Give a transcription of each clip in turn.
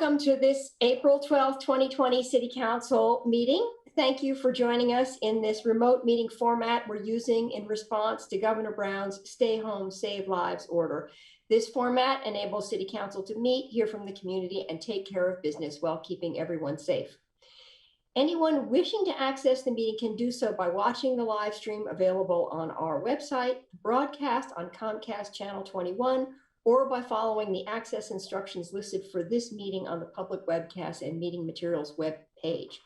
welcome to this April 12th, 2020 City Council meeting. Thank you for joining us in this remote meeting format we're using in response to Governor Brown's Stay Home, Save Lives order. This format enables City Council to meet, hear from the community, and take care of business while keeping everyone safe. Anyone wishing to access the meeting can do so by watching the live stream available on our website, broadcast on Comcast Channel 21, or by following the access instructions listed for this meeting on the public webcast and meeting materials web page.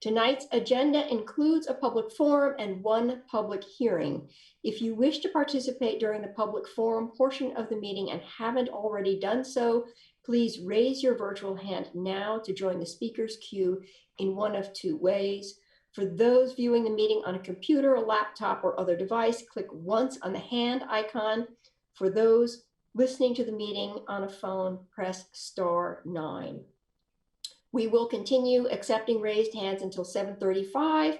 Tonight's agenda includes a public forum and one public hearing. If you wish to participate during the public forum portion of the meeting and haven't already done so, please raise your virtual hand now to join the speakers queue in one of two ways. For those viewing the meeting on a computer, a laptop, or other device, click once on the hand icon. For those listening to the meeting on a phone, press *9. We will continue accepting raised hands until 7:35.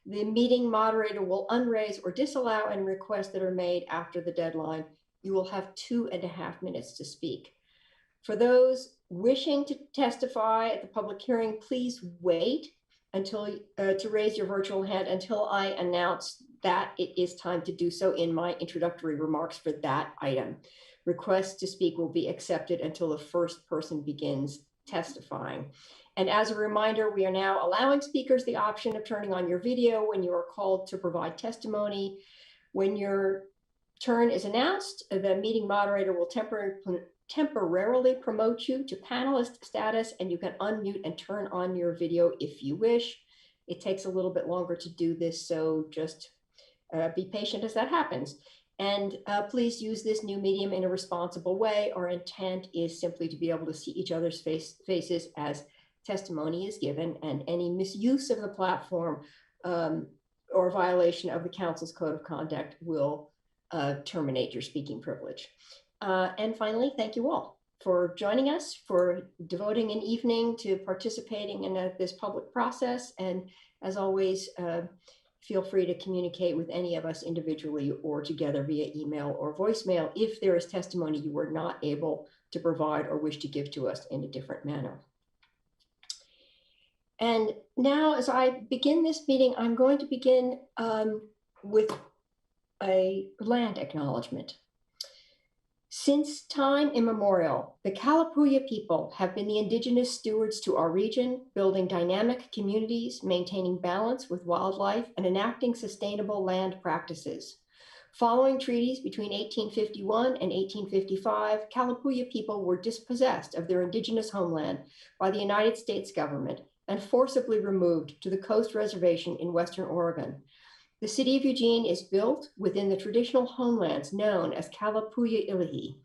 The meeting moderator will unraise or disallow any requests that are made after the deadline. You will have 2.5 minutes to speak. For those wishing to testify at the public hearing, please wait until to raise your virtual hand until I announce that it is time to do so in my introductory remarks for that item. Requests to speak will be accepted until the first person begins testifying. And as a reminder, we are now allowing speakers the option of turning on your video when you are called to provide testimony. When your turn is announced, the meeting moderator will temporarily promote you to panelist status, and you can unmute and turn on your video if you wish. It takes a little bit longer to do this, so just be patient as that happens. And please use this new medium in a responsible way. Our intent is simply to be able to see each other's faces as testimony is given, and any misuse of the platform or violation of the council's code of conduct will terminate your speaking privilege. And finally, thank you all for joining us, for devoting an evening to participating in this public process. And as always, feel free to communicate with any of us individually or together via email or voicemail if there is testimony you were not able to provide or wish to give to us in a different manner. And now, as I begin this meeting, I'm going to begin with a land acknowledgement. Since time immemorial, the Kalapuya people have been the indigenous stewards to our region, building dynamic communities, maintaining balance with wildlife, and enacting sustainable land practices. Following treaties between 1851 and 1855, Kalapuya people were dispossessed of their indigenous homeland by the United States government and forcibly removed to the Coast Reservation in Western Oregon. The city of Eugene is built within the traditional homelands known as Kalapuya Ilihi.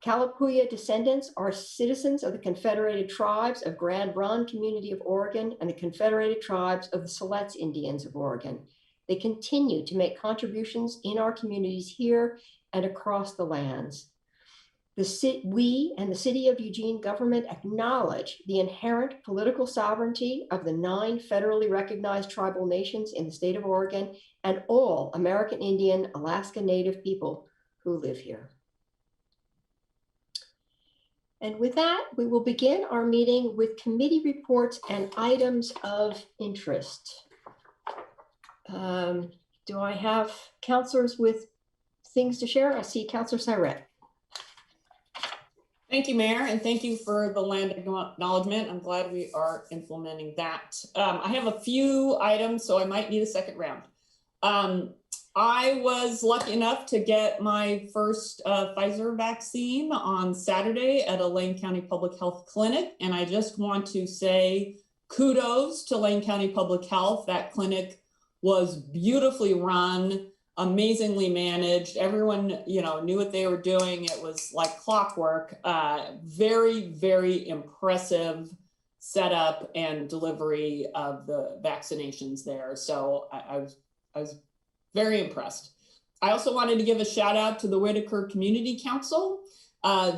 Kalapuya descendants are citizens of the Confederated Tribes of Grand Ronde Community of Oregon and the Confederated Tribes of the Siletz Indians of Oregon. They continue to make contributions in our communities here and across the lands. We and the City of Eugene government acknowledge the inherent political sovereignty of the 9 federally recognized tribal nations in the state of Oregon and all American Indian, Alaska Native people who live here. And with that, we will begin our meeting with committee reports and items of interest. Do I have counselors with things to share? I see Counselor Syret. Thank you, Mayor, and thank you for the land acknowledgement. I'm glad we are implementing that. I have a few items, so I might need a second round. I was lucky enough to get my first Pfizer vaccine on Saturday at a Lane County Public Health clinic, and I just want to say kudos to Lane County Public Health. That clinic was beautifully run, amazingly managed. Everyone, knew what they were doing. It was like clockwork. Very, very impressive setup and delivery of the vaccinations there. So I was very impressed. I also wanted to give a shout out to the Whitaker Community Council.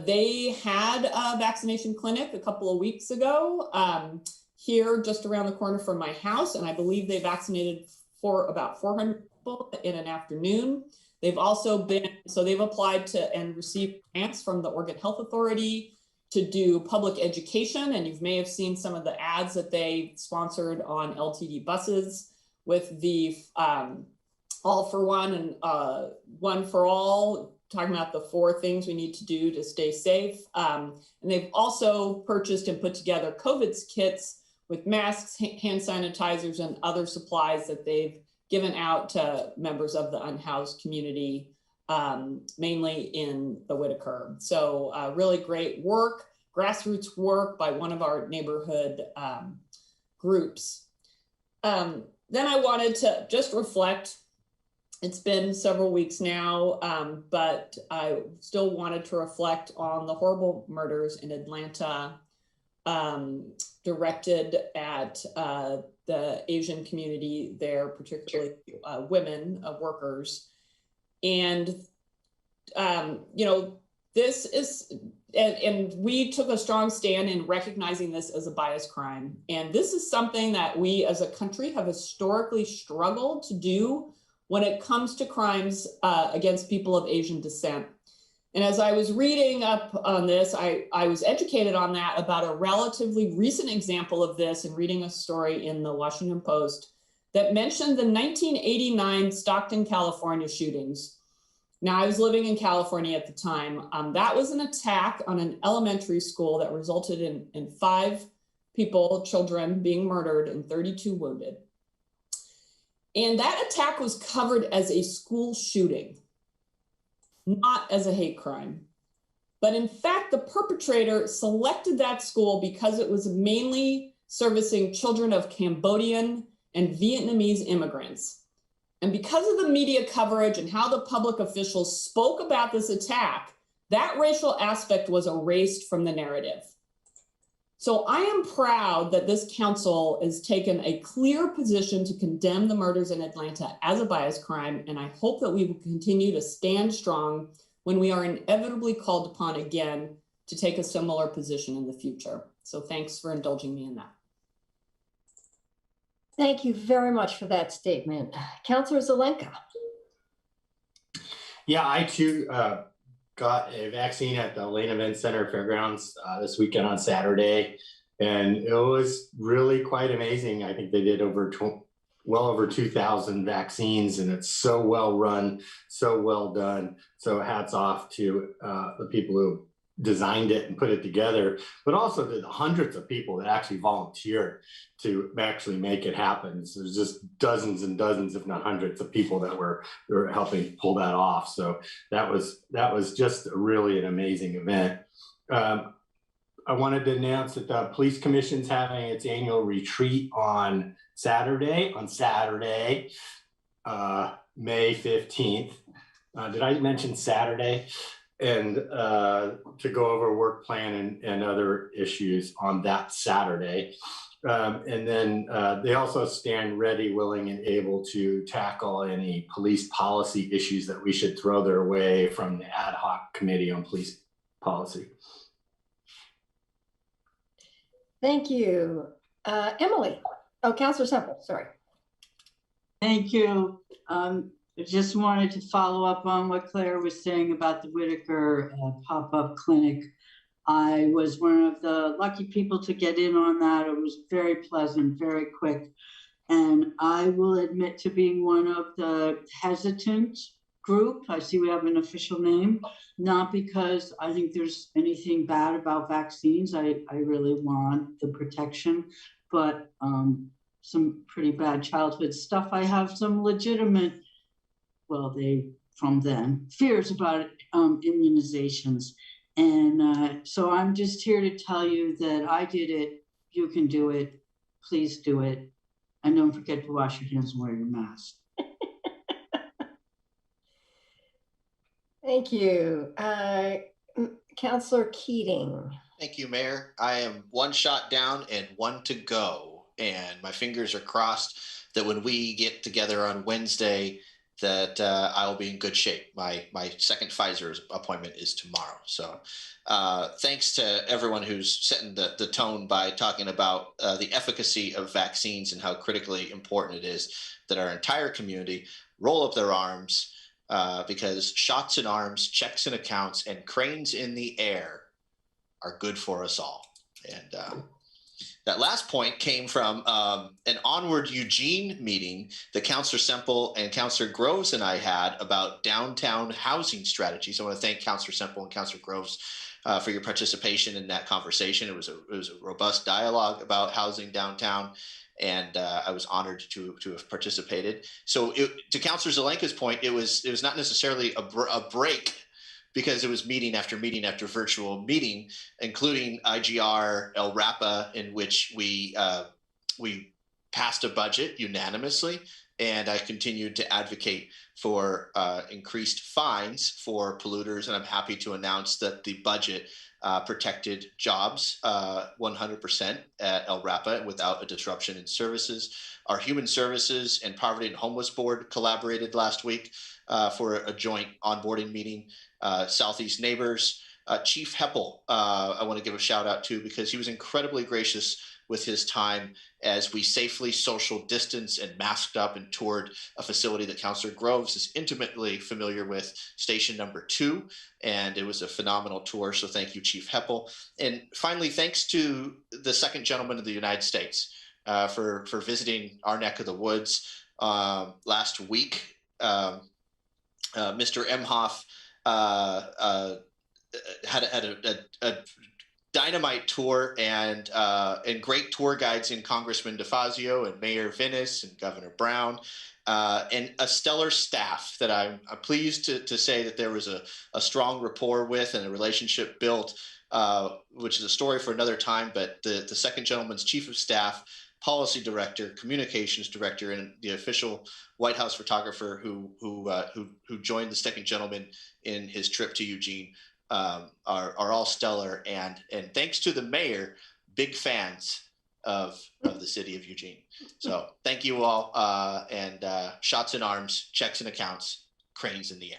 They had a vaccination clinic a couple of weeks ago here just around the corner from my house. And I believe they vaccinated for about 400 people in an afternoon. They've also they've applied to and received grants from the Oregon Health Authority to do public education, and you may have seen some of the ads that they sponsored on LTD buses with the all for one and one for all, talking about the 4 things we need to do to stay safe. And they've also purchased and put together COVID kits with masks, hand sanitizers, and other supplies that they've given out to members of the unhoused community, mainly in the Whitaker. So really great work, grassroots work by one of our neighborhood groups. Then I wanted to just reflect. It's been several weeks now, but I still wanted to reflect on the horrible murders in Atlanta directed at the Asian community there, particularly women workers. And, you know, this is, and we took a strong stand in recognizing this as a bias crime. And this is something that we as a country have historically struggled to do when it comes to crimes against people of Asian descent. And as I was reading up on this, I was educated on that about a relatively recent example of this and reading a story in the Washington Post that mentioned the 1989 Stockton, California shootings. Now, I was living in California at the time. That was an attack on an elementary school that resulted in 5 people, children, being murdered and 32 wounded. And that attack was covered as a school shooting, not as a hate crime. But in fact, the perpetrator selected that school because it was mainly servicing children of Cambodian and Vietnamese immigrants. And because of the media coverage and how the public officials spoke about this attack, that racial aspect was erased from the narrative. So I am proud that this council has taken a clear position to condemn the murders in Atlanta as a bias crime, and I hope that we will continue to stand strong when we are inevitably called upon again to take a similar position in the future. So thanks for indulging me in that. Thank you very much for that statement. Councilor Zelenka. Yeah, I too got a vaccine at the Lane Event Center Fairgrounds this weekend on Saturday, and it was really quite amazing. I think they did well over 2,000 vaccines, and it's so well run, so well done. So hats off to the people who designed it and put it together, but also to the hundreds of people that actually volunteered to actually make it happen. So there's just dozens and dozens, if not hundreds, of people that were helping pull that off. So that was just really an amazing event. I wanted to announce that the Police Commission's having its annual retreat on Saturday, May 15th. Did I mention Saturday? And to go over work plan and other issues on that Saturday. And then they also stand ready, willing, and able to tackle any police policy issues that we should throw their way from the ad hoc committee on police policy. Thank you. Emily. Oh, Councilor Semple, sorry. Thank you. I just wanted to follow up on what Claire was saying about the Whitaker pop-up clinic. I was one of the lucky people to get in on that. It was very pleasant, very quick. And I will admit to being one of the hesitant group. I see we have an official name, not because I think there's anything bad about vaccines. I really want the protection, but some pretty bad childhood stuff. I have some legitimate, well, from then, fears about immunizations. And so I'm just here to tell you that I did it, you can do it, please do it. And don't forget to wash your hands and wear your mask. Thank you. Councilor Keating. Thank you, Mayor. I am 1 shot down and 1 to go. And my fingers are crossed that when we get together on Wednesday, that I will be in good shape. My second Pfizer appointment is tomorrow. So thanks to everyone who's setting the tone by talking about the efficacy of vaccines and how critically important it is that our entire community roll up their arms because shots in arms, checks in accounts, and cranes in the air good for us all. And that last point came from an Onward Eugene meeting that Councillor Semple and Councillor Groves and I had about downtown housing strategies. I want to thank Councillor Semple and Councillor Groves for your participation in that conversation. It was a robust dialogue about housing downtown, and I was honored to have participated. So to Councillor Zelenka's point, it was not necessarily a break, because it was meeting after meeting after virtual meeting, including IGR El Rapa, in which we passed a budget unanimously, and I continued to advocate for increased fines for polluters. And I'm happy to announce that the budget protected jobs 100% at El Rapa without a disruption in services. Our Human Services and Poverty and Homeless Board collaborated last week for a joint onboarding meeting. Southeast Neighbors, Chief Heppel, I want to give a shout out to, because he was incredibly gracious with his time as we safely social distance and masked up and toured a facility that Councillor Groves is intimately familiar with, Station Number 2. And it was a phenomenal tour. So thank you, Chief Heppel. And finally, thanks to the second gentleman of the United States for visiting our neck of the woods last week. Mr. Emhoff had a dynamite tour and great tour guides in Congressman DeFazio and Mayor Vinnis and Governor Brown, and a stellar staff that I'm pleased to say that there was a strong rapport with and a relationship built, which is a story for another time. But the second gentleman's chief of staff, policy director, communications director, and the official White House photographer who joined the second gentleman in his trip to Eugene are all stellar. And thanks to the mayor, big fans of the city of Eugene. So thank you all, and shots in arms, checks and accounts, cranes in the air.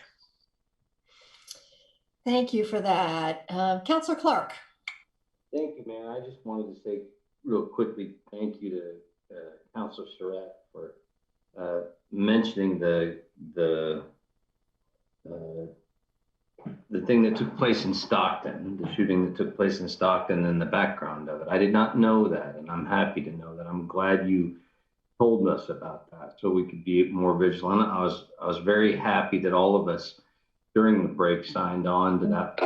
Thank you for that. Councillor Clark. Thank you, man. I just wanted to say real quickly, thank you to Councillor Surratt for mentioning the thing that took place in Stockton, the shooting that took place in Stockton, and the background of it. I did not know that, and I'm happy to know that. I'm glad you told us about that so we could be more vigilant. I was very happy that all of us during the break signed on to that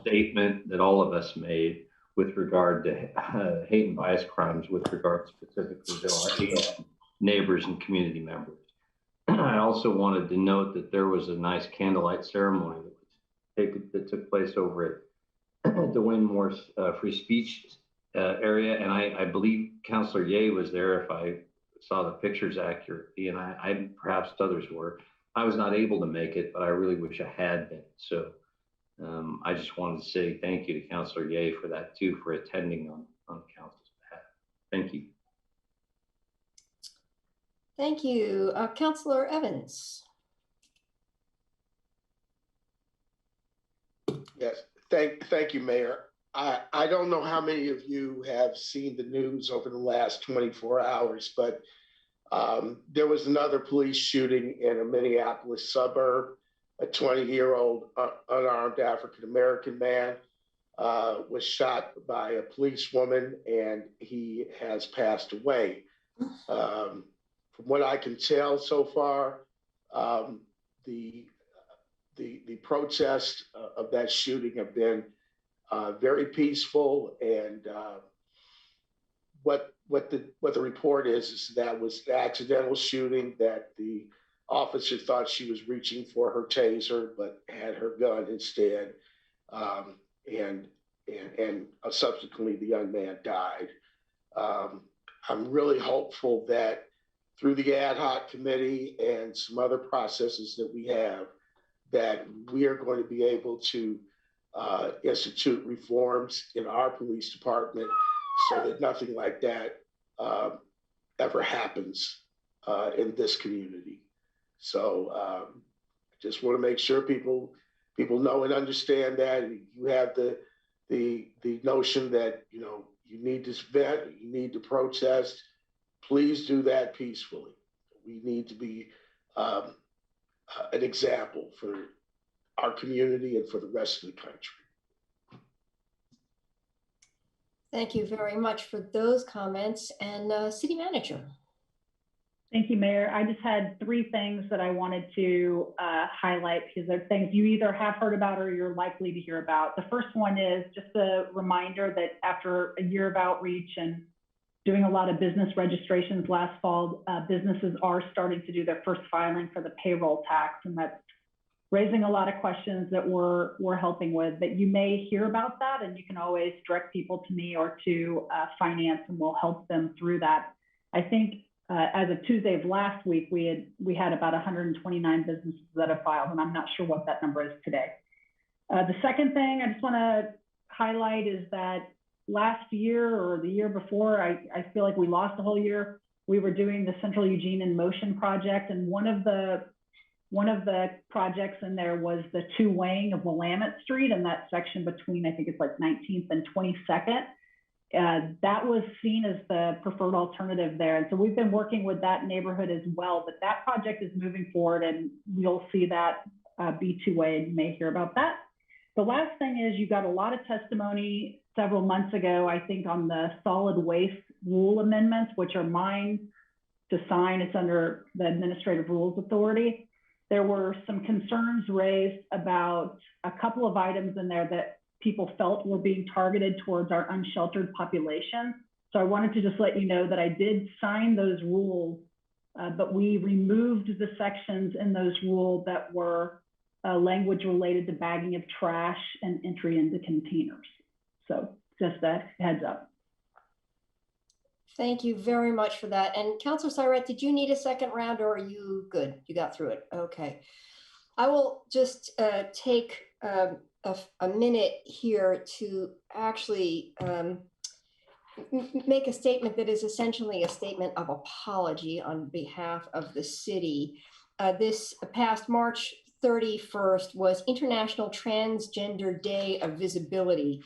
statement that all of us made with regard to hate and bias crimes, with regard specifically to our Asian neighbors and community members. I also wanted to note that there was a nice candlelight ceremony that took place over at the Windmore's free speech area, and I believe Councillor Ye was there, if I saw the pictures accurately, and I perhaps others were. I was not able to make it, but I really wish I had been. So I just wanted to say thank you to Councillor Ye for that too, for attending on council's behalf. Thank you. Thank you. Councillor Evans. Yes, thank you, Mayor. I don't know how many of you have seen the news over the last 24 hours, but there was another police shooting in a Minneapolis suburb. A 20-year-old unarmed African-American man was shot by a policewoman, and he has passed away. From what I can tell so far, the protests of that shooting have been very peaceful, and what the report is that was the accidental shooting, that the officer thought she was reaching for her taser but had her gun instead, and subsequently the young man died. I'm really hopeful that through the ad hoc committee and some other processes that we have, that we are going to be able to institute reforms in our police department so that nothing like that ever happens in this community. So I just want to make sure people know and understand that. You have the notion that you need to vent, you need to protest. Please do that peacefully. We need to be an example for our community and for the rest of the country. Thank you very much for those comments. And City Manager. Thank you, Mayor. I just had three things that I wanted to highlight because they're things you either have heard about or you're likely to hear about. The first one is just a reminder that after a year of outreach and doing a lot of business registrations last fall, businesses are starting to do their first filing for the payroll tax, and that's raising a lot of questions that we're helping with. But you may hear about that, and you can always direct people to me or to finance, and we'll help them through that. I think as of Tuesday of last week, we had about 129 businesses that have filed, and I'm not sure what that number is today. The second thing I just want to highlight is that last year or the year before, I feel like we lost the whole year. We were doing the Central Eugene in Motion project, and one of the projects in there was the two-waying of Willamette Street and that section between, I think it's like 19th and 22nd. That was seen as the preferred alternative there. And so we've been working with that neighborhood as well, but that project is moving forward and you'll see that be two-way, and you may hear about that. The last thing is you got a lot of testimony several months ago, I think, on the solid waste rule amendments, which are mine to sign. It's under the Administrative Rules Authority. There were some concerns raised about a couple of items in there that people felt were being targeted towards our unsheltered population. So I wanted to just let you know that I did sign those rules, but we removed the sections in those rules that were language related to bagging of trash and entry into containers. So just a heads up. Thank you very much for that. And Councilor Syret, did you need a second round or are you good? You got through it. Okay. I will just take a minute here to actually make a statement that is essentially a statement of apology on behalf of the city. This past March 31st was International Transgender Day of Visibility.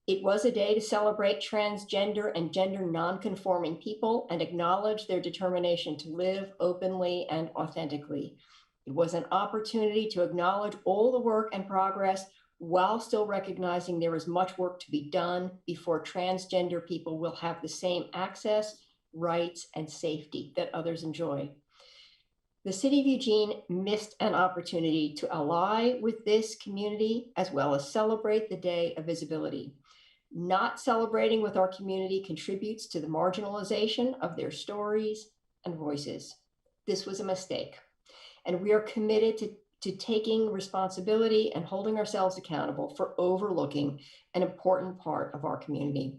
It was a day to celebrate transgender and gender nonconforming people and acknowledge their determination to live openly and authentically. It was an opportunity to acknowledge all the work and progress while still recognizing there is much work to be done before transgender people will have the same access, rights, and safety that others enjoy. The City of Eugene missed an opportunity to ally with this community as well as celebrate the Day of Visibility. Not celebrating with our community contributes to the marginalization of their stories and voices. This was a mistake, and we are committed to taking responsibility and holding ourselves accountable for overlooking an important part of our community.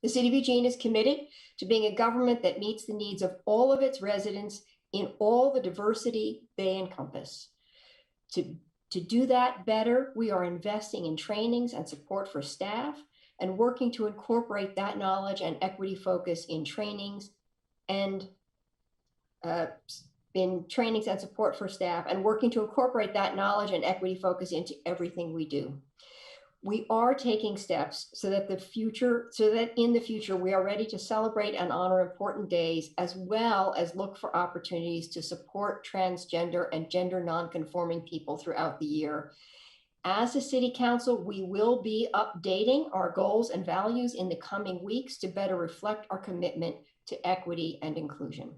The City of Eugene is committed to being a government that meets the needs of all of its residents in all the diversity they encompass. To do that better, we are investing in trainings and support for staff and working to incorporate that knowledge and equity focus in trainings and support for staff, and working to incorporate that knowledge and equity focus into everything we do. We are taking steps so that in the future we are ready to celebrate and honor important days, as well as look for opportunities to support transgender and gender nonconforming people throughout the year. As a City Council, we will be updating our goals and values in the coming weeks to better reflect our commitment to equity and inclusion.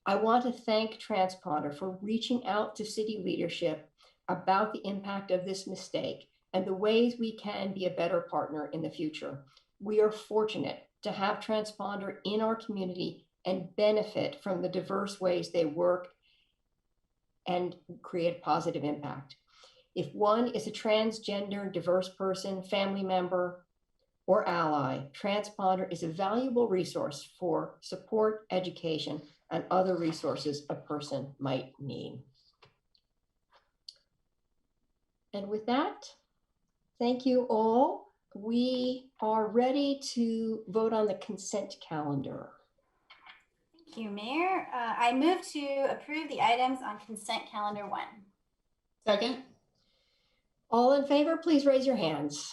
I want to thank Transponder for reaching out to city leadership about the impact of this mistake and the ways we can be a better partner in the future. We are fortunate to have Transponder in our community and benefit from the diverse ways they work and create positive impact. If one is a transgender, diverse person, family member, or ally, Transponder is a valuable resource for support, education, and other resources a person might need. And with that, thank you all. We are ready to vote on the consent calendar. Thank you, Mayor. I move to approve the items on consent calendar 1. Second. All in favor, please raise your hands.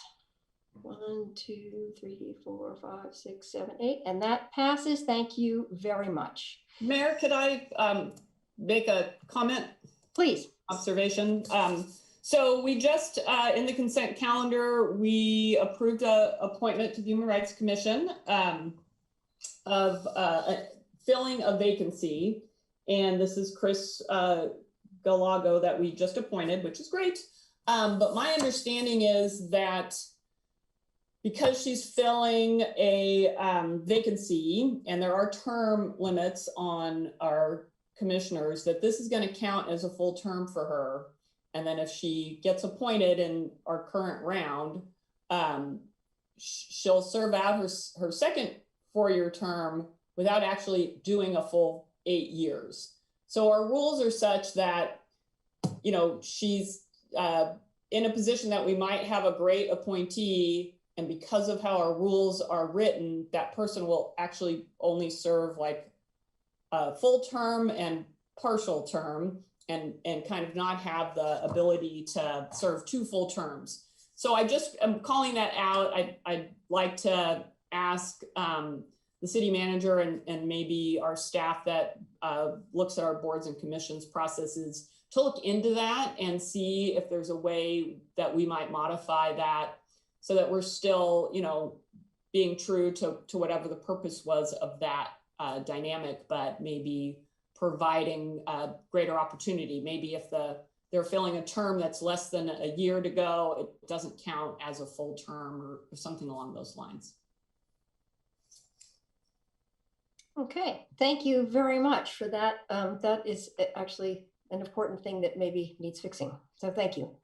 1, 2, 3, 4, 5, 6, 7, 8, and that passes. Thank you very much. Mayor, could I make a comment? Please. Observation. So we just, in the consent calendar, we approved a appointment to the Human Rights Commission of filling a vacancy. And this is Chris Galago that we just appointed, which is great. But my understanding is that because she's filling a vacancy and there are term limits on our commissioners, that this is going to count as a full term for her. And then if she gets appointed in our current round, she'll serve out her second 4-year term without actually doing a full 8 years. So our rules are such that, you know, she's in a position that we might have a great appointee, and because of how our rules are written, that person will actually only serve like a full term and partial term, and kind of not have the ability to serve 2 full terms. So I just am calling that out. I'd like to ask the city manager and maybe our staff that looks at our boards and commissions processes to look into that and see if there's a way that we might modify that so that we're still, you know, being true to whatever the purpose was of that dynamic, but maybe providing a greater opportunity. Maybe if they're filling a term that's less than a year to go, it doesn't count as a full term or something along those lines. Okay, thank you very much for that. That is actually an important thing that maybe needs fixing. So thank you.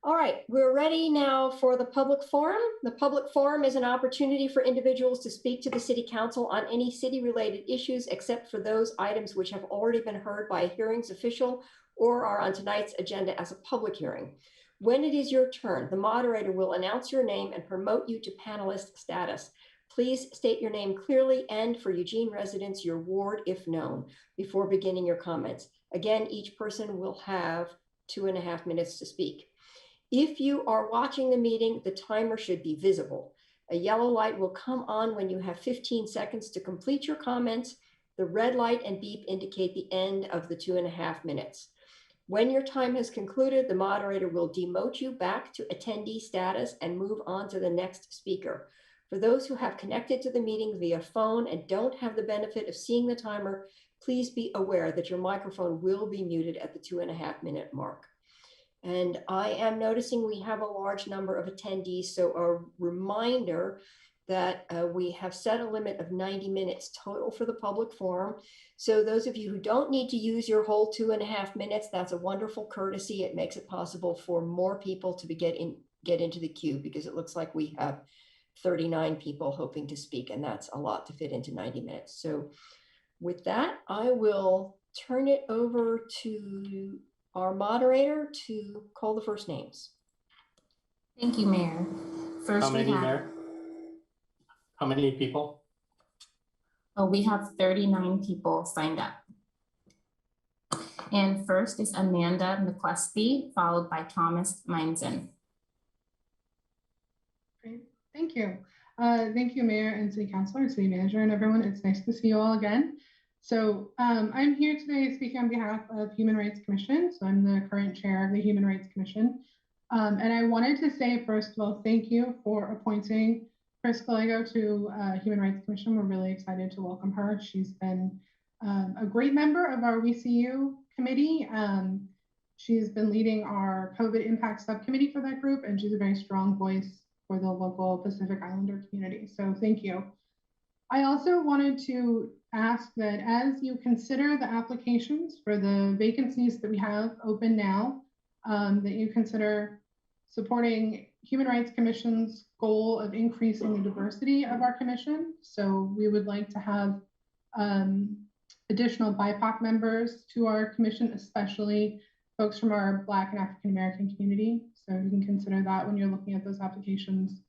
All right, we're ready now for the public forum. The public forum is an opportunity for individuals to speak to the City Council on any city-related issues, except for those items which have already been heard by a hearings official or are on tonight's agenda as a public hearing. When it is your turn, the moderator will announce your name and promote you to panelist status. Please state your name clearly and, for Eugene residents, your ward if known, before beginning your comments. Again, each person will have 2.5 minutes to speak. If you are watching the meeting, the timer should be visible. A yellow light will come on when you have 15 seconds to complete your comments. The red light and beep indicate the end of the 2.5 minutes. When your time has concluded, the moderator will demote you back to attendee status and move on to the next speaker. For those who have connected to the meeting via phone and don't have the benefit of seeing the timer, please be aware that your microphone will be muted at the 2.5 minute mark. And I am noticing we have a large number of attendees, so a reminder that we have set a limit of 90 minutes total for the public forum. So those of you who don't need to use your whole 2.5 minutes, that's a wonderful courtesy. It makes it possible for more people to get into the queue, because it looks like we have 39 people hoping to speak, and that's a lot to fit into 90 minutes. So with that, I will turn it over to our moderator to call the first names. Thank you, Mayor. First, How many, Mayor? How many people? We have 39 people signed up. And first is Amanda McCluskey, followed by Thomas Meinzen. Great. Thank you. Thank you, Mayor and City Councilor and City Manager and everyone. It's nice to see you all again. So I'm here today speaking on behalf of Human Rights Commission. So I'm the current chair of the Human Rights Commission. And I wanted to say, first of all, thank you for appointing Chris Gallego to Human Rights Commission. We're really excited to welcome her. She's been a great member of our WeCU committee. She's been leading our COVID impact subcommittee for that group, and she's a very strong voice for the local Pacific Islander community. So thank you. I also wanted to ask that as you consider the applications for the vacancies that we have open now, that you consider supporting Human Rights Commission's goal of increasing the diversity of our commission. So we would like to have additional BIPOC members to our commission, especially folks from our Black and African American community. So you can consider that when you're looking at those applications.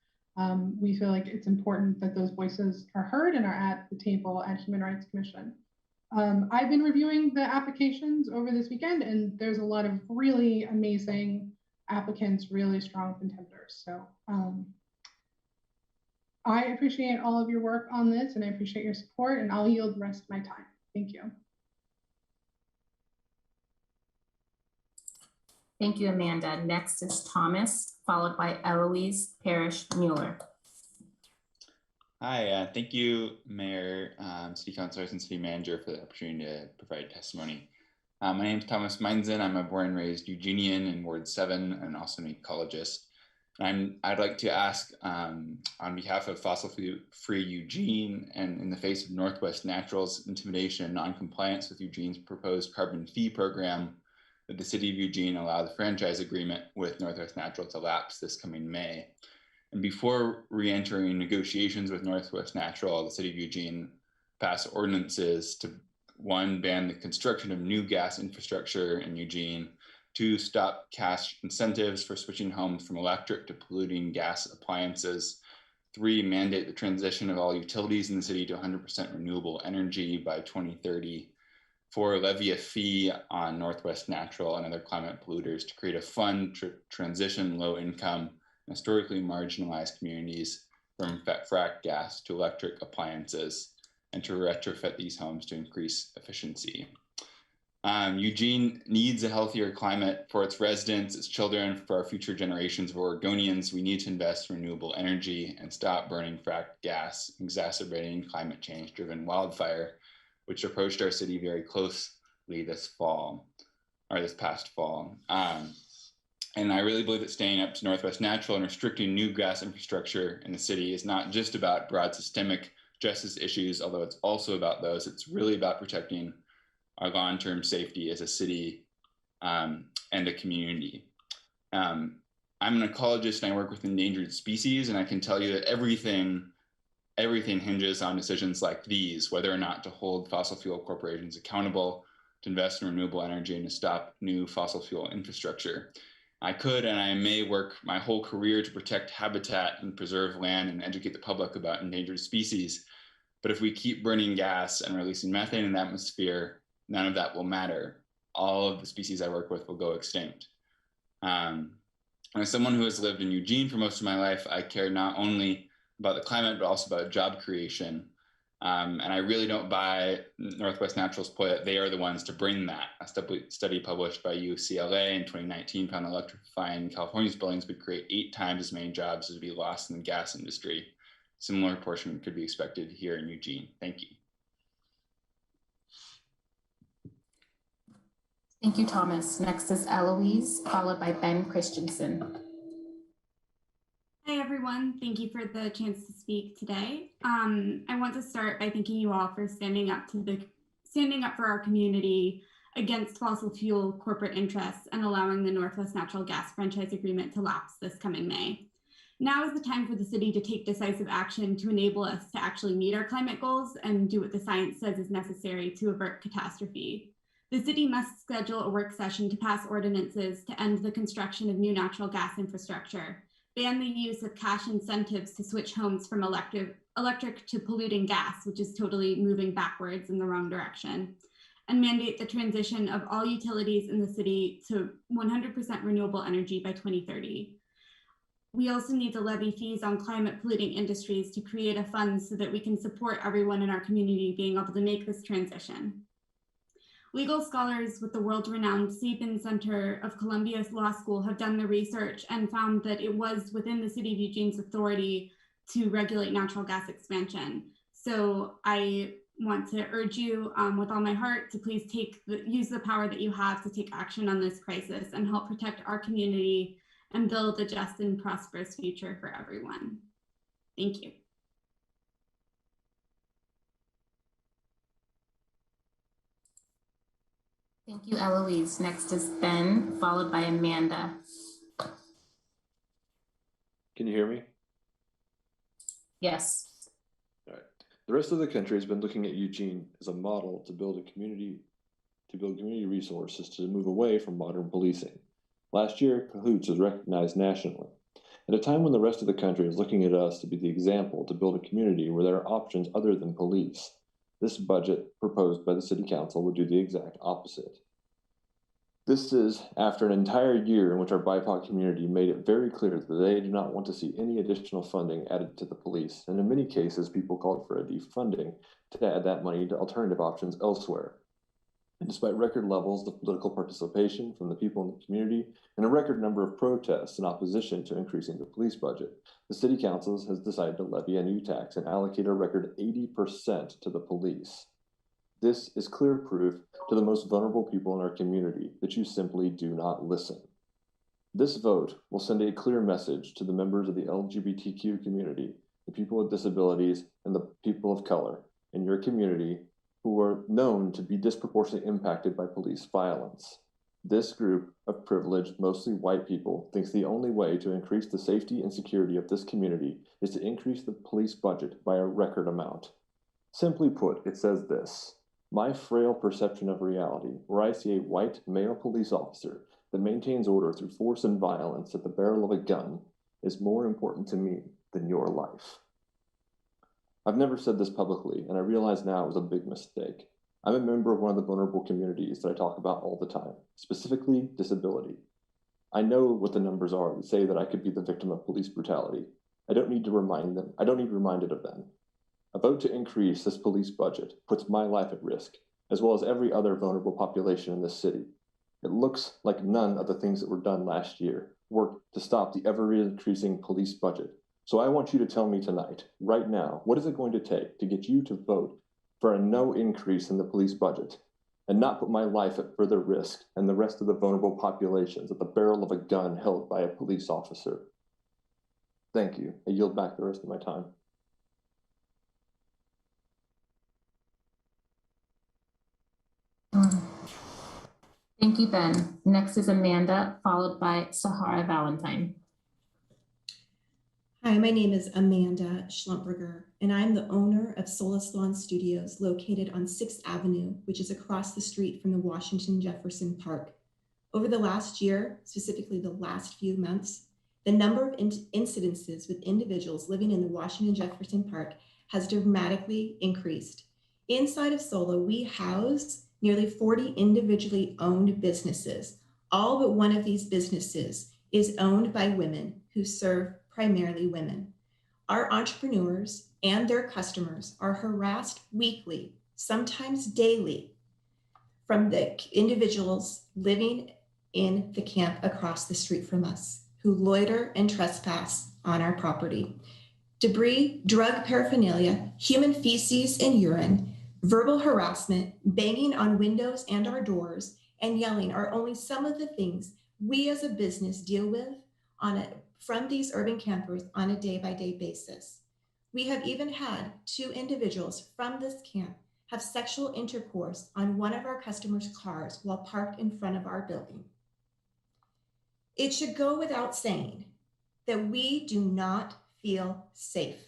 We feel like it's important that those voices are heard and are at the table at Human Rights Commission. I've been reviewing the applications over this weekend, and there's a lot of really amazing applicants, really strong contenders. So I appreciate all of your work on this, and I appreciate your support, and I'll yield the rest of my time. Thank you. Thank you, Amanda. Next is Thomas, followed by Eloise Parrish Mueller. Hi, thank you, Mayor, City Councilors, and City Manager for the opportunity to provide testimony. My name is Thomas Meinzen. I'm a born and raised Eugenian in Ward 7 and also an ecologist. I'd like to ask on behalf of Fossil Free Eugene and in the face of Northwest Natural's intimidation and non-compliance with Eugene's proposed carbon fee program, that the City of Eugene allow the franchise agreement with Northwest Natural to lapse this coming May. And before re-entering negotiations with Northwest Natural, the City of Eugene passed ordinances to 1, ban the construction of new gas infrastructure in Eugene, 2, stop cash incentives for switching homes from electric to polluting gas appliances, 3, mandate the transition of all utilities in the city to 100% renewable energy by 2030, 4, levy a fee on Northwest Natural and other climate polluters to create a fund to transition low-income, historically marginalized communities from fracked gas to electric appliances and to retrofit these homes to increase efficiency. Eugene needs a healthier climate for its residents, its children, for our future generations of Oregonians. We need to invest in renewable energy and stop burning fracked gas, exacerbating climate change driven wildfire, which approached our city very closely this past fall. And I really believe that staying up to Northwest Natural and restricting new gas infrastructure in the city is not just about broad systemic justice issues, although it's also about those. It's really about protecting our long-term safety as a city and a community. I'm an ecologist and I work with endangered species, and I can tell you that everything hinges on decisions like these, whether or not to hold fossil fuel corporations accountable, to invest in renewable energy, and to stop new fossil fuel infrastructure. I could and I may work my whole career to protect habitat and preserve land and educate the public about endangered species. But if we keep burning gas and releasing methane in the atmosphere, none of that will matter. All of the species I work with will go extinct. And as someone who has lived in Eugene for most of my life, I care not only about the climate, but also about job creation. And I really don't buy Northwest Natural's point that they are the ones to bring that. A study published by UCLA in 2019 found electrifying California's buildings would create 8 times as many jobs as would be lost in the gas industry. Similar portion could be expected here in Eugene. Thank you. Thank you, Thomas. Next is Eloise, followed by Ben Christensen. Hi, everyone. Thank you for the chance to speak today. I want to start by thanking you all for standing up for our community against fossil fuel corporate interests and allowing the Northwest Natural Gas franchise agreement to lapse this coming May. Now is the time for the city to take decisive action to enable us to actually meet our climate goals and do what the science says is necessary to avert catastrophe. The city must schedule a work session to pass ordinances to end the construction of new natural gas infrastructure, ban the use of cash incentives to switch homes from electric to polluting gas, which is totally moving backwards in the wrong direction, and mandate the transition of all utilities in the city to 100% renewable energy by 2030. We also need to levy fees on climate polluting industries to create a fund so that we can support everyone in our community being able to make this transition. Legal scholars with the world-renowned Siebel Center of Columbia Law School have done the research and found that it was within the City of Eugene's authority to regulate natural gas expansion. So I want to urge you with all my heart to please use the power that you have to take action on this crisis and help protect our community and build a just and prosperous future for everyone. Thank you. Thank you, Eloise. Next is Ben, followed by Amanda. Can you hear me? Yes. All right. The rest of the country has been looking at Eugene as a model to build community resources to move away from modern policing. Last year, Cahoots was recognized nationally. At a time when the rest of the country is looking at us to be the example to build a community where there are options other than police, this budget proposed by the City Council would do the exact opposite. This is after an entire year in which our BIPOC community made it very clear that they do not want to see any additional funding added to the police, and in many cases, people called for a defunding to add that money to alternative options elsewhere. And despite record levels of political participation from the people in the community and a record number of protests in opposition to increasing the police budget, the City Council has decided to levy a new tax and allocate a record 80% to the police. This is clear proof to the most vulnerable people in our community that you simply do not listen. This vote will send a clear message to the members of the LGBTQ community, the people with disabilities, and the people of color in your community who are known to be disproportionately impacted by police violence. This group of privileged, mostly white people thinks the only way to increase the safety and security of this community is to increase the police budget by a record amount. Simply put, it says this: my frail perception of reality, where I see a white male police officer that maintains order through force and violence at the barrel of a gun, is more important to me than your life. I've never said this publicly, and I realize now it was a big mistake. I'm a member of one of the vulnerable communities that I talk about all the time, specifically disability. I know what the numbers are that say that I could be the victim of police brutality. I don't need reminded of them. A vote to increase this police budget puts my life at risk, as well as every other vulnerable population in this city. It looks like none of the things that were done last year worked to stop the ever-increasing police budget. So I want you to tell me tonight, right now, what is it going to take to get you to vote for a no increase in the police budget and not put my life at further risk and the rest of the vulnerable populations at the barrel of a gun held by a police officer? Thank you. I yield back the rest of my time. Thank you, Ben. Next is Amanda, followed by Sahara Valentine. Hi, my name is Amanda Schlumberger, and I'm the owner of Solace Lawn Studios located on 6th Avenue, which is across the street from the Washington Jefferson Park. Over the last year, specifically the last few months, the number of incidences with individuals living in the Washington Jefferson Park has dramatically increased. Inside of SOLA, we house nearly 40 individually owned businesses. All but one of these businesses is owned by women who serve primarily women. Our entrepreneurs and their customers are harassed weekly, sometimes daily, from the individuals living in the camp across the street from us who loiter and trespass on our property. Debris, drug paraphernalia, human feces and urine, verbal harassment, banging on windows and our doors, and yelling are only some of the things we as a business deal with from these urban campers on a day-by-day basis. We have even had 2 individuals from this camp have sexual intercourse on one of our customers' cars while parked in front of our building. It should go without saying that we do not feel safe.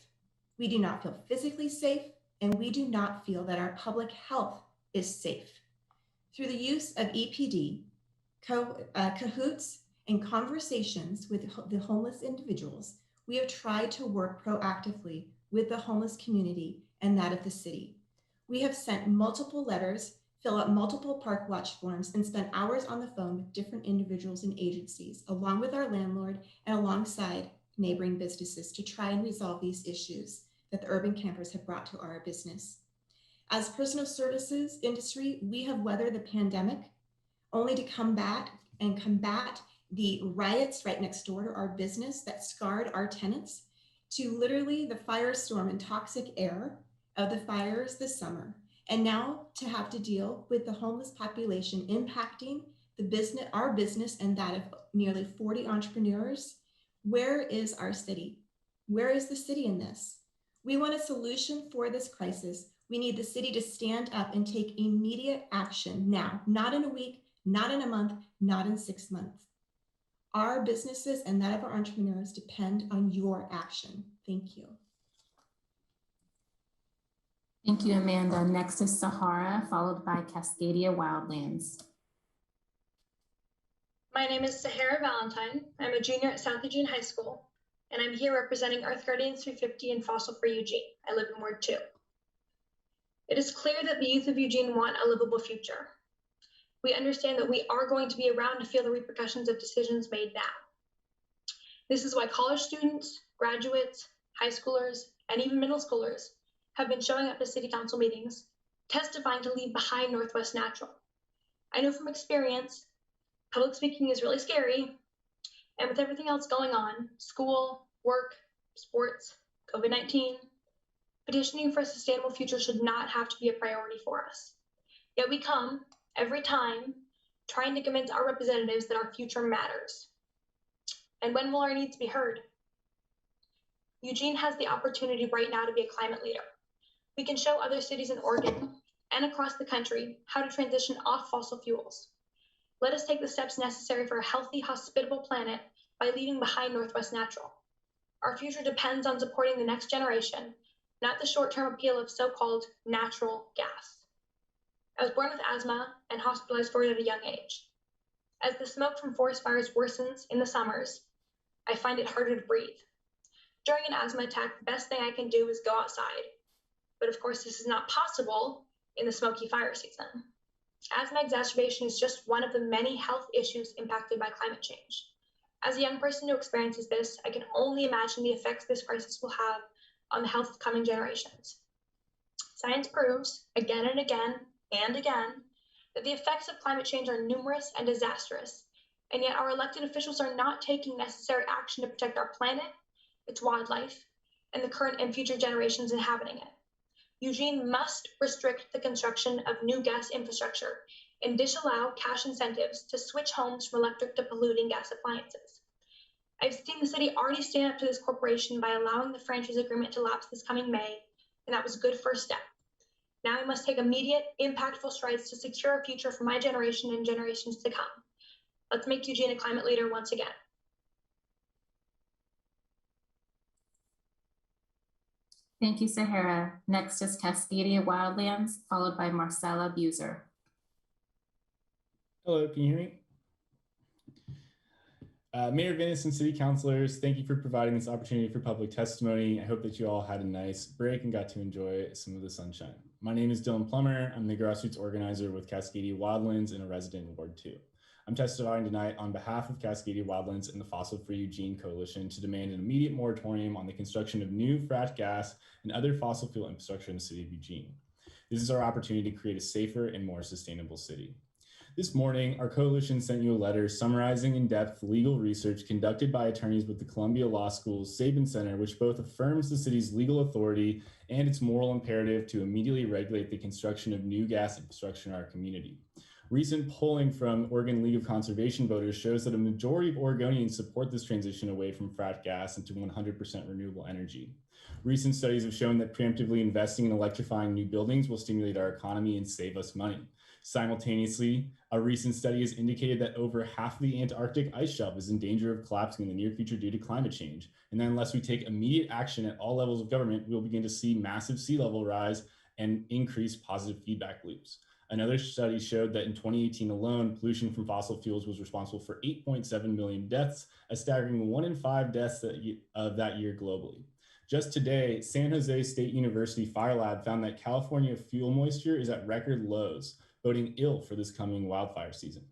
We do not feel physically safe, and we do not feel that our public health is safe. Through the use of EPD, cahoots, and conversations with the homeless individuals, we have tried to work proactively with the homeless community and that of the city. We have sent multiple letters, filled out multiple park watch forms, and spent hours on the phone with different individuals and agencies, along with our landlord and alongside neighboring businesses to try and resolve these issues that the urban campers have brought to our business. As personal services industry, we have weathered the pandemic only to combat the riots right next door to our business that scarred our tenants, to literally the firestorm and toxic air of the fires this summer, and now to have to deal with the homeless population impacting our business and that of nearly 40 entrepreneurs. Where is our city? Where is the city in this? We want a solution for this crisis. We need the city to stand up and take immediate action now, not in a week, not in a month, not in 6 months. Our businesses and that of our entrepreneurs depend on your action. Thank you. Thank you, Amanda. Next is Sahara, followed by Cascadia Wildlands. My name is Sahara Valentine. I'm a junior at South Eugene High School, and I'm here representing Earth Guardians 350 and Fossil Free Eugene. I live in Ward 2. It is clear that the youth of Eugene want a livable future. We understand that we are going to be around to feel the repercussions of decisions made now. This is why college students, graduates, high schoolers, and even middle schoolers have been showing up to city council meetings, testifying to leave behind Northwest Natural, I know from experience, public speaking is really scary. And with everything else going on, school, work, sports, COVID-19, petitioning for a sustainable future should not have to be a priority for us. Yet we come every time trying to convince our representatives that our future matters. And when will our needs be heard? Eugene has the opportunity right now to be a climate leader. We can show other cities in Oregon and across the country how to transition off fossil fuels. Let us take the steps necessary for a healthy, hospitable planet by leaving behind Northwest Natural. Our future depends on supporting the next generation, not the short-term appeal of so-called natural gas. I was born with asthma and hospitalized for it at a young age. As the smoke from forest fires worsens in the summers, I find it harder to breathe. During an asthma attack, the best thing I can do is go outside. But of course, this is not possible in the smoky fire season. Asthma exacerbation is just one of the many health issues impacted by climate change. As a young person who experiences this, I can only imagine the effects this crisis will have on the health of coming generations. Science proves, again and again and again, that the effects of climate change are numerous and disastrous, and yet our elected officials are not taking necessary action to protect our planet, its wildlife, and the current and future generations inhabiting it. Eugene must restrict the construction of new gas infrastructure and disallow cash incentives to switch homes from electric to polluting gas appliances. I've seen the city already stand up to this corporation by allowing the franchise agreement to lapse this coming May, and that was a good first step. Now we must take immediate, impactful strides to secure a future for my generation and generations to come. Let's make Eugene a climate leader once again. Thank you, Sahara. Next is Cascadia Wildlands, followed by Marcella Buser. Hello, can you hear me? Mayor Venice and city councilors, thank you for providing this opportunity for public testimony. I hope that you all had a nice break and got to enjoy some of the sunshine. My name is Dylan Plummer. I'm the grassroots organizer with Cascadia Wildlands and a resident in Ward 2. I'm testifying tonight on behalf of Cascadia Wildlands and the Fossil Free Eugene Coalition to demand an immediate moratorium on the construction of new frac gas and other fossil fuel infrastructure in the city of Eugene. This is our opportunity to create a safer and more sustainable city. This morning, our coalition sent you a letter summarizing in depth legal research conducted by attorneys with the Columbia Law School's Sabin Center, which both affirms the city's legal authority and its moral imperative to immediately regulate the construction of new gas infrastructure in our community. Recent polling from Oregon League of Conservation voters shows that a majority of Oregonians support this transition away from frac gas into 100% renewable energy. Recent studies have shown that preemptively investing in electrifying new buildings will stimulate our economy and save us money. Simultaneously, a recent study has indicated that over half of the Antarctic ice shelf is in danger of collapsing in the near future due to climate change. And then unless we take immediate action at all levels of government, we'll begin to see massive sea level rise and increased positive feedback loops. Another study showed that in 2018 alone, pollution from fossil fuels was responsible for 8.7 million deaths, a staggering 1 in 5 deaths of that year globally. Just today, San Jose State University Fire Lab found that California fuel moisture is at record lows, boding ill for this coming wildfire season.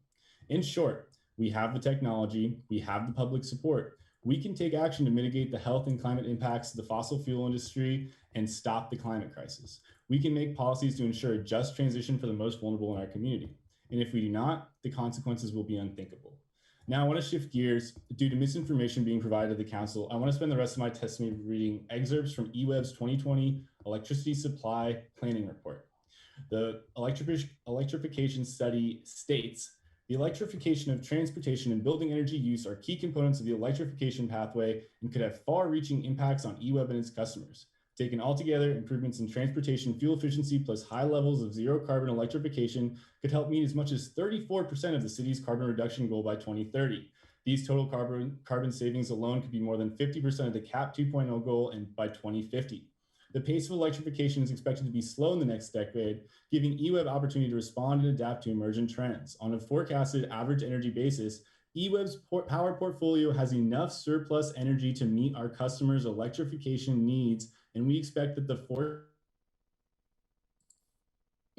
In short, we have the technology, we have the public support. We can take action to mitigate the health and climate impacts of the fossil fuel industry and stop the climate crisis. We can make policies to ensure a just transition for the most vulnerable in our community. And if we do not, the consequences will be unthinkable. Now I want to shift gears. Due to misinformation being provided to the council, I want to spend the rest of my testimony reading excerpts from eWeb's 2020 Electricity Supply Planning Report. The electrification study states, the electrification of transportation and building energy use are key components of the electrification pathway and could have far-reaching impacts on eWeb and its customers. Taken altogether, improvements in transportation fuel efficiency plus high levels of zero carbon electrification could help meet as much as 34% of the city's carbon reduction goal by 2030. These total carbon savings alone could be more than 50% of the CAP 2.0 goal and by 2050. The pace of electrification is expected to be slow in the next decade, giving eWeb opportunity to respond and adapt to emergent trends. On a forecasted average energy basis, eWeb's power portfolio has enough surplus energy to meet our customers' electrification needs, and we expect that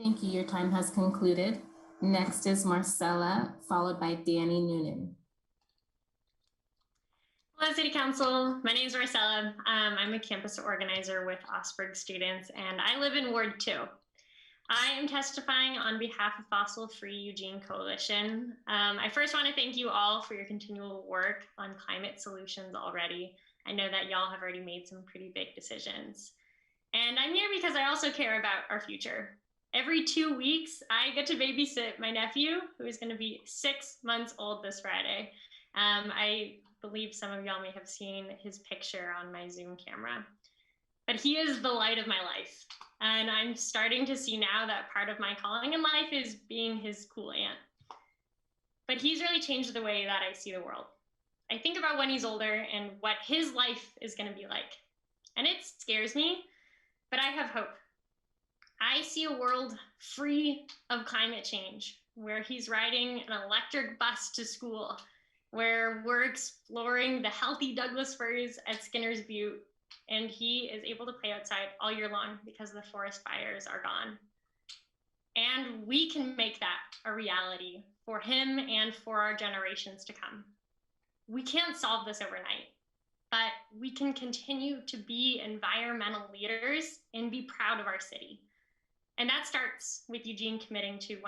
Thank you. Your time has concluded. Next is Marcella, followed by Danny Noonan. Hello, City Council. My name is Marcella. I'm a campus organizer with Osberg students, and I live in Ward 2. I am testifying on behalf of Fossil Free Eugene Coalition. I first want to thank you all for your continual work on climate solutions already. I know that y'all have already made some pretty big decisions. And I'm here because I also care about our future. Every 2 weeks, I get to babysit my nephew, who is going to be 6 months old this Friday. I believe some of y'all may have seen his picture on my Zoom camera. But he is the light of my life. And I'm starting to see now that part of my calling in life is being his cool aunt. But he's really changed the way that I see the world. I think about when he's older and what his life is going to be like. And it scares me, but I have hope. I see a world free of climate change, where he's riding an electric bus to school, where we're exploring the healthy Douglas firs at Skinner's Butte, and he is able to play outside all year long because the forest fires are gone. And we can make that a reality for him and for our generations to come. We can't solve this overnight, but we can continue to be environmental leaders and be proud of our city. And that starts with Eugene committing to 100%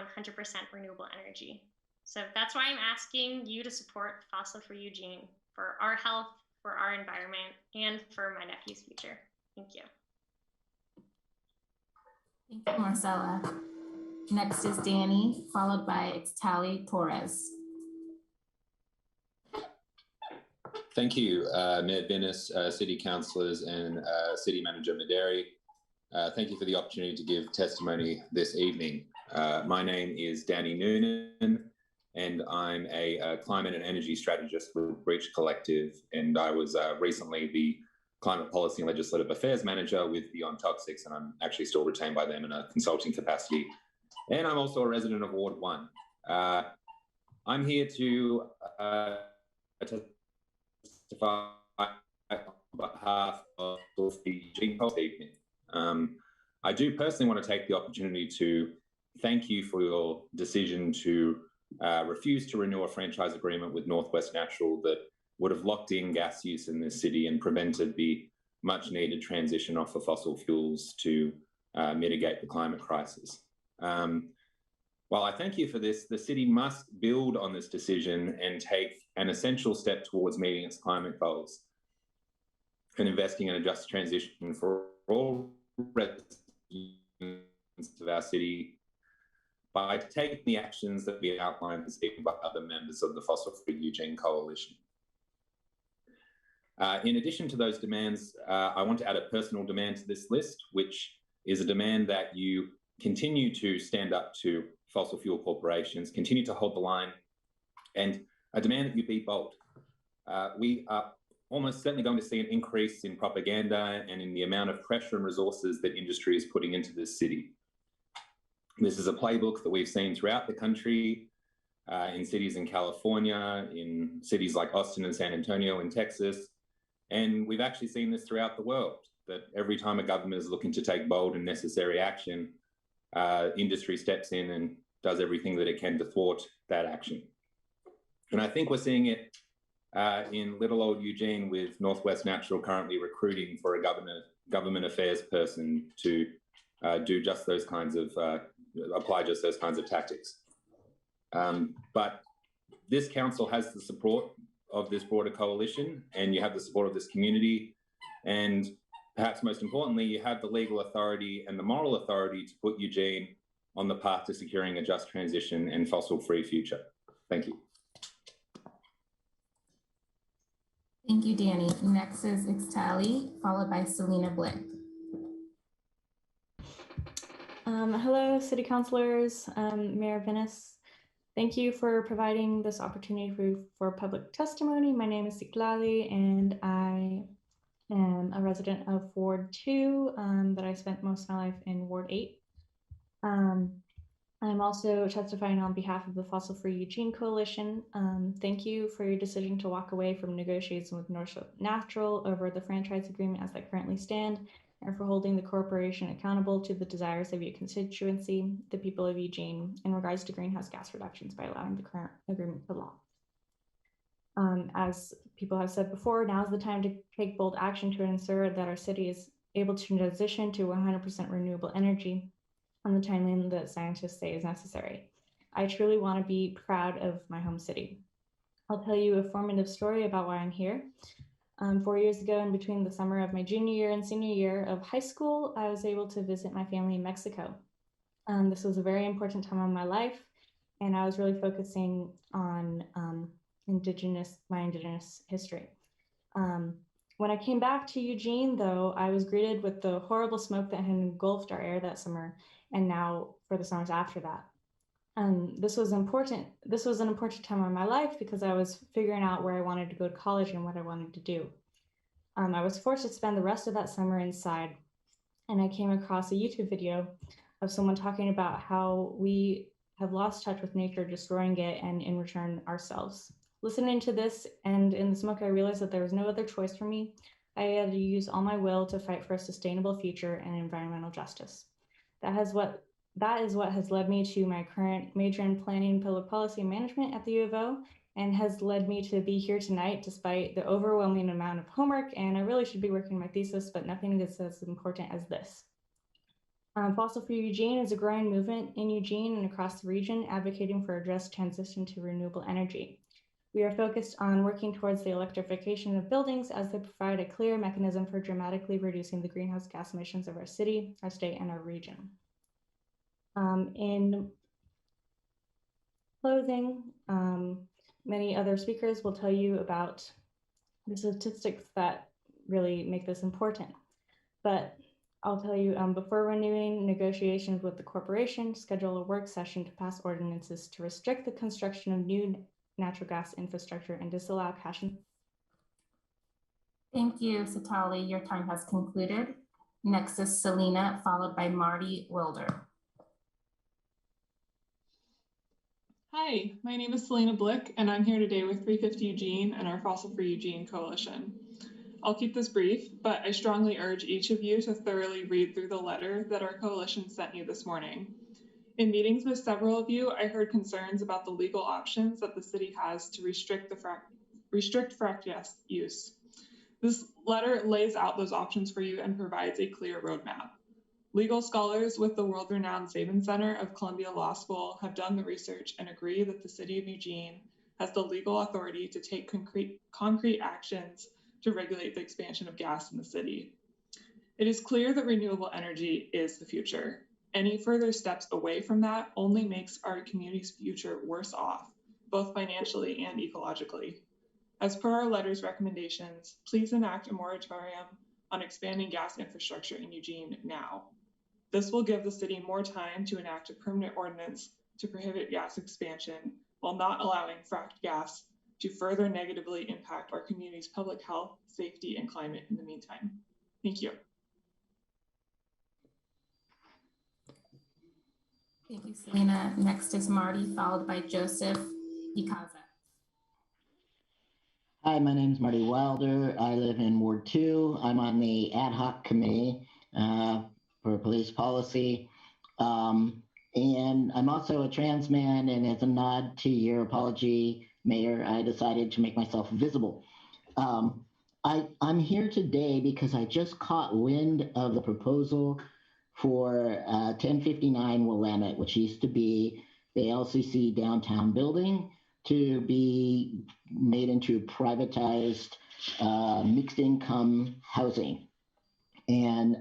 renewable energy. So that's why I'm asking you to support Fossil Free Eugene for our health, for our environment, and for my nephew's future. Thank you. Thank you, Marcella. Next is Danny, followed by Ixtali Torres. Thank you, Mayor Venice, City Councillors, and City Manager Maderi. Thank you for the opportunity to give testimony this evening. My name is Danny Noonan, and I'm a climate and energy strategist with Breach Collective, and I was recently the Climate Policy and Legislative Affairs Manager with Beyond Toxics, and I'm actually still retained by them in a consulting capacity. And I'm also a resident of Ward 1. I'm here to testify on behalf of the Eugene evening. I do personally want to take the opportunity to thank you for your decision to refuse to renew a franchise agreement with Northwest Natural that would have locked in gas use in this city and prevented the much needed transition off of fossil fuels to mitigate the climate crisis. While I thank you for this, the city must build on this decision and take an essential step towards meeting its climate goals and investing in a just transition for all residents of our city by taking the actions that we outlined this evening by other members of the Fossil Free Eugene Coalition. In addition to those demands, I want to add a personal demand to this list, which is a demand that you continue to stand up to fossil fuel corporations, continue to hold the line, and a demand that you be bold. We are almost certainly going to see an increase in propaganda and in the amount of pressure and resources that industry is putting into this city. This is a playbook that we've seen throughout the country, in cities in California, in cities like Austin and San Antonio in Texas, and we've actually seen this throughout the world, that every time a government is looking to take bold and necessary action, industry steps in and does everything that it can to thwart that action. And I think we're seeing it in little old Eugene, with Northwest Natural currently recruiting for a government affairs person to do just those kinds of, apply just those kinds of tactics. But this council has the support of this broader coalition, and you have the support of this community, and perhaps most importantly, you have the legal authority and the moral authority to put Eugene on the path to securing a just transition and fossil-free future. Thank you. Thank you, Danny. Next is Ixtali, followed by Selena Blick. Hello, City Councilors, Mayor Venice. Thank you for providing this opportunity for public testimony. My name is Ixtali, and I am a resident of Ward 2, but I spent most of my life in Ward 8. I'm also testifying on behalf of the Fossil Free Eugene Coalition. Thank you for your decision to walk away from negotiations with Northwest Natural over the franchise agreement as they currently stand, and for holding the corporation accountable to the desires of your constituency, the people of Eugene, in regards to greenhouse gas reductions by allowing the current agreement to law. As people have said before, now is the time to take bold action to ensure that our city is able to transition to 100% renewable energy. on the timeline that scientists say is necessary. I truly want to be proud of my home city. I'll tell you a formative story about why I'm here. 4 years ago, in between the summer of my junior year and senior year of high school, I was able to visit my family in Mexico. This was a very important time in my life, and I was really focusing on my indigenous history. When I came back to Eugene, though, I was greeted with the horrible smoke that had engulfed our air that summer, and now for the summers after that. This was important. This was an important time in my life because I was figuring out where I wanted to go to college and what I wanted to do. I was forced to spend the rest of that summer inside, and I came across a YouTube video of someone talking about how we have lost touch with nature, destroying it, and in return ourselves. Listening to this and in the smoke, I realized that there was no other choice for me. I had to use all my will to fight for a sustainable future and environmental justice. That is what has led me to my current major in planning, public policy, and management at the U of O, and has led me to be here tonight despite the overwhelming amount of homework. And I really should be working on my thesis, but nothing is as important as this. Fossil Free Eugene is a growing movement in Eugene and across the region advocating for a just transition to renewable energy. We are focused on working towards the electrification of buildings as they provide a clear mechanism for dramatically reducing the greenhouse gas emissions of our city, our state, and our region. In closing, many other speakers will tell you about the statistics that really make this important. But I'll tell you, before renewing negotiations with the corporation, schedule a work session to pass ordinances to restrict the construction of new natural gas infrastructure and disallow cash. Thank you, Satali. Your time has concluded. Next is Selena, followed by Marty Wilder. Hi, my name is Selena Blick, and I'm here today with 350 Eugene and our Fossil Free Eugene Coalition. I'll keep this brief, but I strongly urge each of you to thoroughly read through the letter that our coalition sent you this morning. In meetings with several of you, I heard concerns about the legal options that the city has to restrict frac gas use. This letter lays out those options for you and provides a clear roadmap. Legal scholars with the world-renowned Sabin Center of Columbia Law School have done the research and agree that the city of Eugene has the legal authority to take concrete actions to regulate the expansion of gas in the city. It is clear that renewable energy is the future. Any further steps away from that only makes our community's future worse off, both financially and ecologically. As per our letter's recommendations, please enact a moratorium on expanding gas infrastructure in Eugene now. This will give the city more time to enact a permanent ordinance to prohibit gas expansion while not allowing fracked gas to further negatively impact our community's public health, safety, and climate in the meantime. Thank you. Thank you, Selena. Next is Marty, followed by Joseph Ikaza. Hi, my name is Marty Wilder. I live in Ward 2. I'm on the ad hoc committee for police policy. And I'm also a trans man, and as a nod to your apology, Mayor, I decided to make myself visible. I'm here today because I just caught wind of the proposal for 1059 Willamette, which used to be the LCC downtown building, to be made into privatized mixed income housing. And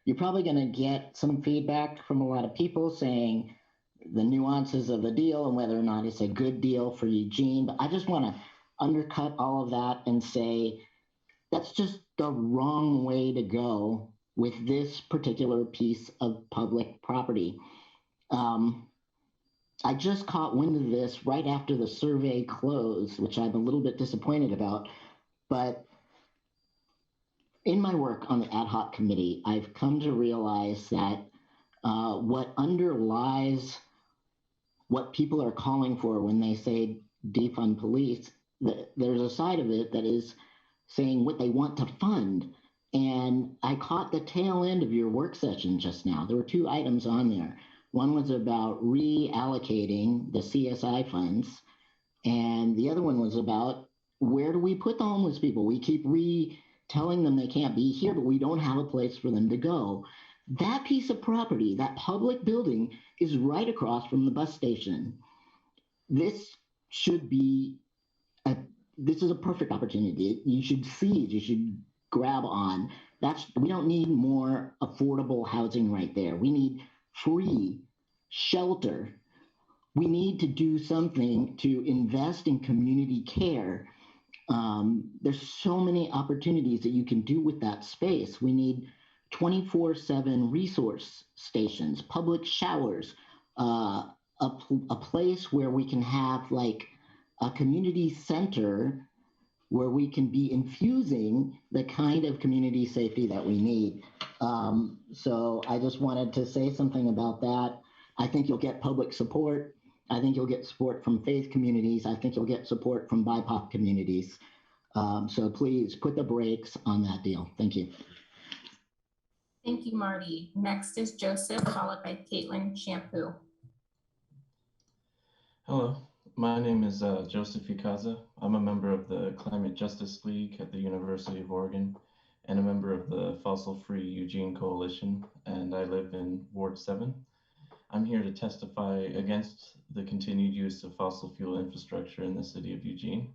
you're probably going to get some feedback from a lot of people saying the nuances of the deal and whether or not it's a good deal for Eugene. But I just want to undercut all of that and say that's just the wrong way to go with this particular piece of public property. I just caught wind of this right after the survey closed, which I'm a little bit disappointed about. But in my work on the ad hoc committee, I've come to realize that what underlies what people are calling for when they say defund police, there's a side of it that is saying what they want to fund. And I caught the tail end of your work session just now. There were two items on there. One was about reallocating the CSI funds, and the other one was about where do we put the homeless people? We keep telling them they can't be here, but we don't have a place for them to go. That piece of property, that public building, is right across from the bus station. This should be this is a perfect opportunity. You should seize, you should grab on. We don't need more affordable housing right there. We need free shelter. We need to do something to invest in community care. There's so many opportunities that you can do with that space. We need 24/7 resource stations, public showers, a place where we can have like a community center where we can be infusing the kind of community safety that we need. So I just wanted to say something about that. I think you'll get public support. I think you'll get support from faith communities. I think you'll get support from BIPOC communities. So please put the brakes on that deal. Thank you. Thank you, Marty. Next is Joseph, followed by Caitlin Shampoo. Hello, my name is Joseph Ikaza. I'm a member of the Climate Justice League at the University of Oregon and a member of the Fossil Free Eugene Coalition, and I live in Ward 7. I'm here to testify against the continued use of fossil fuel infrastructure in the city of Eugene.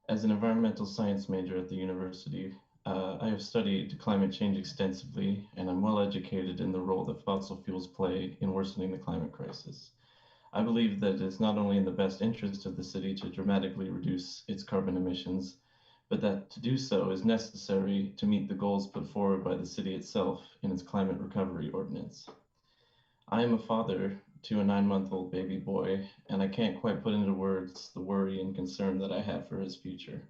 As an environmental science major at the university, I have studied climate change extensively, and I'm well educated in the role that fossil fuels play in worsening the climate crisis. I believe that it's not only in the best interest of the city to dramatically reduce its carbon emissions, but that to do so is necessary to meet the goals put forward by the city itself in its climate recovery ordinance. I am a father to a 9-month-old baby boy, and I can't quite put into words the worry and concern that I have for his future.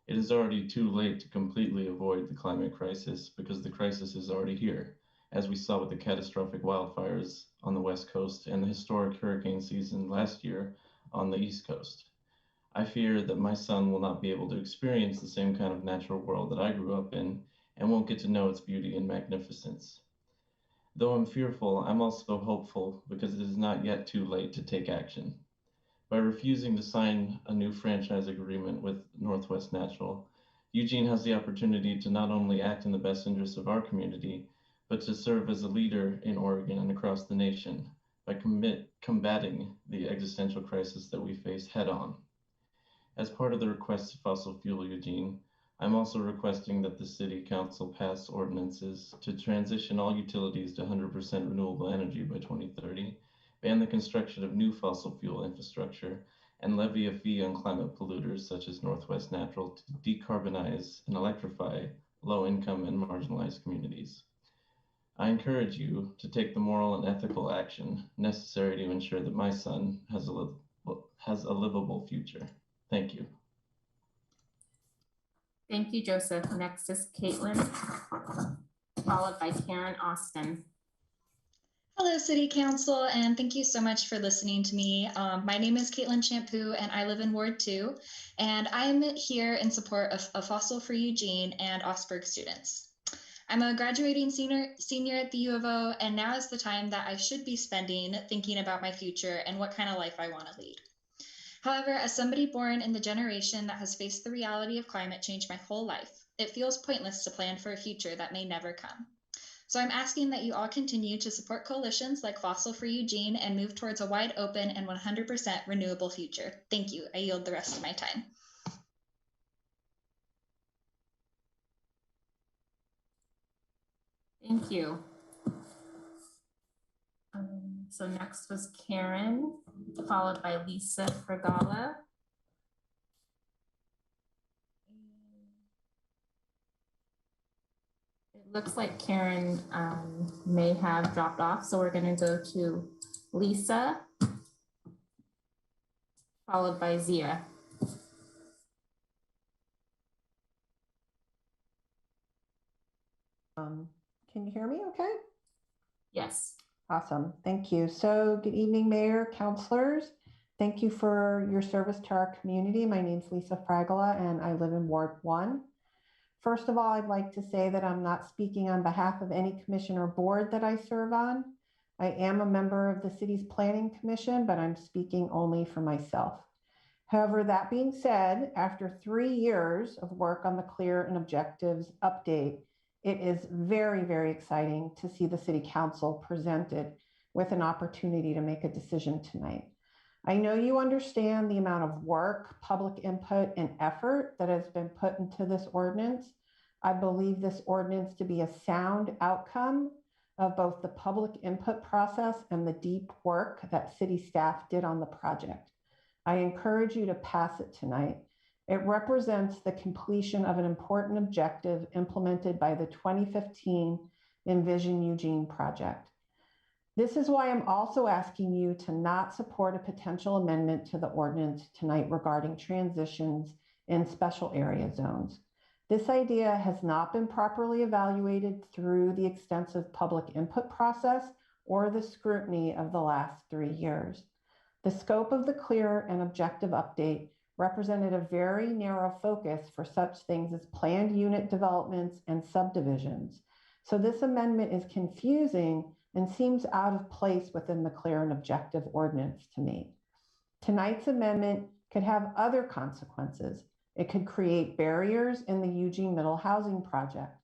It is already too late to completely avoid the climate crisis because the crisis is already here, as we saw with the catastrophic wildfires on the West Coast and the historic hurricane season last year on the East Coast. I fear that my son will not be able to experience the same kind of natural world that I grew up in and won't get to know its beauty and magnificence. Though I'm fearful, I'm also hopeful because it is not yet too late to take action. By refusing to sign a new franchise agreement with Northwest Natural, Eugene has the opportunity to not only act in the best interest of our community, but to serve as a leader in Oregon and across the nation by combating the existential crisis that we face head on. As part of the request to fossil fuel Eugene, I'm also requesting that the City Council pass ordinances to transition all utilities to 100% renewable energy by 2030, ban the construction of new fossil fuel infrastructure, and levy a fee on climate polluters such as Northwest Natural to decarbonize and electrify low-income and marginalized communities. I encourage you to take the moral and ethical action necessary to ensure that my son has a livable future. Thank you. Thank you, Joseph. Next is Caitlin, followed by Karen Austin. Hello, City Council, and thank you so much for listening to me. My name is Caitlin Shampoo, and I live in Ward 2, and I'm here in support of Fossil Free Eugene and Augsburg students. I'm a graduating senior at the U of O, and now is the time that I should be spending thinking about my future and what kind of life I want to lead. However, as somebody born in the generation that has faced the reality of climate change my whole life, it feels pointless to plan for a future that may never come. So I'm asking that you all continue to support coalitions like Fossil Free Eugene and move towards a wide open and 100% renewable future. Thank you. I yield the rest of my time. Thank you. So next was Karen, followed by Lisa Fregala. It looks like Karen may have dropped off, so we're going to go to Lisa, followed by Zia. Can you hear me okay? Yes. Awesome. Thank you. So good evening, Mayor, councilors. Thank you for your service to our community. My name is Lisa Fragola, and I live in Ward 1. First of all, I'd like to say that I'm not speaking on behalf of any commission or board that I serve on. I am a member of the city's planning commission, but I'm speaking only for myself. However, that being said, after 3 years of work on the Clear and Objectives update, it is very, very exciting to see the City Council presented with an opportunity to make a decision tonight. I know you understand the amount of work, public input, and effort that has been put into this ordinance. I believe this ordinance to be a sound outcome of both the public input process and the deep work that city staff did on the project. I encourage you to pass it tonight. It represents the completion of an important objective implemented by the 2015 Envision Eugene project. This is why I'm also asking you to not support a potential amendment to the ordinance tonight regarding transitions in special area zones. This idea has not been properly evaluated through the extensive public input process or the scrutiny of the last 3 years. The scope of the clear and objective update represented a very narrow focus for such things as planned unit developments and subdivisions. So this amendment is confusing and seems out of place within the clear and objective ordinance to me. Tonight's amendment could have other consequences. It could create barriers in the Eugene Middle Housing Project.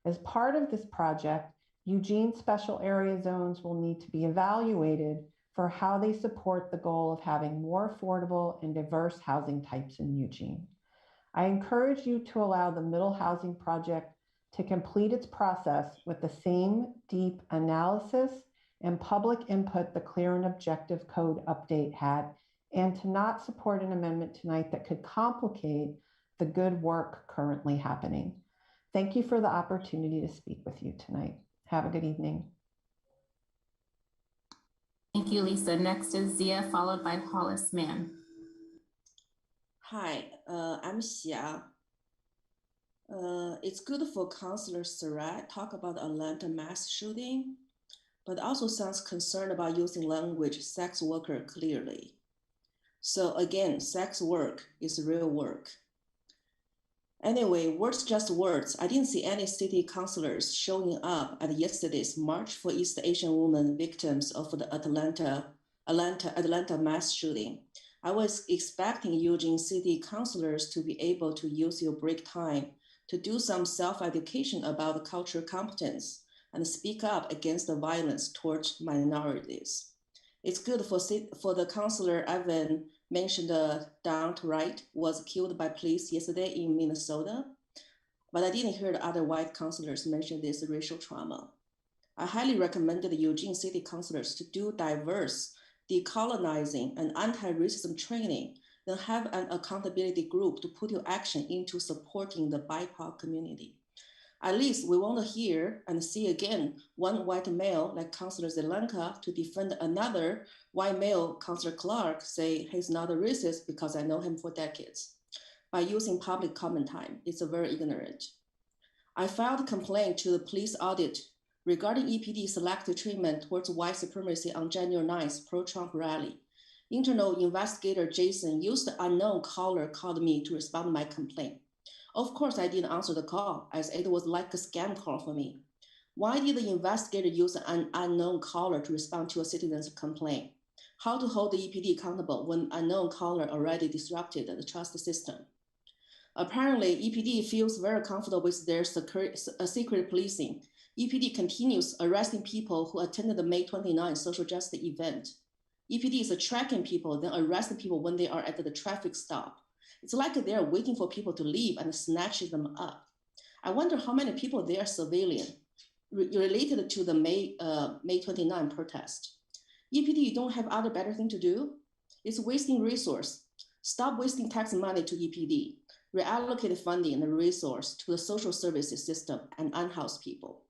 As part of this project, Eugene special area zones will need to be evaluated for how they support the goal of having more affordable and diverse housing types in Eugene. I encourage you to allow the Middle Housing Project to complete its process with the same deep analysis and public input the clear and objective code update had, and to not support an amendment tonight that could complicate the good work currently happening. Thank you for the opportunity to speak with you tonight. Have a good evening. Thank you, Lisa. Next is Zia, followed by Hollis Mann. Hi, I'm Xia. It's good for Councillor Surratt talk about Atlanta mass shooting, but also sounds concerned about using language sex worker clearly. So again, sex work is real work. Anyway, words just words. I didn't see any city councilors showing up at yesterday's March for East Asian Women Victims of the Atlanta mass shooting. I was expecting Eugene City councilors to be able to use your break time to do some self-education about cultural competence and speak up against the violence towards minorities. It's good for the councilor Evan mentioned down to right was killed by police yesterday in Minnesota, but I didn't hear the other white councilors mention this racial trauma. I highly recommended the Eugene City councilors to do diverse, decolonizing, and anti-racism training, then have an accountability group to put your action into supporting the BIPOC community. At least we want to hear and see again one white male like Councillor Zelenka to defend another white male, Councillor Clark, say he's not a racist because I know him for decades. By using public comment time, it's very ignorant. I filed a complaint to the police audit regarding EPD selective treatment towards white supremacy on January 9th pro-Trump rally. Internal investigator Jason used the unknown caller called me to respond to my complaint. Of course, I didn't answer the call as it was like a scam call for me. Why did the investigator use an unknown caller to respond to a citizen's complaint? How to hold the EPD accountable when unknown caller already disrupted the trust system? Apparently, EPD feels very comfortable with their secret policing. EPD continues arresting people who attended the May 29 social justice event. EPD is tracking people, then arresting people when they are at the traffic stop. It's like they're waiting for people to leave and snatch them up. I wonder how many people they are civilian related to the May 29 protest. EPD, you don't have other better thing to do? It's wasting resource. Stop wasting tax money to EPD. Reallocate funding and resource to the social services system and unhoused people.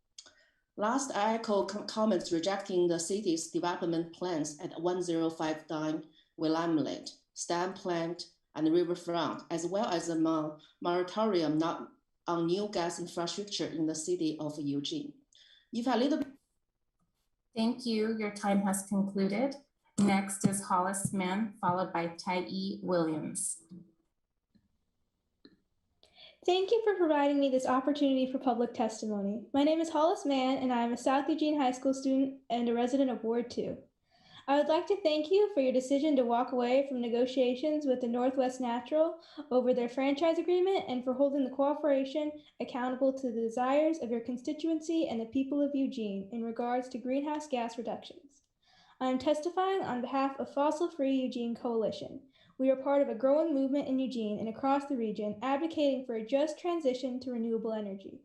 Last, I echo comments rejecting the city's development plans at 105 Willamette, Stamp Plant, and Riverfront, as well as a moratorium on new gas infrastructure in the city of Eugene. If a little bit. Thank you. Your time has concluded. Next is Hollis Mann, followed by Tai Williams. Thank you for providing me this opportunity for public testimony. My name is Hollis Mann, and I am a South Eugene High School student and a resident of Ward 2. I would like to thank you for your decision to walk away from negotiations with the Northwest Natural over their franchise agreement and for holding the cooperation accountable to the desires of your constituency and the people of Eugene in regards to greenhouse gas reductions. I am testifying on behalf of Fossil Free Eugene Coalition. We are part of a growing movement in Eugene and across the region advocating for a just transition to renewable energy.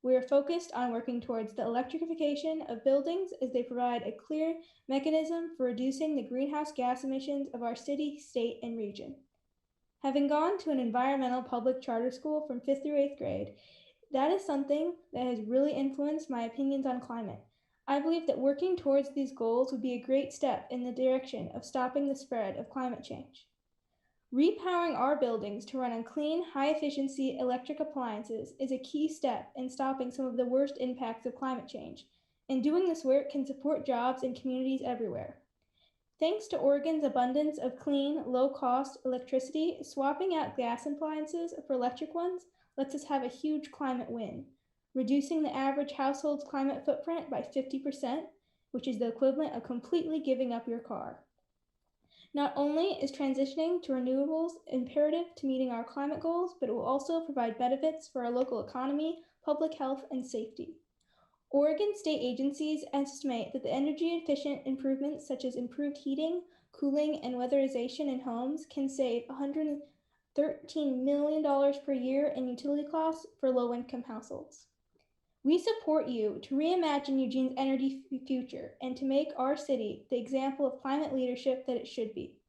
We are focused on working towards the electrification of buildings as they provide a clear mechanism for reducing the greenhouse gas emissions of our city, state, and region. Having gone to an environmental public charter school from 5th through 8th grade, that is something that has really influenced my opinions on climate. I believe that working towards these goals would be a great step in the direction of stopping the spread of climate change. Repowering our buildings to run on clean, high-efficiency electric appliances is a key step in stopping some of the worst impacts of climate change, and doing this work can support jobs in communities everywhere. Thanks to Oregon's abundance of clean, low-cost electricity, swapping out gas appliances for electric ones lets us have a huge climate win, reducing the average household's climate footprint by 50%, which is the equivalent of completely giving up your car. Not only is transitioning to renewables imperative to meeting our climate goals, but it will also provide benefits for our local economy, public health, and safety. Oregon state agencies estimate that the energy-efficient improvements such as improved heating, cooling, and weatherization in homes can save $113 million per year in utility costs for low-income households. We support you to reimagine Eugene's energy future and to make our city the example of climate leadership that it should be.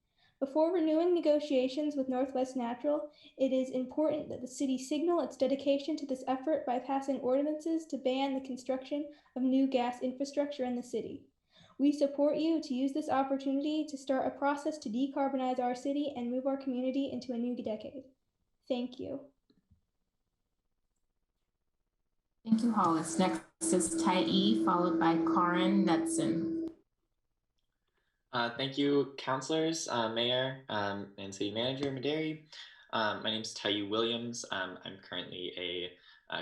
Before renewing negotiations with Northwest Natural, it is important that the city signal its dedication to this effort by passing ordinances to ban the construction of new gas infrastructure in the city. We support you to use this opportunity to start a process to decarbonize our city and move our community into a new decade. Thank you. Thank you, Hollis. Next is Tai, followed by Karin Knudsen. Thank you, councilors, mayor, and city manager Maderi. My name is Tai Williams. I'm currently a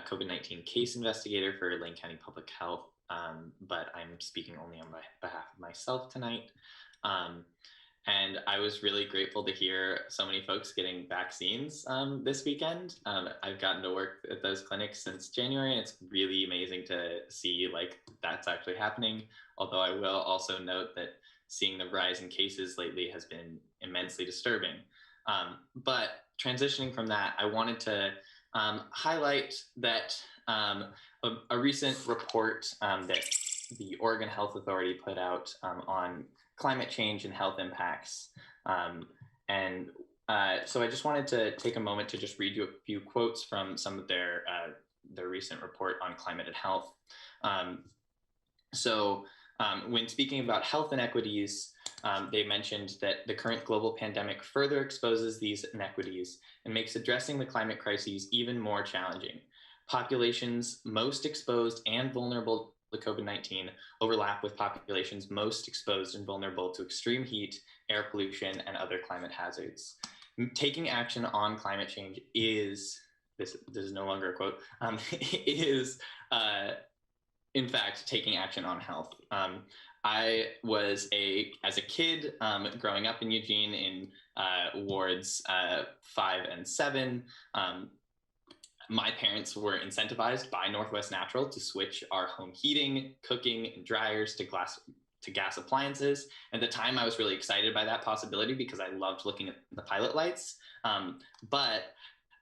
COVID-19 case investigator for Lane County Public Health, but I'm speaking only on behalf of myself tonight. And I was really grateful to hear so many folks getting vaccines this weekend. I've gotten to work at those clinics since January, and it's really amazing to see like that's actually happening. Although I will also note that seeing the rise in cases lately has been immensely disturbing. But transitioning from that, I wanted to highlight that a recent report that the Oregon Health Authority put out on climate change and health impacts. So I just wanted to take a moment to just read you a few quotes from some of their recent report on climate and health. When speaking about health inequities, they mentioned that the current global pandemic further exposes these inequities and makes addressing the climate crises even more challenging. Populations most exposed and vulnerable to COVID-19 overlap with populations most exposed and vulnerable to extreme heat, air pollution, and other climate hazards. Taking action on climate change is, this is no longer a quote, is in fact taking action on health. I was as a kid growing up in Eugene in wards 5 and 7, my parents were incentivized by Northwest Natural to switch our home heating, cooking, and dryers to gas appliances. At the time, I was really excited by that possibility because I loved looking at the pilot lights. But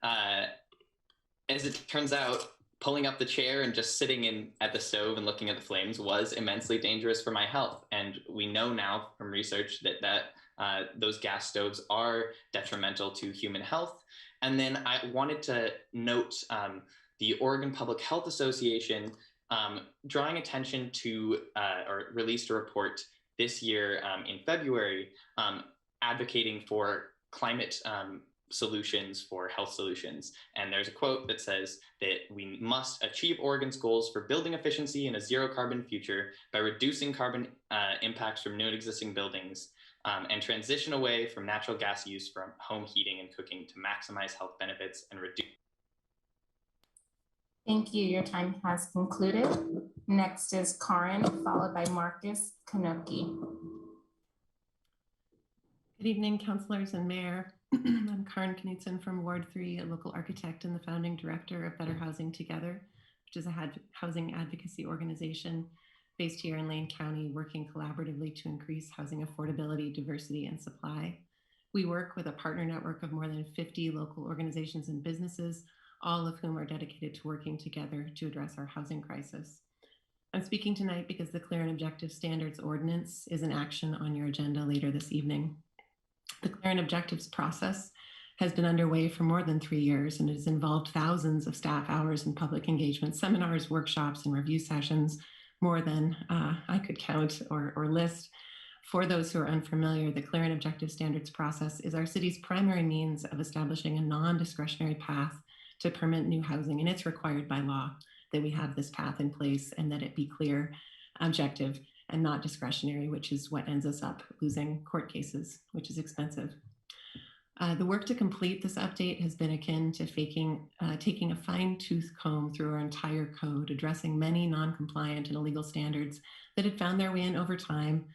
as it turns out, pulling up the chair and just sitting at the stove and looking at the flames was immensely dangerous for my health. And we know now from research that those gas stoves are detrimental to human health. And then I wanted to note the Oregon Public Health Association drawing attention to, or released a report this year in February, advocating for climate solutions for health solutions. And there's a quote that says that we must achieve Oregon's goals for building efficiency in a zero carbon future by reducing carbon impacts from new and existing buildings, and transition away from natural gas use from home heating and cooking to maximize health benefits and reduce. Thank you. Your time has concluded. Next is Karin, followed by Marcus Kanoki. Good evening, councilors and mayor. I'm Karen Knudsen from Ward 3, a local architect and the founding director of Better Housing Together, which is a housing advocacy organization based here in Lane County, working collaboratively to increase housing affordability, diversity, and supply. We work with a partner network of more than 50 local organizations and businesses, all of whom are dedicated to working together to address our housing crisis. I'm speaking tonight because the Clear and Objective Standards Ordinance is an action on your agenda later this evening. The Clear and Objectives process has been underway for more than 3 years, and it has involved thousands of staff hours and public engagement, seminars, workshops, and review sessions, more than I could count or list. For those who are unfamiliar, the Clear and Objective Standards process is our city's primary means of establishing a non-discretionary path to permit new housing, and it's required by law that we have this path in place and that it be clear, objective, and not discretionary, which is what ends us up losing court cases, which is expensive. The work to complete this update has been akin to taking a fine-tooth comb through our entire code, addressing many non-compliant and illegal standards that had found their way in over time,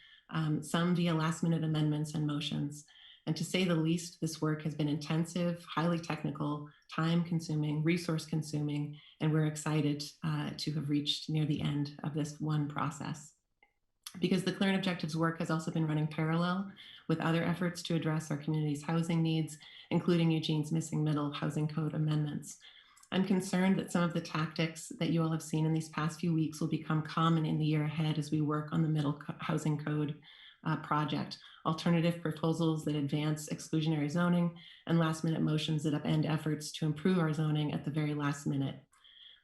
some via last-minute amendments and motions. And to say the least, this work has been intensive, highly technical, time-consuming, resource-consuming, and we're excited to have reached near the end of this one process. Because the Clear and Objectives work has also been running parallel with other efforts to address our community's housing needs, including Eugene's missing middle housing code amendments. I'm concerned that some of the tactics that you all have seen in these past few weeks will become common in the year ahead as we work on the middle housing code project. Alternative proposals that advance exclusionary zoning and last-minute motions that upend efforts to improve our zoning at the very last minute.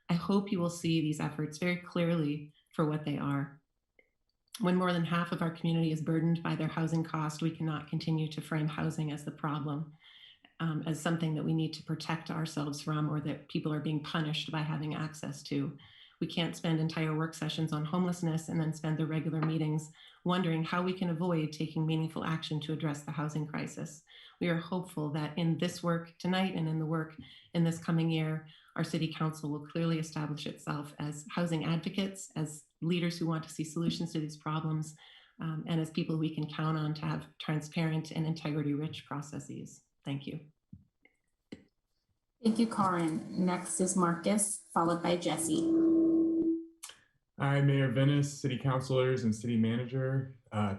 I hope you will see these efforts very clearly for what they are. When more than half of our community is burdened by their housing cost, we cannot continue to frame housing as the problem, as something that we need to protect ourselves from or that people are being punished by having access to. We can't spend entire work sessions on homelessness and then spend the regular meetings wondering how we can avoid taking meaningful action to address the housing crisis. We are hopeful that in this work tonight and in the work in this coming year, our city council will clearly establish itself as housing advocates, as leaders who want to see solutions to these problems, and as people we can count on to have transparent and integrity-rich processes. Thank you. Thank you, Corin. Next is Marcus, followed by Jesse. Hi, Mayor Venice, city councilors, and city manager.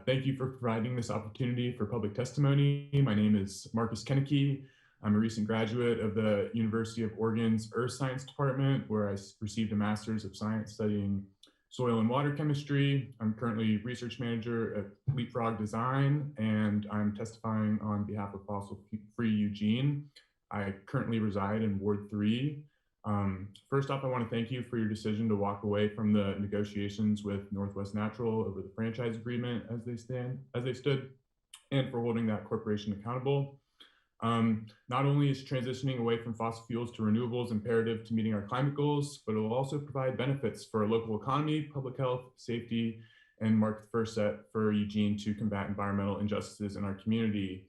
Thank you for providing this opportunity for public testimony. My name is Marcus Kennecke. I'm a recent graduate of the University of Oregon's Earth Science Department, where I received a Master's of Science studying soil and water chemistry. I'm currently research manager at Leapfrog Design, and I'm testifying on behalf of Fossil Free Eugene. I currently reside in Ward 3. First off, I want to thank you for your decision to walk away from the negotiations with Northwest Natural over the franchise agreement as they stood, and for holding that corporation accountable. Not only is transitioning away from fossil fuels to renewables imperative to meeting our climate goals, but it will also provide benefits for our local economy, public health, safety, and mark the first step for Eugene to combat environmental injustices in our community.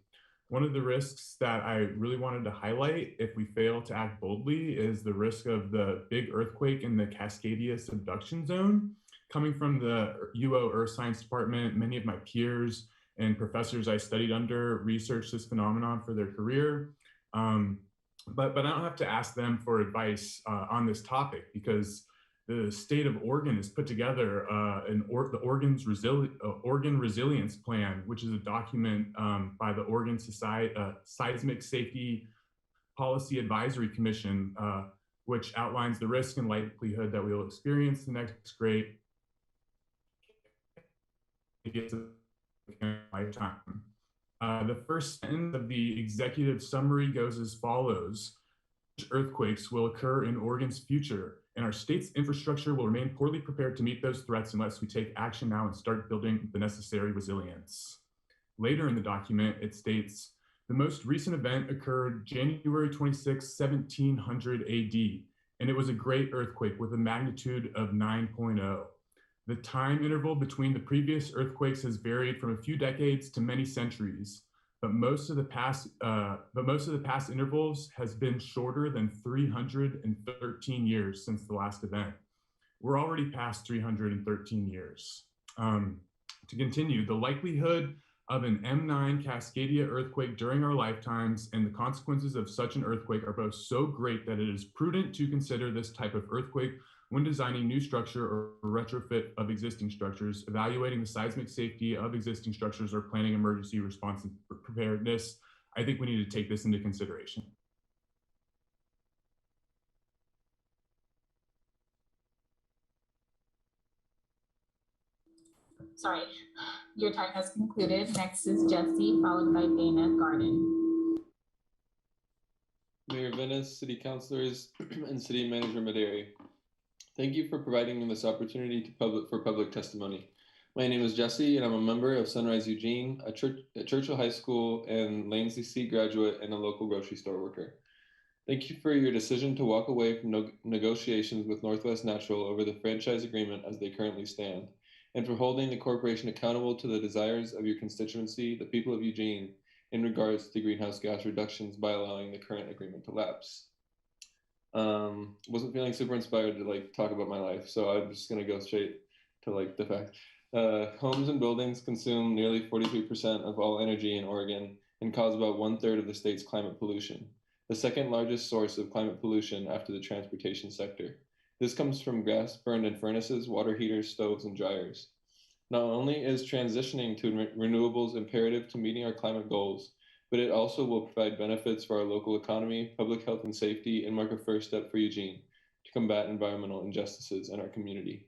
One of the risks that I really wanted to highlight if we fail to act boldly is the risk of the big earthquake in the Cascadia subduction zone. Coming from the UO Earth Science Department, many of my peers and professors I studied under researched this phenomenon for their career. But I don't have to ask them for advice on this topic because the state of Oregon has put together the Oregon Resilience Plan, which is a document by the Oregon Seismic Safety Policy Advisory Commission, which outlines the risk and likelihood that we will experience the next great lifetime. The first sentence of the executive summary goes as follows. Earthquakes will occur in Oregon's future, and our state's infrastructure will remain poorly prepared to meet those threats unless we take action now and start building the necessary resilience. Later in the document, it states, the most recent event occurred January 26, 1700 AD, and it was a great earthquake with a magnitude of 9.0. The time interval between the previous earthquakes has varied from a few decades to many centuries, but most of the past intervals has been shorter than 313 years since the last event. We're already past 313 years. To continue, the likelihood of an M9 Cascadia earthquake during our lifetimes, and the consequences of such an earthquake are both so great that it is prudent to consider this type of earthquake when designing new structure or retrofit of existing structures, evaluating the seismic safety of existing structures, or planning emergency response and preparedness. I think we need to take this into consideration. Sorry, your time has concluded. Next is Jesse, followed by Dana Garden. Mayor Venice, city councilors, and city manager Maderi. Thank you for providing me this opportunity for public testimony. My name is Jesse, and I'm a member of Sunrise Eugene, a Churchill High School and Lane CC graduate and a local grocery store worker. Thank you for your decision to walk away from negotiations with Northwest Natural over the franchise agreement as they currently stand, and for holding the corporation accountable to the desires of your constituency, the people of Eugene, in regards to greenhouse gas reductions by allowing the current agreement to lapse. Wasn't feeling super inspired to talk about my life, so I'm just gonna go straight to the fact. Homes and buildings consume nearly 43% of all energy in Oregon and cause about 1/3 of the state's climate pollution, the second largest source of climate pollution after the transportation sector. This comes from gas burned in furnaces, water heaters, stoves, and dryers. Not only is transitioning to renewables imperative to meeting our climate goals, but it also will provide benefits for our local economy, public health and safety, and mark a first step for Eugene to combat environmental injustices in our community.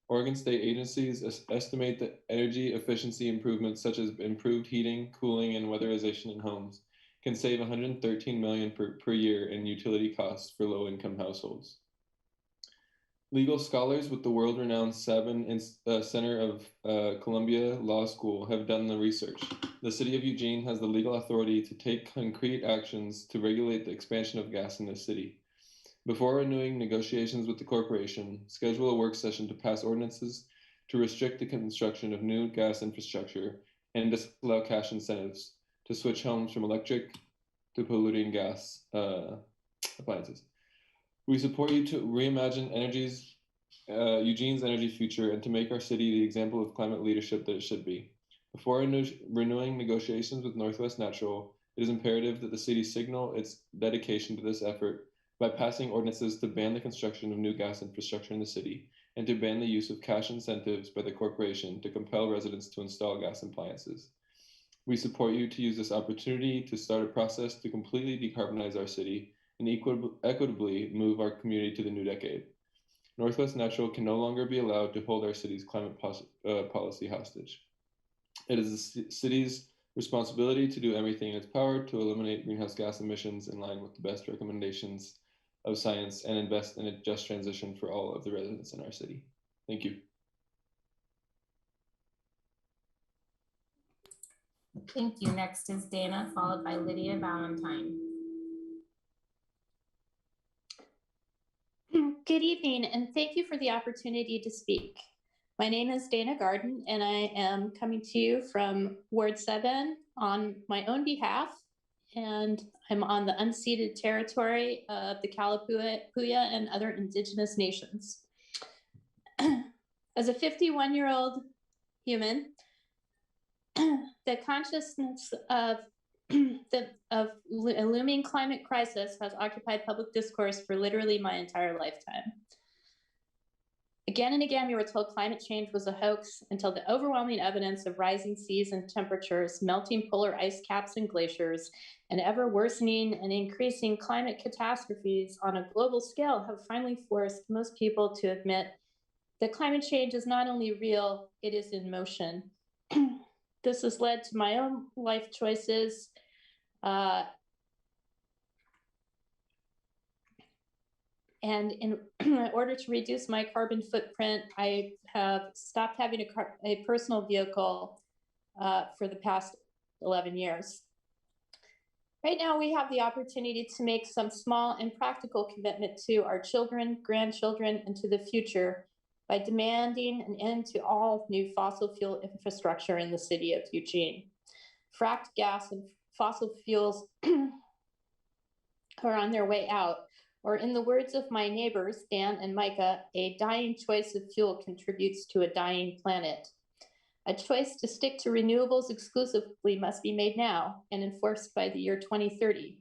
Oregon state agencies estimate that energy efficiency improvements such as improved heating, cooling, and weatherization in homes can save $113 million per year in utility costs for low-income households. Legal scholars with the world-renowned Sabin Center of Columbia Law School have done the research. The city of Eugene has the legal authority to take concrete actions to regulate the expansion of gas in the city. Before renewing negotiations with the corporation, schedule a work session to pass ordinances to restrict the construction of new gas infrastructure and disallow cash incentives to switch homes from electric to polluting gas appliances. We support you to reimagine Eugene's energy future and to make our city the example of climate leadership that it should be. Before renewing negotiations with Northwest Natural, it is imperative that the city signal its dedication to this effort by passing ordinances to ban the construction of new gas infrastructure in the city and to ban the use of cash incentives by the corporation to compel residents to install gas appliances. We support you to use this opportunity to start a process to completely decarbonize our city and equitably move our community to the new decade. Northwest Natural can no longer be allowed to hold our city's climate policy hostage. It is the city's responsibility to do everything in its power to eliminate greenhouse gas emissions in line with the best recommendations of science and invest in a just transition for all of the residents in our city. Thank you. Thank you. Next is Dana, followed by Lydia Valentine. Good evening, and thank you for the opportunity to speak. My name is Dana Garden, and I am coming to you from Ward 7 on my own behalf, and I'm on the unceded territory of the Kalapuya and other indigenous nations. As a 51-year-old human, the consciousness of a looming climate crisis has occupied public discourse for literally my entire lifetime. Again and again, we were told climate change was a hoax until the overwhelming evidence of rising seas and temperatures, melting polar ice caps and glaciers, and ever worsening and increasing climate catastrophes on a global scale have finally forced most people to admit that climate change is not only real, it is in motion. This has led to my own life choices, and in order to reduce my carbon footprint, I have stopped having a personal vehicle for the past 11 years. Right now, we have the opportunity to make some small and practical commitment to our children, grandchildren, and to the future by demanding an end to all new fossil fuel infrastructure in the city of Eugene. Fracked gas and fossil fuels are on their way out, or in the words of my neighbors, Dan and Micah, a dying choice of fuel contributes to a dying planet. A choice to stick to renewables exclusively must be made now and enforced by the year 2030.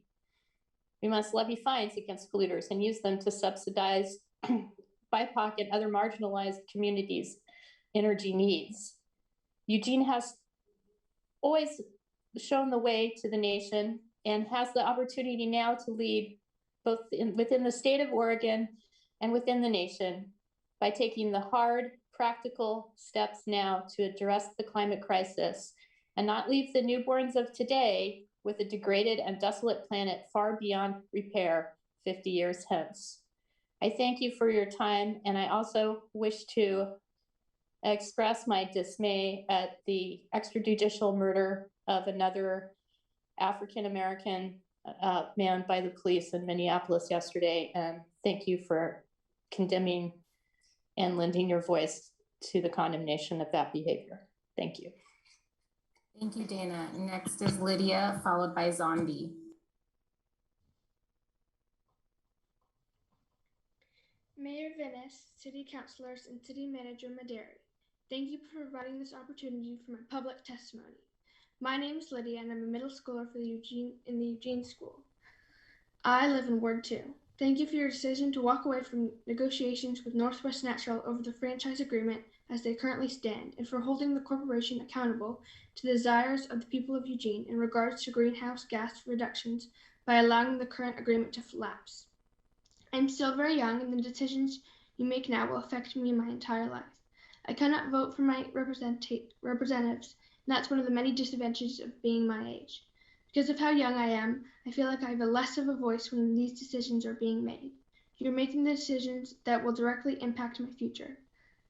We must levy fines against polluters and use them to subsidize BIPOC and other marginalized communities' energy needs. Eugene has always shown the way to the nation and has the opportunity now to lead both within the state of Oregon and within the nation by taking the hard, practical steps now to address the climate crisis and not leave the newborns of today with a degraded and desolate planet far beyond repair 50 years hence. I thank you for your time, and I also wish to express my dismay at the extrajudicial murder of another African-American man by the police in Minneapolis yesterday, and thank you for condemning and lending your voice to the condemnation of that behavior. Thank you. Thank you, Dana. Next is Lydia, followed by Zombie. Mayor Venice, City Councilors, and City Manager Maderi, thank you for providing this opportunity for my public testimony. My name is Lydia, and I'm a middle schooler for in the Eugene School. I live in Ward 2. Thank you for your decision to walk away from negotiations with Northwest Natural over the franchise agreement as they currently stand, and for holding the corporation accountable to the desires of the people of Eugene in regards to greenhouse gas reductions by allowing the current agreement to lapse. I'm still very young, and the decisions you make now will affect me my entire life. I cannot vote for my representatives, and that's one of the many disadvantages of being my age. Because of how young I am, I feel like I have less of a voice when these decisions are being made. You're making the decisions that will directly impact my future.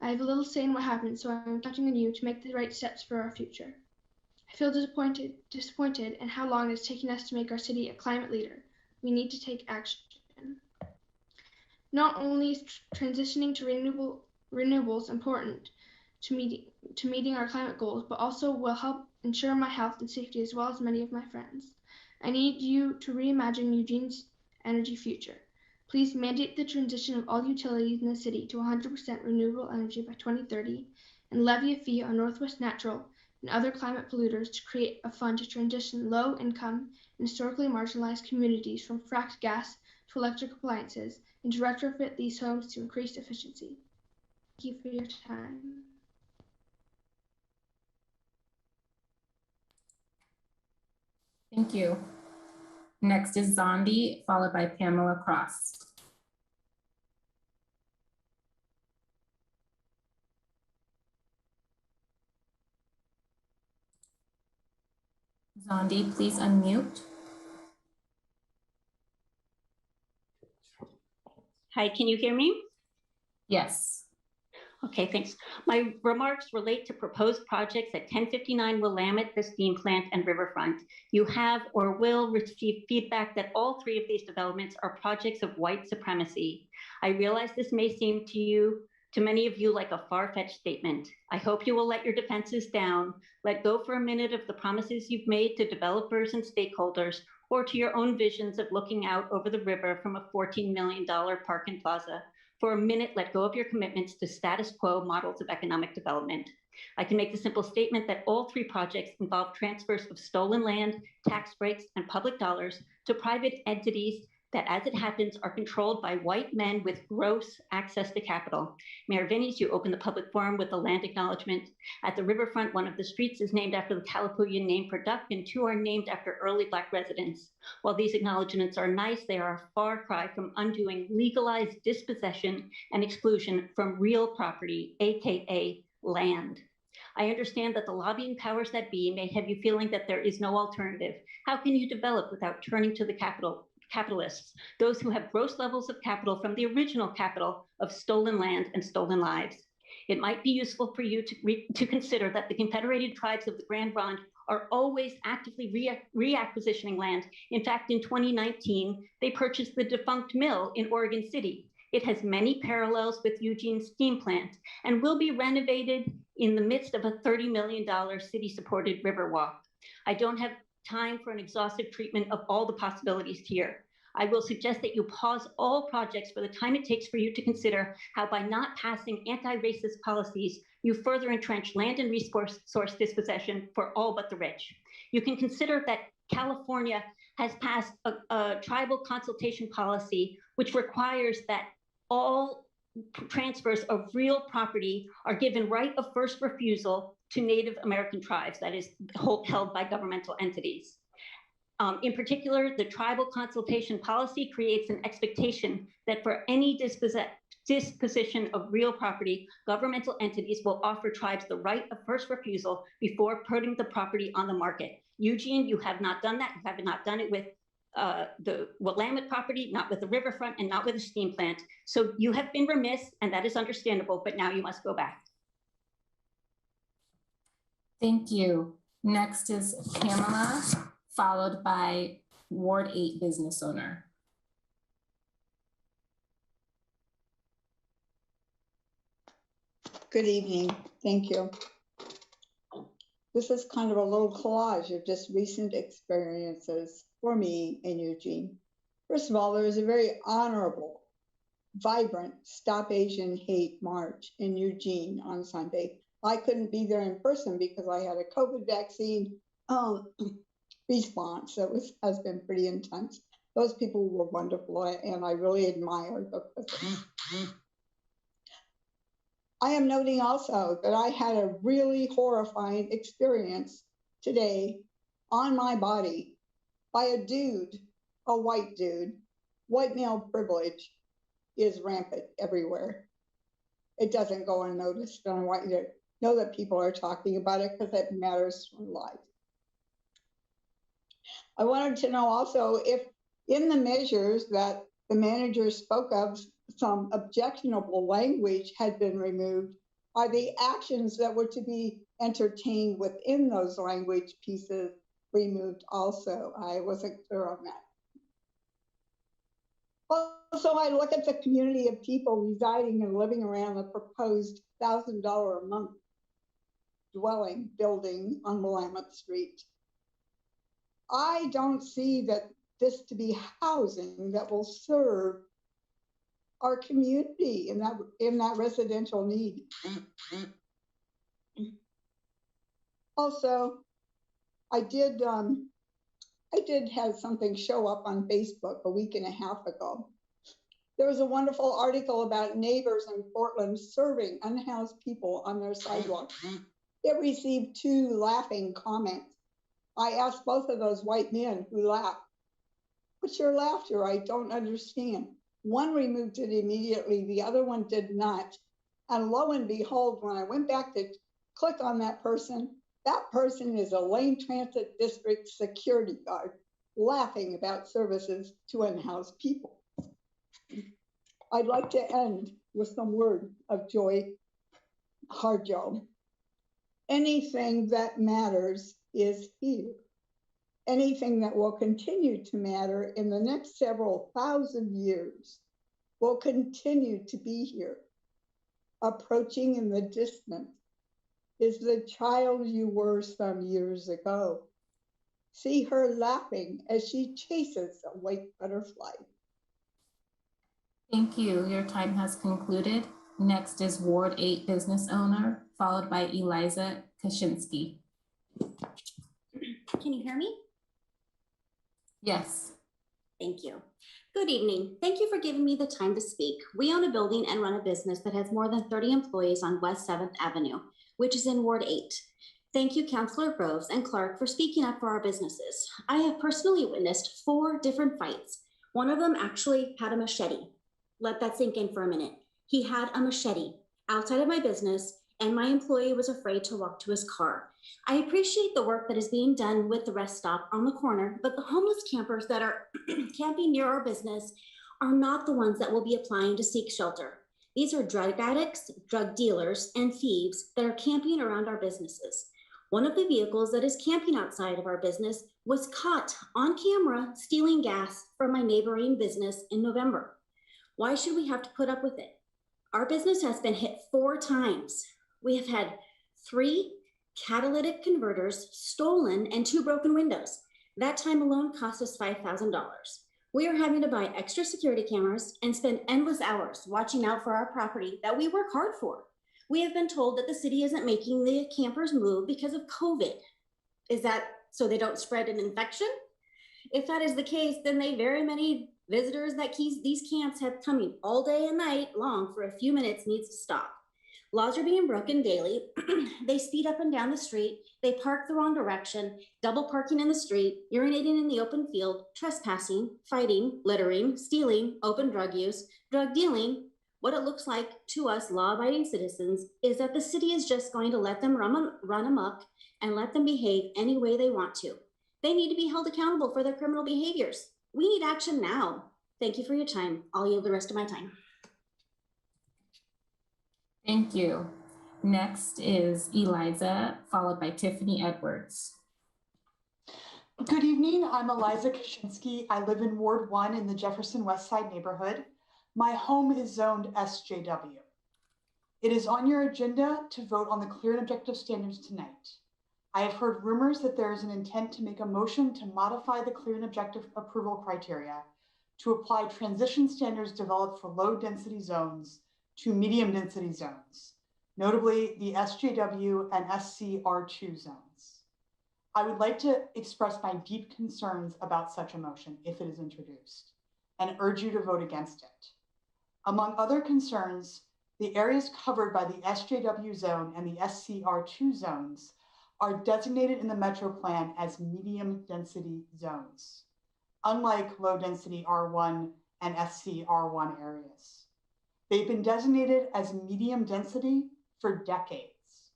I have a little say in what happens, so I'm counting on you to make the right steps for our future. I feel disappointed in how long it's taking us to make our city a climate leader. We need to take action. Not only is transitioning to renewables important to meeting our climate goals, but also will help ensure my health and safety as well as many of my friends. I need you to reimagine Eugene's energy future. Please mandate the transition of all utilities in the city to 100% renewable energy by 2030 and levy a fee on Northwest Natural and other climate polluters to create a fund to transition low-income and historically marginalized communities from fracked gas to electric appliances and to retrofit these homes to increase efficiency. Thank you for your time. Thank you. Next is Zombie, followed by Pamela Cross. Zombie, please unmute. Hi, can you hear me? Yes. Okay, thanks. My remarks relate to proposed projects at 1059 Willamette, the steam plant, and Riverfront. You have or will receive feedback that all three of these developments are projects of white supremacy. I realize this may seem to many of you like a far-fetched statement. I hope you will let your defenses down, let go for a minute of the promises you've made to developers and stakeholders, or to your own visions of looking out over the river from a $14 million park and plaza. For a minute, let go of your commitments to status quo models of economic development. I can make the simple statement that all three projects involve transfers of stolen land, tax breaks, and public dollars to private entities that, as it happens, are controlled by white men with gross access to capital. Mayor Vinnies, you opened the public forum with the land acknowledgement. At the riverfront, one of the streets is named after the Kalapuyan name for duck, and two are named after early Black residents. While these acknowledgements are nice, they are a far cry from undoing legalized dispossession and exclusion from real property, AKA land. I understand that the lobbying powers that be may have you feeling that there is no alternative. How can you develop without turning to the capitalists, those who have gross levels of capital from the original capital of stolen land and stolen lives? It might be useful for you to consider that the Confederated Tribes of the Grand Ronde are always actively reacquisitioning land. In fact, in 2019, they purchased the defunct mill in Oregon City. It has many parallels with Eugene's steam plant and will be renovated in the midst of a $30 million city-supported river walk. I don't have time for an exhaustive treatment of all the possibilities here. I will suggest that you pause all projects for the time it takes for you to consider how by not passing anti-racist policies, you further entrench land and resource dispossession for all but the rich. You can consider that California has passed a tribal consultation policy, which requires that all transfers of real property are given right of first refusal to Native American tribes, that is held by governmental entities. In particular, the tribal consultation policy creates an expectation that for any disposition of real property, governmental entities will offer tribes the right of first refusal before putting the property on the market. Eugene, you have not done that. You have not done it with the Willamette property, not with the riverfront, and not with the steam plant. So you have been remiss, and that is understandable, but now you must go back. Thank you. Next is Pamela, followed by Ward 8 business owner. Good evening. Thank you. This is kind of a little collage of just recent experiences for me in Eugene. First of all, there was a very honorable, vibrant Stop Asian Hate March in Eugene on Sunday. I couldn't be there in person because I had a COVID vaccine response. So it has been pretty intense. Those people were wonderful, and I really admire them. I am noting also that I had a really horrifying experience today on my body by a dude, a white dude. White male privilege is rampant everywhere. It doesn't go unnoticed, and I want you to know that people are talking about it because it matters for life. I wanted to know also if in the measures that the manager spoke of, some objectionable language had been removed. Are the actions that were to be entertained within those language pieces removed also? I wasn't clear on that. Also, I look at the community of people residing and living around the proposed $1,000 a month dwelling building on Willamette Street. I don't see that this to be housing that will serve our community in that residential need. Also, I did have something show up on Facebook a week and a half ago. There was a wonderful article about neighbors in Portland serving unhoused people on their sidewalk. It received 2 laughing comments. I asked both of those white men who laughed, "What's your laughter? I don't understand." One removed it immediately, the other one did not. And lo and behold, when I went back to click on that person is a Lane Transit District security guard laughing about services to unhoused people. I'd like to end with some word of Joy Harjo. Anything that matters is here. Anything that will continue to matter in the next several thousand years will continue to be here. Approaching in the distance is the child you were some years ago. See her laughing as she chases a white butterfly. Thank you. Your time has concluded. Next is Ward 8 business owner, followed by Eliza Kaczynski. Can you hear me? Yes. Thank you. Good evening. Thank you for giving me the time to speak. We own a building and run a business that has more than 30 employees on West 7th Avenue, which is in Ward 8. Thank you, Councilor Groves and Clark, for speaking up for our businesses. I have personally witnessed 4 different fights. One of them actually had a machete. Let that sink in for a minute. He had a machete outside of my business, and my employee was afraid to walk to his car. I appreciate the work that is being done with the rest stop on the corner, but the homeless campers that are camping near our business are not the ones that will be applying to seek shelter. These are drug addicts, drug dealers, and thieves that are camping around our businesses. One of the vehicles that is camping outside of our business was caught on camera stealing gas from my neighboring business in November. Why should we have to put up with it? Our business has been hit 4 times. We have had 3 catalytic converters stolen and 2 broken windows. That time alone cost us $5,000. We are having to buy extra security cameras and spend endless hours watching out for our property that we work hard for. We have been told that the city isn't making the campers move because of COVID. Is that so they don't spread an infection? If that is the case, then the very many visitors that these camps have coming all day and night long for a few minutes needs to stop. Laws are being broken daily. They speed up and down the street. They park the wrong direction, double parking in the street, urinating in the open field, trespassing, fighting, littering, stealing, open drug use, drug dealing. What it looks like to us law-abiding citizens is that the city is just going to let them run amok and let them behave any way they want to. They need to be held accountable for their criminal behaviors. We need action now. Thank you for your time. I'll yield the rest of my time. Thank you. Next is Eliza, followed by Tiffany Edwards. Good evening. I'm Eliza Kaczynski. I live in Ward 1 in the Jefferson West Side neighborhood. My home is zoned SJW. It is on your agenda to vote on the clear and objective standards tonight. I have heard rumors that there is an intent to make a motion to modify the clear and objective approval criteria to apply transition standards developed for low density zones to medium density zones, notably the SJW and SCR2 zones. I would like to express my deep concerns about such a motion if it is introduced and urge you to vote against it. Among other concerns, the areas covered by the SJW zone and the SCR2 zones are designated in the Metro Plan as medium density zones, unlike low density R1 and SCR1 areas. They've been designated as medium density for decades.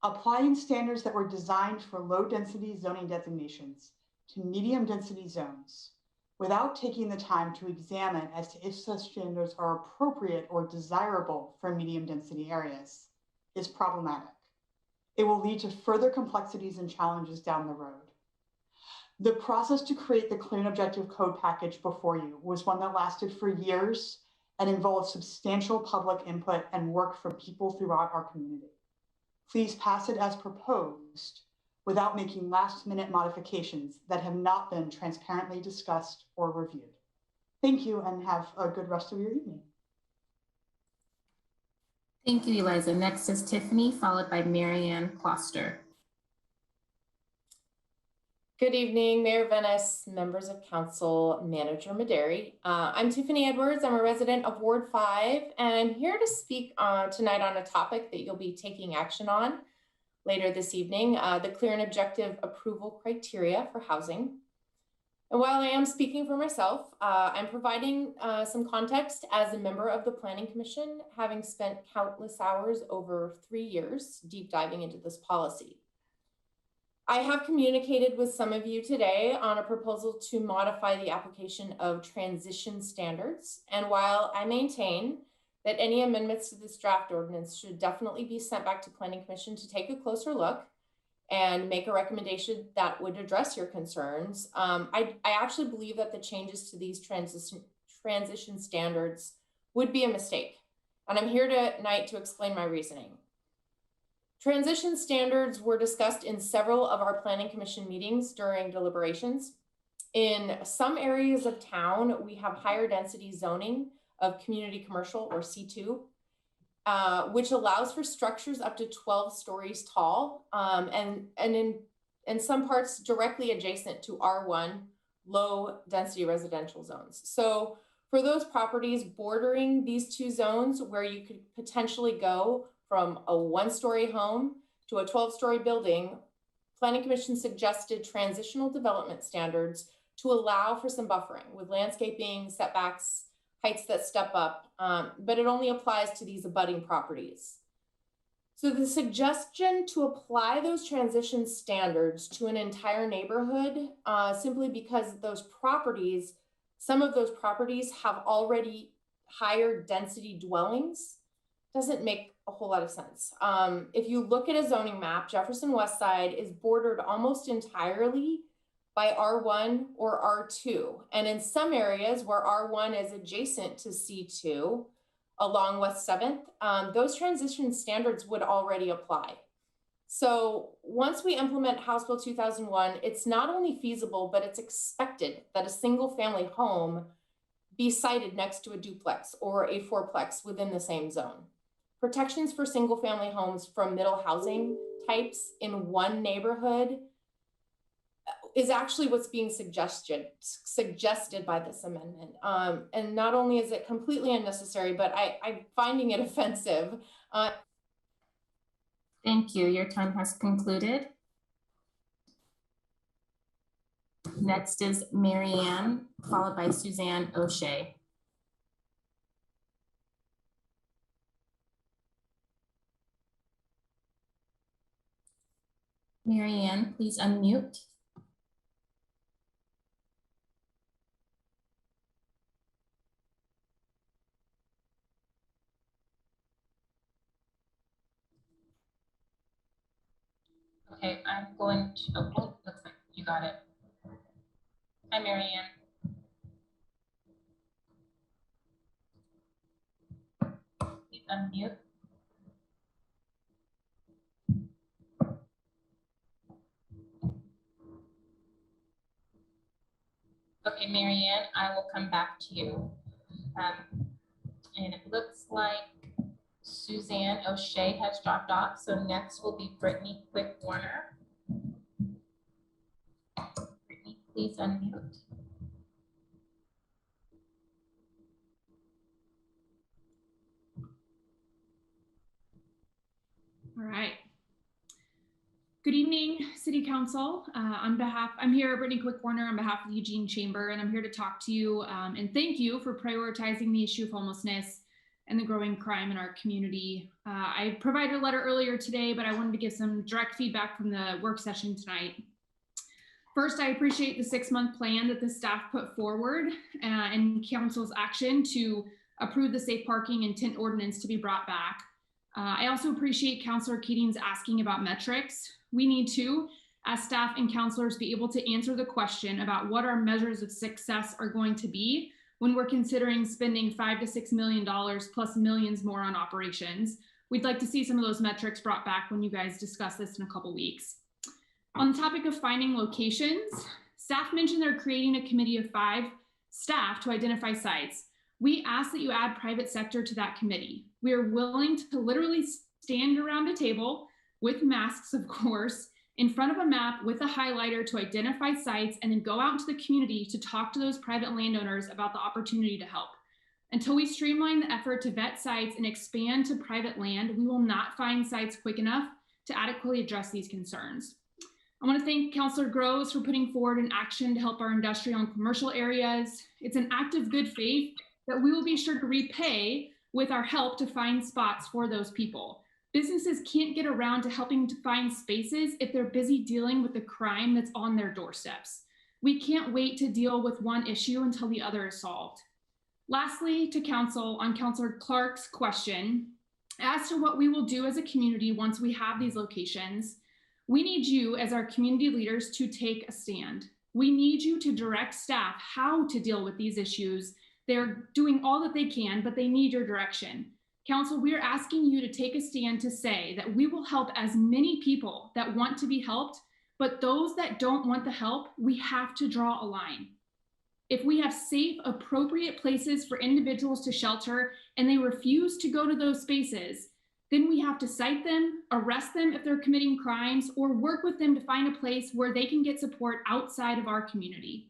Applying standards that were designed for low density zoning designations to medium density zones without taking the time to examine as to if such standards are appropriate or desirable for medium density areas is problematic. It will lead to further complexities and challenges down the road. The process to create the clear and objective code package before you was one that lasted for years and involved substantial public input and work from people throughout our community. Please pass it as proposed without making last-minute modifications that have not been transparently discussed or reviewed. Thank you and have a good rest of your evening. Thank you, Eliza. Next is Tiffany, followed by Marianne Kloster. Good evening, Mayor Venice, members of council, Manager Maderi. I'm Tiffany Edwards. I'm a resident of Ward 5, and I'm here to speak tonight on a topic that you'll be taking action on later this evening, the clear and objective approval criteria for housing. And while I am speaking for myself, I'm providing some context as a member of the Planning Commission, having spent countless hours over 3 years deep diving into this policy. I have communicated with some of you today on a proposal to modify the application of transition standards. And while I maintain that any amendments to this draft ordinance should definitely be sent back to Planning Commission to take a closer look and make a recommendation that would address your concerns, I actually believe that the changes to these transition standards would be a mistake. And I'm here tonight to explain my reasoning. Transition standards were discussed in several of our Planning Commission meetings during deliberations. In some areas of town, we have higher density zoning of community commercial or C2, which allows for structures up to 12 stories tall and in some parts directly adjacent to R1 low density residential zones. So for those properties bordering these two zones where you could potentially go from a 1-story home to a 12-story building, Planning Commission suggested transitional development standards to allow for some buffering with landscaping, setbacks, heights that step up, but it only applies to these abutting properties. So the suggestion to apply those transition standards to an entire neighborhood, simply because those properties, some of those properties have already higher density dwellings, doesn't make a whole lot of sense. If you look at a zoning map, Jefferson West Side is bordered almost entirely by R1 or R2. And in some areas where R1 is adjacent to C2 along West 7th, those transition standards would already apply. So once we implement House Bill 2001, it's not only feasible, but it's expected that a single family home be sited next to a duplex or a fourplex within the same zone. Protections for single family homes from middle housing types in one neighborhood is actually what's being suggested by this amendment. And not only is it completely unnecessary, but I'm finding it offensive. Thank you. Your time has concluded. Next is Marianne, followed by Suzanne O'Shea. Marianne, please unmute. Okay, I'm going to, oh, looks like you got it. Hi, Marianne. Please unmute. Okay, Marianne, I will come back to you. And it looks like Suzanne O'Shea has dropped off. So next will be Brittany Quick Warner. Brittany, please unmute. All right. Good evening, City Council. I'm here, Brittany Quick Warner, on behalf of the Eugene Chamber, and I'm here to talk to you and thank you for prioritizing the issue of homelessness and the growing crime in our community. I provided a letter earlier today, but I wanted to give some direct feedback from the work session tonight. First, I appreciate the 6-month plan that the staff put forward and Council's action to approve the safe parking and tent ordinance to be brought back. I also appreciate Councilor Keating's asking about metrics. We need to, as staff and councilors, be able to answer the question about what our measures of success are going to be when we're considering spending $5 to $6 million plus millions more on operations. We'd like to see some of those metrics brought back when you guys discuss this in a couple weeks. On the topic of finding locations, staff mentioned they're creating a committee of 5 staff to identify sites. We ask that you add private sector to that committee. We are willing to literally stand around a table with masks, of course, in front of a map with a highlighter to identify sites and then go out into the community to talk to those private landowners about the opportunity to help. Until we streamline the effort to vet sites and expand to private land, we will not find sites quick enough to adequately address these concerns. I want to thank Councilor Groves for putting forward an action to help our industrial and commercial areas. It's an act of good faith that we will be sure to repay with our help to find spots for those people. Businesses can't get around to helping to find spaces if they're busy dealing with the crime that's on their doorsteps. We can't wait to deal with one issue until the other is solved. Lastly, to Council, on Councilor Clark's question, as to what we will do as a community once we have these locations, we need you as our community leaders to take a stand. We need you to direct staff how to deal with these issues. They're doing all that they can, but they need your direction. Council, we are asking you to take a stand to say that we will help as many people that want to be helped, but those that don't want the help, we have to draw a line. If we have safe, appropriate places for individuals to shelter and they refuse to go to those spaces, then we have to cite them, arrest them if they're committing crimes, or work with them to find a place where they can get support outside of our community.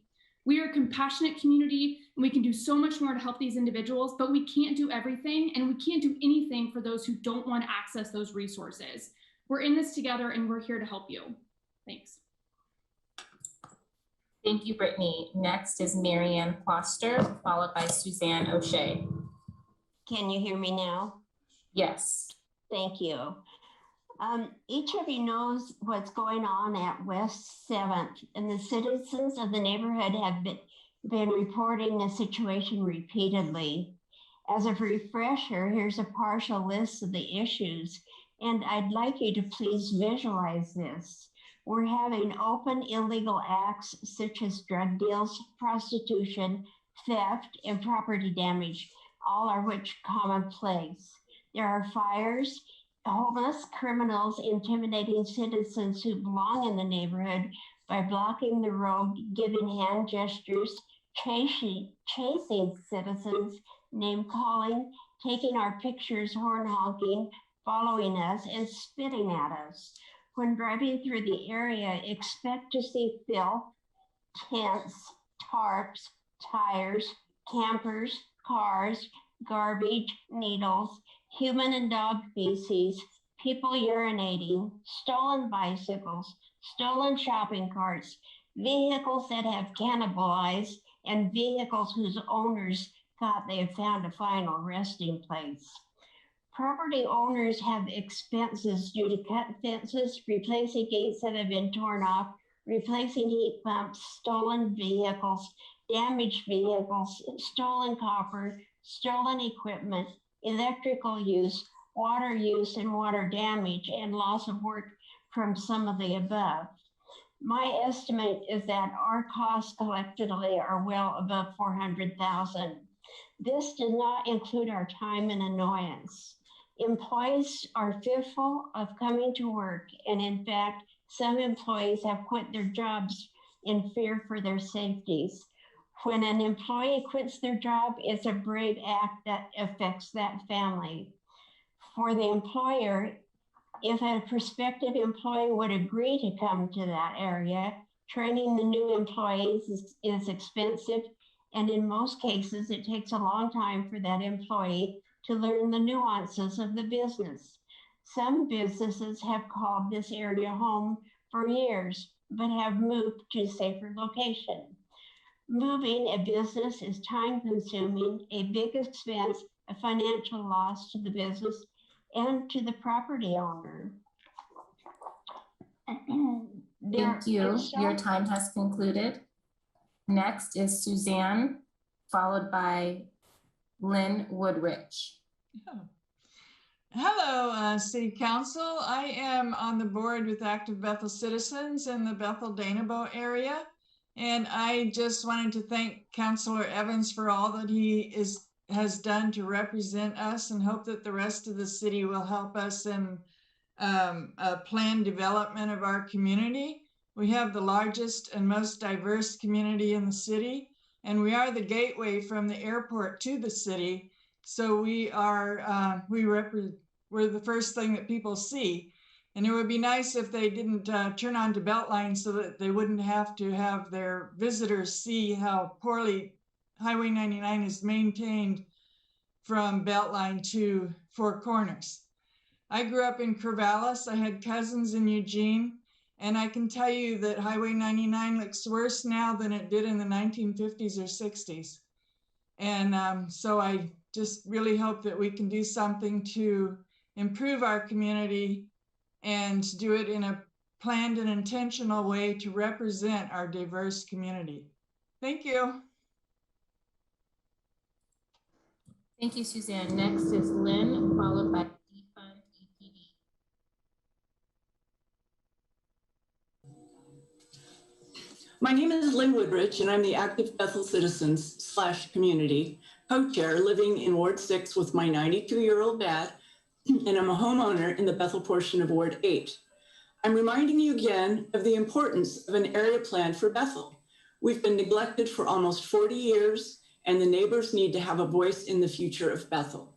We are a compassionate community and we can do so much more to help these individuals, but we can't do everything and we can't do anything for those who don't want to access those resources. We're in this together and we're here to help you. Thanks. Thank you, Brittany. Next is Marianne Foster, followed by Suzanne O'Shea. Can you hear me now? Yes. Thank you. Each of you knows what's going on at West 7th, and the citizens of the neighborhood have been reporting the situation repeatedly. As a refresher, here's a partial list of the issues, and I'd like you to please visualize this. We're having open illegal acts such as drug deals, prostitution, theft, and property damage, all are which commonplace. There are fires homeless criminals intimidating citizens who belong in the neighborhood by blocking the road, giving hand gestures, chasing citizens, name calling, taking our pictures, horn honking, following us, and spitting at us. When driving through the area, expect to see filth, tents, tarps, tires, campers, cars, garbage, needles, human and dog feces, people urinating, stolen bicycles, stolen shopping carts, vehicles that have cannibalized, and vehicles whose owners thought they had found a final resting place. Property owners have expenses due to cut fences, replacing gates that have been torn off, replacing heat pumps, stolen vehicles, damaged vehicles, stolen copper, stolen equipment, electrical use, and water damage, and loss of work from some of the above. My estimate is that our costs collectively are well above $400,000. This does not include our time and annoyance. Employees are fearful of coming to work, and in fact, some employees have quit their jobs in fear for their safeties. When an employee quits their job, it's a brave act that affects that family. For the employer, if a prospective employee would agree to come to that area, training the new employees is expensive, and in most cases, it takes a long time for that employee to learn the nuances of the business. Some businesses have called this area home for years, but have moved to a safer location. Moving a business is time-consuming, a big expense, a financial loss to the business and to the property owner. Thank you. Your time has concluded. Next is Suzanne, followed by Lynn Woodrich. Hello, City Council. I am on the board with Active Bethel Citizens in the Bethel-Danabo area. And I just wanted to thank Councilor Evans for all that he has done to represent us, and hope that the rest of the city will help us in planned development of our community. We have the largest and most diverse community in the city, and we are the gateway from the airport to the city. So we are, we're the first thing that people see. And it would be nice if they didn't turn on to Beltline, so that they wouldn't have to have their visitors see how poorly Highway 99 is maintained from Beltline to Four Corners. I grew up in Corvallis. I had cousins in Eugene, and I can tell you that Highway 99 looks worse now than it did in the 1950s or 60s. And so I just really hope that we can do something to improve our community and do it in a planned and intentional way to represent our diverse community. Thank you. Thank you, Suzanne. Next is Lynn, followed by Defund EPD. My name is Lynn Woodrich, and I'm the Active Bethel Citizens / community co-chair living in Ward 6 with my 92-year-old dad, and I'm a homeowner in the Bethel portion of Ward 8. I'm reminding you again of the importance of an area plan for Bethel. We've been neglected for almost 40 years, and the neighbors need to have a voice in the future of Bethel.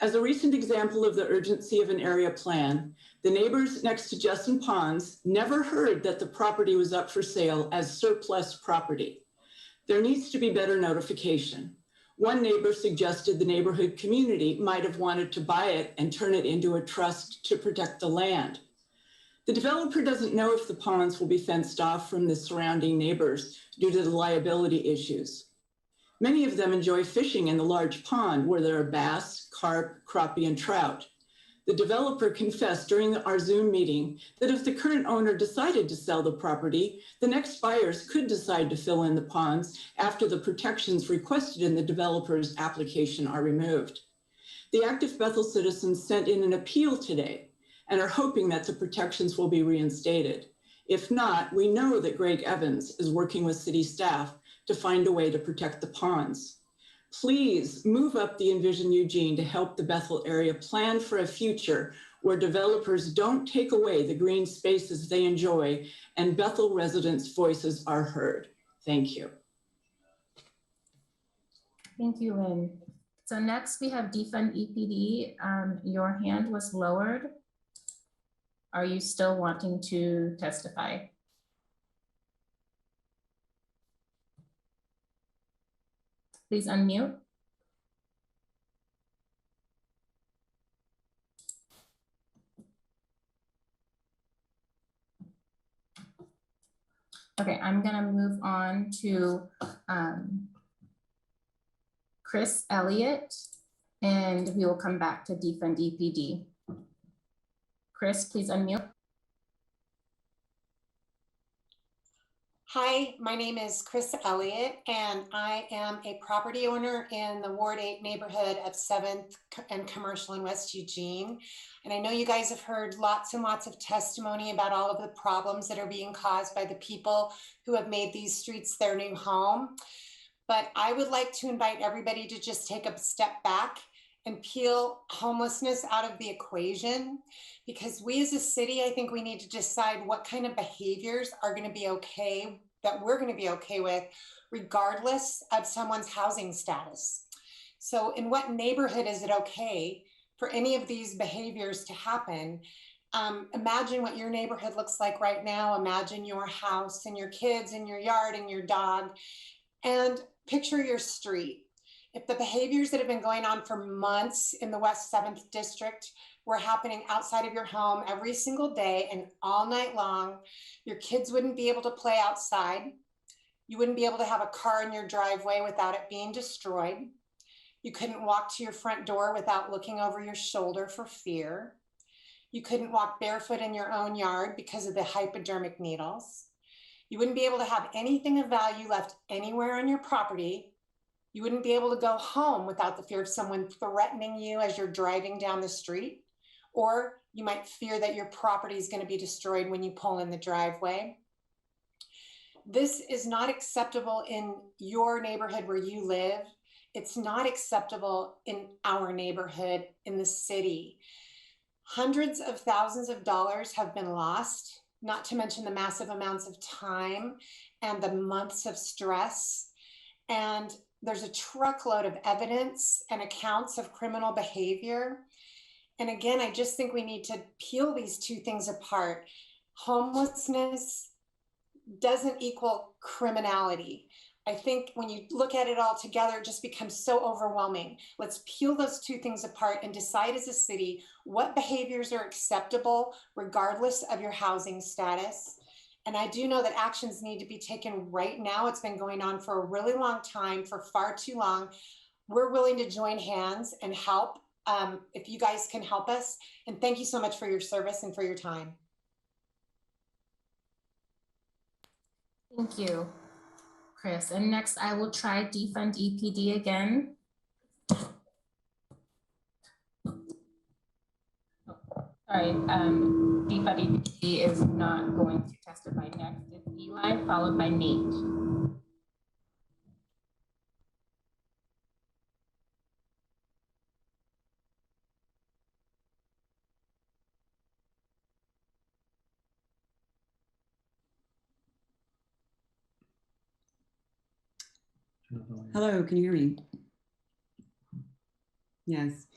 As a recent example of the urgency of an area plan, the neighbors next to Justin Ponds never heard that the property was up for sale as surplus property. There needs to be better notification. One neighbor suggested the neighborhood community might have wanted to buy it and turn it into a trust to protect the land. The developer doesn't know if the ponds will be fenced off from the surrounding neighbors due to the liability issues. Many of them enjoy fishing in the large pond where there are bass, carp, crappie, and trout. The developer confessed during our Zoom meeting that if the current owner decided to sell the property, the next buyers could decide to fill in the ponds after the protections requested in the developer's application are removed. The Active Bethel citizens sent in an appeal today and are hoping that the protections will be reinstated. If not, we know that Greg Evans is working with city staff to find a way to protect the ponds. Please move up the Envision Eugene to help the Bethel area plan for a future where developers don't take away the green spaces they enjoy and Bethel residents' voices are heard. Thank you. Thank you, Lynn. So next we have Defund EPD. Your hand was lowered. Are you still wanting to testify? Please unmute. Okay, I'm gonna move on to Chris Elliott, and we will come back to Defund EPD. Chris, please unmute. Hi, my name is Chris Elliott, and I am a property owner in the Ward 8 neighborhood of 7th and Commercial in West Eugene. And I know you guys have heard lots and lots of testimony about all of the problems that are being caused by the people who have made these streets their new home. But I would like to invite everybody to just take a step back and peel homelessness out of the equation, because we as a city, I think we need to decide what kind of behaviors are going to be okay, that we're going to be okay with, regardless of someone's housing status. So in what neighborhood is it okay for any of these behaviors to happen? Imagine what your neighborhood looks like right now. Imagine your house and your kids and your yard and your dog, and picture your street. If the behaviors that have been going on for months in the West 7th District were happening outside of your home every single day and all night long, your kids wouldn't be able to play outside. You wouldn't be able to have a car in your driveway without it being destroyed. You couldn't walk to your front door without looking over your shoulder for fear. You couldn't walk barefoot in your own yard because of the hypodermic needles. You wouldn't be able to have anything of value left anywhere on your property. You wouldn't be able to go home without the fear of someone threatening you as you're driving down the street, or you might fear that your property is going to be destroyed when you pull in the driveway. This is not acceptable in your neighborhood where you live. It's not acceptable in our neighborhood in the city. Hundreds of thousands of dollars have been lost, not to mention the massive amounts of time and the months of stress. And there's a truckload of evidence and accounts of criminal behavior. And again, I just think we need to peel these two things apart. Homelessness doesn't equal criminality. I think when you look at it all together, it just becomes so overwhelming. Let's peel those two things apart and decide as a city what behaviors are acceptable regardless of your housing status. And I do know that actions need to be taken right now. It's been going on for a really long time, for far too long. We're willing to join hands and help if you guys can help us. And thank you so much for your service and for your time. Thank you, Chris. And next I will try Defund EPD again. Sorry, Defund EPD is not going to testify next. It's Eli, followed by Nate. Hello, can you hear me? Yes.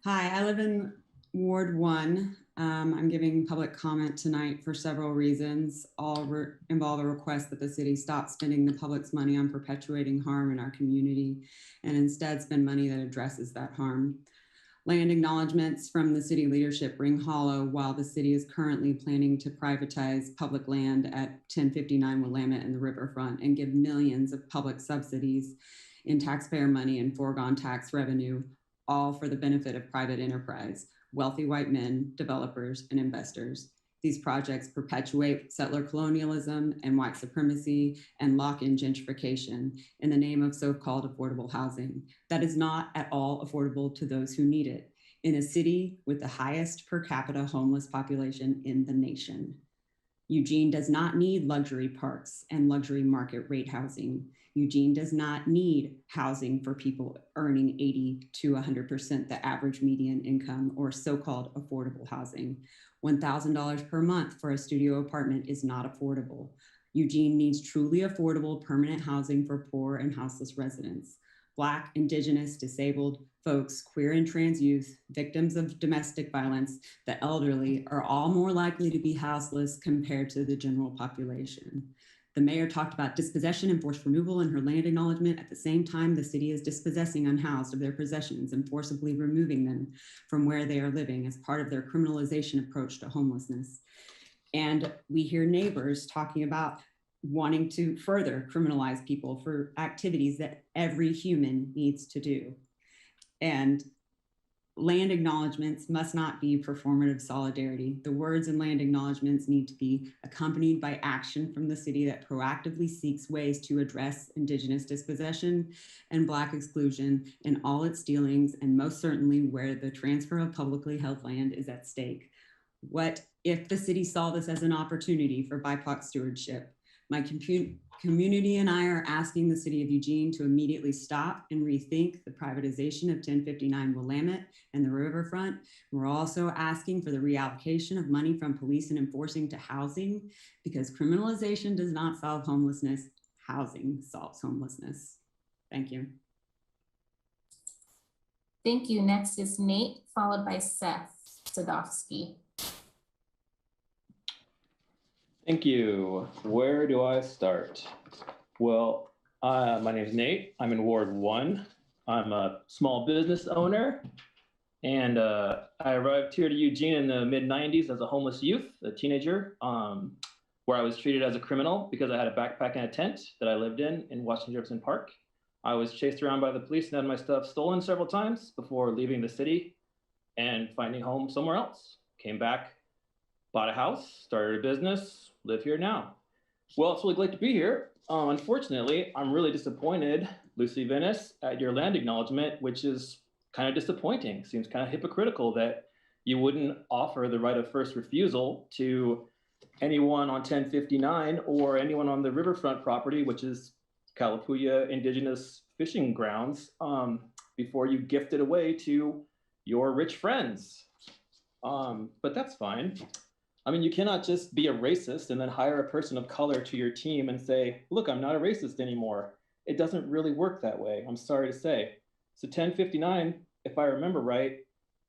Hi, I live in Ward 1. I'm giving public comment tonight for several reasons. All involve a request that the city stop spending the public's money on perpetuating harm in our community and instead spend money that addresses that harm. Land acknowledgements from the city leadership ring hollow while the city is currently planning to privatize public land at 1059 Willamette and the riverfront and give millions of public subsidies in taxpayer money and foregone tax revenue, all for the benefit of private enterprise, wealthy white men, developers, and investors. These projects perpetuate settler colonialism and white supremacy and lock in gentrification in the name of so-called affordable housing that is not at all affordable to those who need it in a city with the highest per capita homeless population in the nation. Eugene does not need luxury parks and luxury market rate housing. Eugene does not need housing for people earning 80 to 100% the average median income or so-called affordable housing. $1,000 per month for a studio apartment is not affordable. Eugene needs truly affordable permanent housing for poor and houseless residents. Black, Indigenous, disabled folks, queer and trans youth, victims of domestic violence, the elderly are all more likely to be houseless compared to the general population. The mayor talked about dispossession and forced removal in her land acknowledgement. At the same time, the city is dispossessing unhoused of their possessions and forcibly removing them from where they are living as part of their criminalization approach to homelessness. And we hear neighbors talking about wanting to further criminalize people for activities that every human needs to do. And land acknowledgements must not be performative solidarity. The words in land acknowledgements need to be accompanied by action from the city that proactively seeks ways to address Indigenous dispossession and Black exclusion in all its dealings, and most certainly where the transfer of publicly held land is at stake. What if the city saw this as an opportunity for BIPOC stewardship? My community and I are asking the city of Eugene to immediately stop and rethink the privatization of 1059 Willamette and the riverfront. We're also asking for the reallocation of money from police and enforcing to housing, because criminalization does not solve homelessness. Housing solves homelessness. Thank you. Thank you. Next is Nate, followed by Seth Sadowski. Thank you. Where do I start? Well, my name is Nate. I'm in Ward 1. I'm a small business owner, and I arrived here to Eugene in the mid-90s as a homeless youth, a teenager, where I was treated as a criminal because I had a backpack and a tent that I lived in Washington Jefferson Park. I was chased around by the police and had my stuff stolen several times before leaving the city and finding home somewhere else. Came back, bought a house, started a business, live here now. Well, it's really great to be here. Unfortunately, I'm really disappointed, Lucy Venice, at your land acknowledgement, which is kind of disappointing. Seems kind of hypocritical that you wouldn't offer the right of first refusal to anyone on 1059 or anyone on the riverfront property, which is Kalapuya Indigenous fishing grounds, before you gift it away to your rich friends. But that's fine. I mean, you cannot just be a racist and then hire a person of color to your team and say, look, I'm not a racist anymore. It doesn't really work that way, I'm sorry to say. So 1059, if I remember right,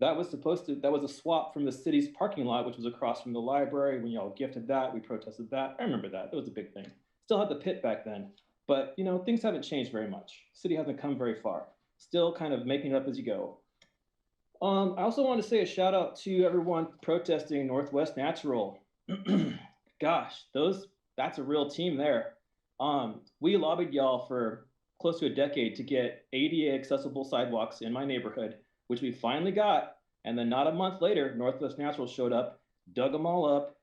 that was a swap from the city's parking lot, which was across from the library. When y'all gifted that, we protested that. I remember that, that was a big thing. Still had the pit back then, but you know, things haven't changed very much. City hasn't come very far. Still kind of making it up as you go. I also want to say a shout out to everyone protesting Northwest Natural. Gosh, that's a real team there. We lobbied y'all for close to a decade to get ADA accessible sidewalks in my neighborhood, which we finally got. And then not a month later, Northwest Natural showed up, dug them all up,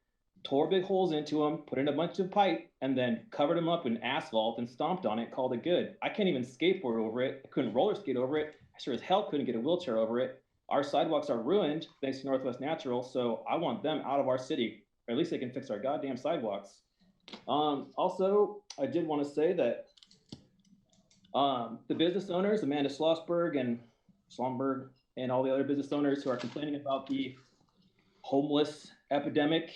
tore big holes into them, put in a bunch of pipe, and then covered them up in asphalt and stomped on it, called it good. I can't even skateboard over it. I couldn't roller skate over it. I sure as hell couldn't get a wheelchair over it. Our sidewalks are ruined thanks to Northwest Natural, so I want them out of our city, or at least they can fix our goddamn sidewalks. Also, I did want to say that the business owners, Amanda Schlossberg and Slomberg, and all the other business owners who are complaining about the homeless epidemic,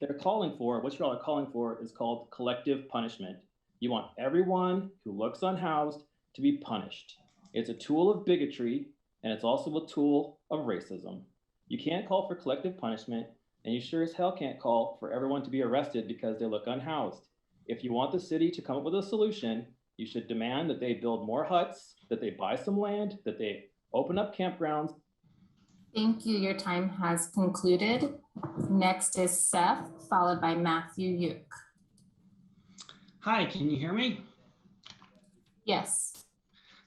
they're calling for, what you all are calling for is called collective punishment. You want everyone who looks unhoused to be punished. It's a tool of bigotry, and it's also a tool of racism. You can't call for collective punishment, and you sure as hell can't call for everyone to be arrested because they look unhoused. If you want the city to come up with a solution, you should demand that they build more huts, that they buy some land, that they open up campgrounds. Thank you. Your time has concluded. Next is Seth, followed by Matthew Yuk. Hi, can you hear me? Yes.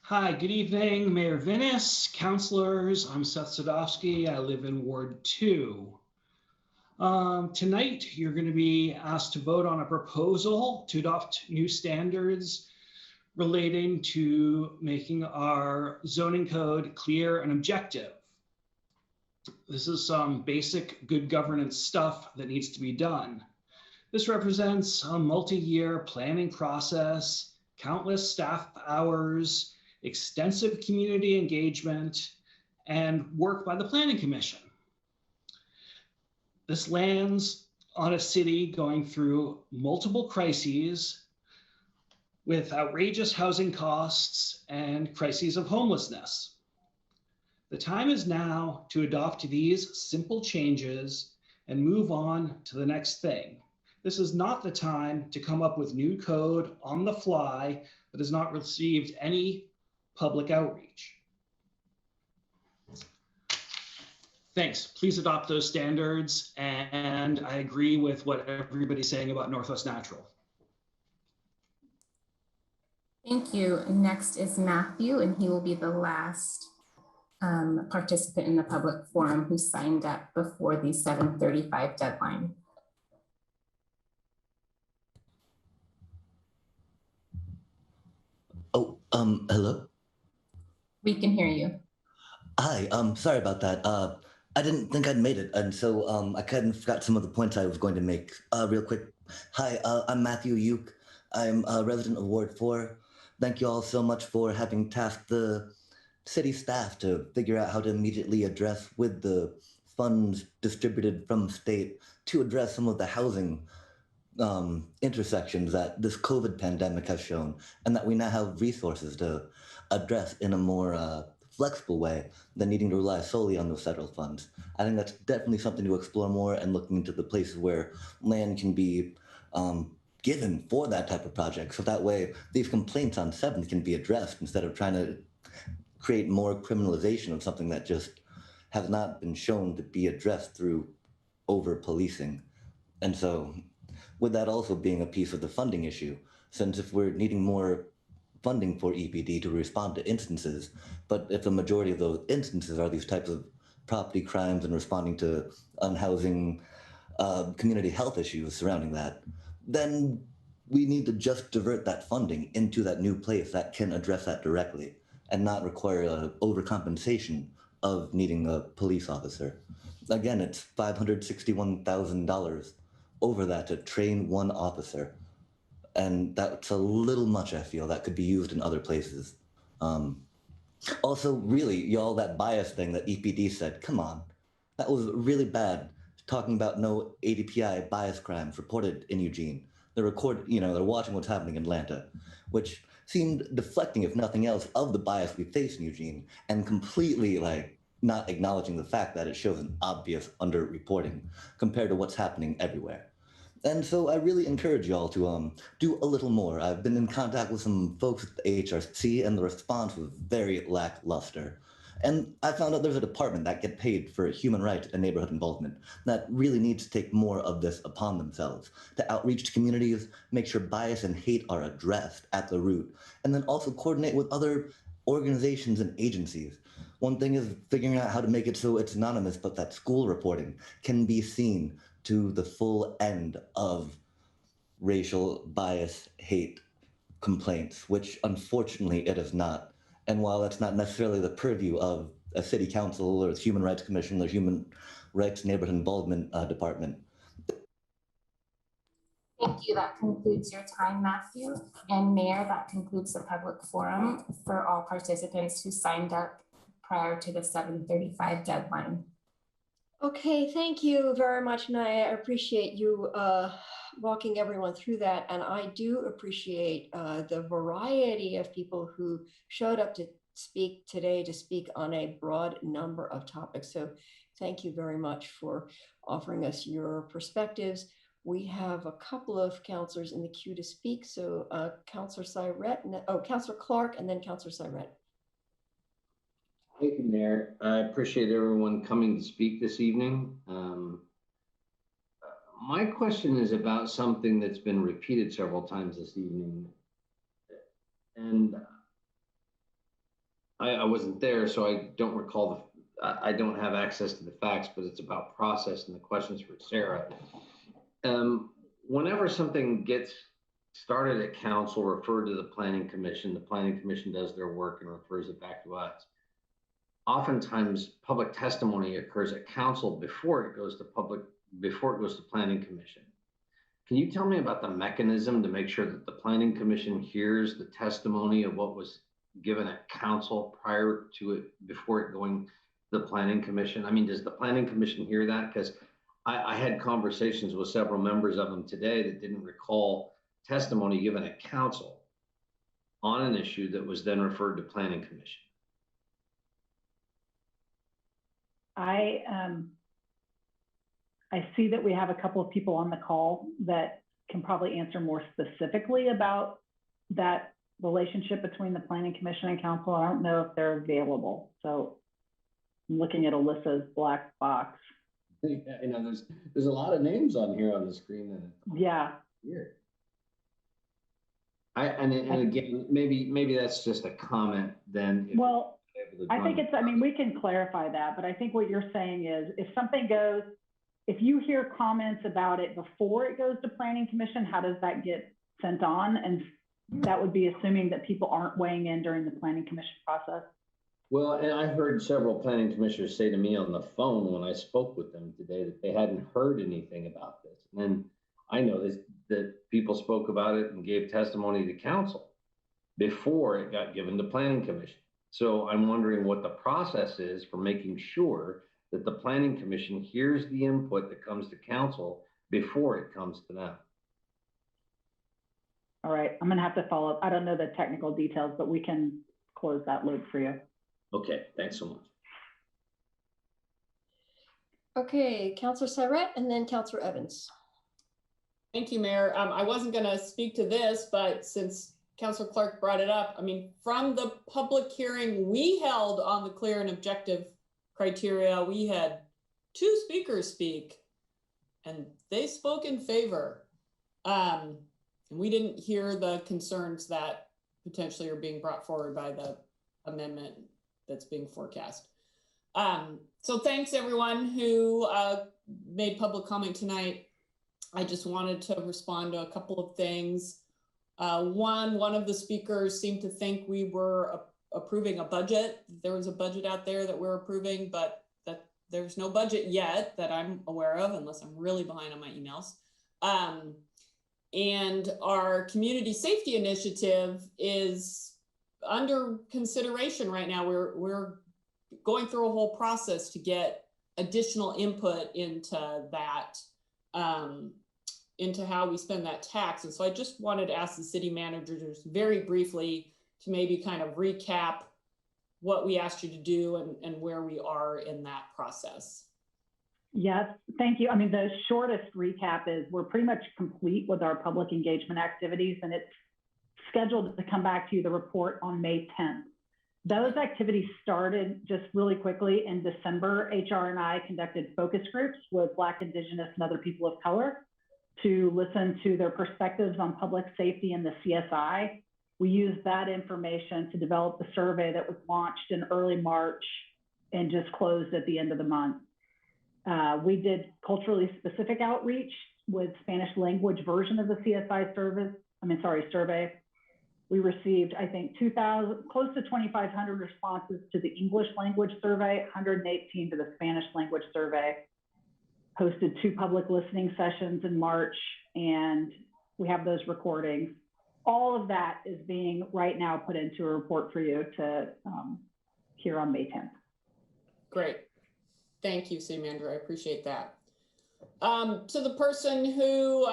Hi, good evening, Mayor Venice, councilors. I'm Seth Sadowski. I live in Ward 2. Tonight, you're going to be asked to vote on a proposal to adopt new standards relating to making our zoning code clear and objective. This is some basic good governance stuff that needs to be done. This represents a multi-year planning process, countless staff hours, extensive community engagement, and work by the Planning Commission. This lands on a city going through multiple crises with outrageous housing costs and crises of homelessness. The time is now to adopt these simple changes and move on to the next thing. This is not the time to come up with new code on the fly that has not received any public outreach. Thanks. Please adopt those standards. And I agree with what everybody's saying about Northwest Natural. Thank you. Next is Matthew, and he will be the last participant in the public forum who signed up before the 7:35 deadline. Oh, hello? We can hear you. Hi, sorry about that. I didn't think I'd made it, and so I kind of forgot some of the points I was going to make real quick. Hi, I'm Matthew Uke. I'm a resident of Ward 4. Thank you all so much for having tasked the city staff to figure out how to immediately address with the funds distributed from the state to address some of the housing intersections that this COVID pandemic has shown, and that we now have resources to address in a more flexible way than needing to rely solely on those federal funds. I think that's definitely something to explore more, and looking into the places where land can be given for that type of project. So that way these complaints on 7th can be addressed instead of trying to create more criminalization of something that just has not been shown to be addressed through over-policing. And so with that also being a piece of the funding issue, since if we're needing more funding for EPD to respond to instances, but if the majority of those instances are these types of property crimes and responding to unhousing community health issues surrounding that, then we need to just divert that funding into that new place that can address that directly and not require an overcompensation of needing a police officer. Again, it's $561,000 over that to train one officer. And that's a little much, I feel, that could be used in other places. Also, really, y'all, that bias thing that EPD said, come on, that was really bad. Talking about no ADPI bias crimes reported in Eugene. They're they're watching what's happening in Atlanta, which seemed deflecting, if nothing else, of the bias we face in Eugene, and completely not acknowledging the fact that it shows an obvious underreporting compared to what's happening everywhere. And so I really encourage y'all to do a little more. I've been in contact with some folks at the HRC, and the response was very lackluster. And I found out there's a department that gets paid for human rights and neighborhood involvement that really needs to take more of this upon themselves to outreach to communities, make sure bias and hate are addressed at the root, and then also coordinate with other organizations and agencies. One thing is figuring out how to make it so it's anonymous, but that school reporting can be seen to the full end of racial bias, hate complaints, which unfortunately it is not. And while that's not necessarily the purview of a city council or the Human Rights Commission or Human Rights Neighborhood Involvement Department. Thank you. That concludes your time, Matthew. And Mayor, that concludes the public forum for all participants who signed up prior to the 7:35 deadline. Okay, thank you very much, and I appreciate you walking everyone through that. And I do appreciate the variety of people who showed up to speak today to speak on a broad number of topics. So thank you very much for offering us your perspectives. We have a couple of counselors in the queue to speak. So Counselor Counselor Clark, and then Counselor Syret. Thank you, Mayor. I appreciate everyone coming to speak this evening. My question is about something that's been repeated several times this evening. And I wasn't there, so I don't recall, I don't have access to the facts, but it's about process, and the question's for Sarah. Whenever something gets started at council, referred to the Planning Commission does their work and refers it back to us. Oftentimes, public testimony occurs at council before it goes to Planning Commission. Can you tell me about the mechanism to make sure that the Planning Commission hears the testimony of what was given at council prior to it, before it going to the Planning Commission? I mean, does the Planning Commission hear that? Because I had conversations with several members of them today that didn't recall testimony given at council on an issue that was then referred to Planning Commission. I see that we have a couple of people on the call that can probably answer more specifically about that relationship between the Planning Commission and council. I don't know if they're available. So I'm looking at Alyssa's black box. Yeah, you know, there's a lot of names on here on the screen. And yeah. Weird. And again, maybe that's just a comment then. Well, I think it's, I mean, we can clarify that, but I think what you're saying is if something goes, if you hear comments about it before it goes to Planning Commission, how does that get sent on? And that would be assuming that people aren't weighing in during the Planning Commission process. Well, and I heard several planning commissioners say to me on the phone when I spoke with them today that they hadn't heard anything about this. And then I know that people spoke about it and gave testimony to council before it got given to Planning Commission. So I'm wondering what the process is for making sure that the Planning Commission hears the input that comes to council before it comes to them. All right, I'm gonna have to follow up. I don't know the technical details, but we can close that loop for you. Okay, thanks so much. Okay, Councilor Syret and then Councilor Evans. Thank you, Mayor. I wasn't going to speak to this, but since Councilor Clark brought it up, I mean, from the public hearing we held on the clear and objective criteria, we had 2 speakers speak, and they spoke in favor. And we didn't hear the concerns that potentially are being brought forward by the amendment that's being forecast. So thanks everyone who made public comment tonight. I just wanted to respond to a couple of things. One of the speakers seemed to think we were approving a budget. There was a budget out there that we're approving, but that there's no budget yet that I'm aware of, unless I'm really behind on my emails. And our community safety initiative is under consideration right now. We're going through a whole process to get additional input into that, into how we spend that tax. And so I just wanted to ask the city managers very briefly to maybe kind of recap what we asked you to do and where we are in that process. Yes, thank you. I mean, the shortest recap is we're pretty much complete with our public engagement activities, and it's scheduled to come back to you, the report, on May 10th. Those activities started just really quickly in December. HR and I conducted focus groups with Black, Indigenous, and other people of color to listen to their perspectives on public safety and the CSI. We used that information to develop the survey that was launched in early March and just closed at the end of the month. We did culturally specific outreach with Spanish language version of the CSI survey. We received, I think, close to 2,500 responses to the English language survey, 118 to the Spanish language survey. Hosted 2 public listening sessions in March, and we have those recordings. All of that is being right now put into a report for you to hear on May 10th. Great. Thank you, City Manager. I appreciate that. So the person who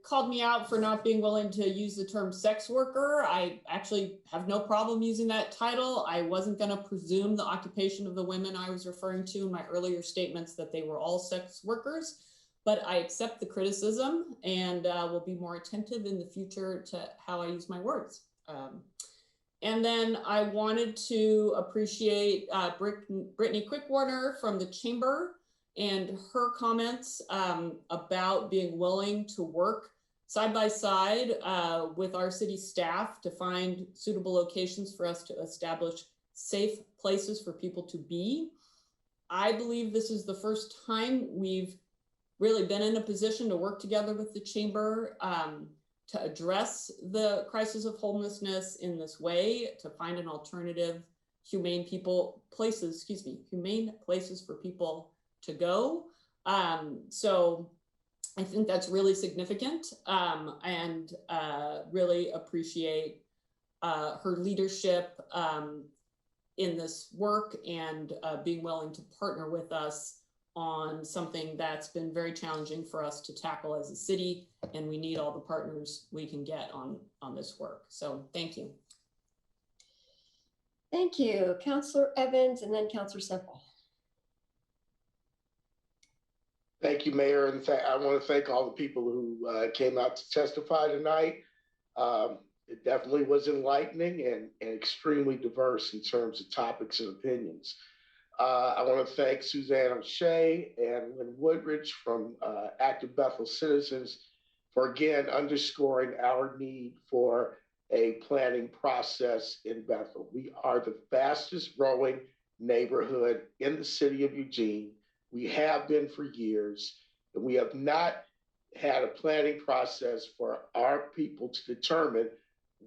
called me out for not being willing to use the term sex worker, I actually have no problem using that title. I wasn't going to presume the occupation of the women I was referring to in my earlier statements that they were all sex workers, but I accept the criticism and will be more attentive in the future to how I use my words. And then I wanted to appreciate Brittany Quickwarner from the Chamber and her comments about being willing to work side by side with our city staff to find suitable locations for us to establish safe places for people to be. I believe this is the first time we've really been in a position to work together with the Chamber to address the crisis of homelessness in this way, to find an alternative humane places for people to go. So I think that's really significant, and really appreciate her leadership in this work and being willing to partner with us on something that's been very challenging for us to tackle as a city, and we need all the partners we can get on this work. So thank you. Thank you, Councillor Evans, and then Councillor Semple. Thank you, Mayor. And I want to thank all the people who came out to testify tonight. It definitely was enlightening and extremely diverse in terms of topics and opinions. I want to thank Suzanne O'Shea and Lynn Woodridge from Active Bethel Citizens for again underscoring our need for a planning process in Bethel. We are the fastest growing neighborhood in the city of Eugene. We have been for years, and we have not had a planning process for our people to determine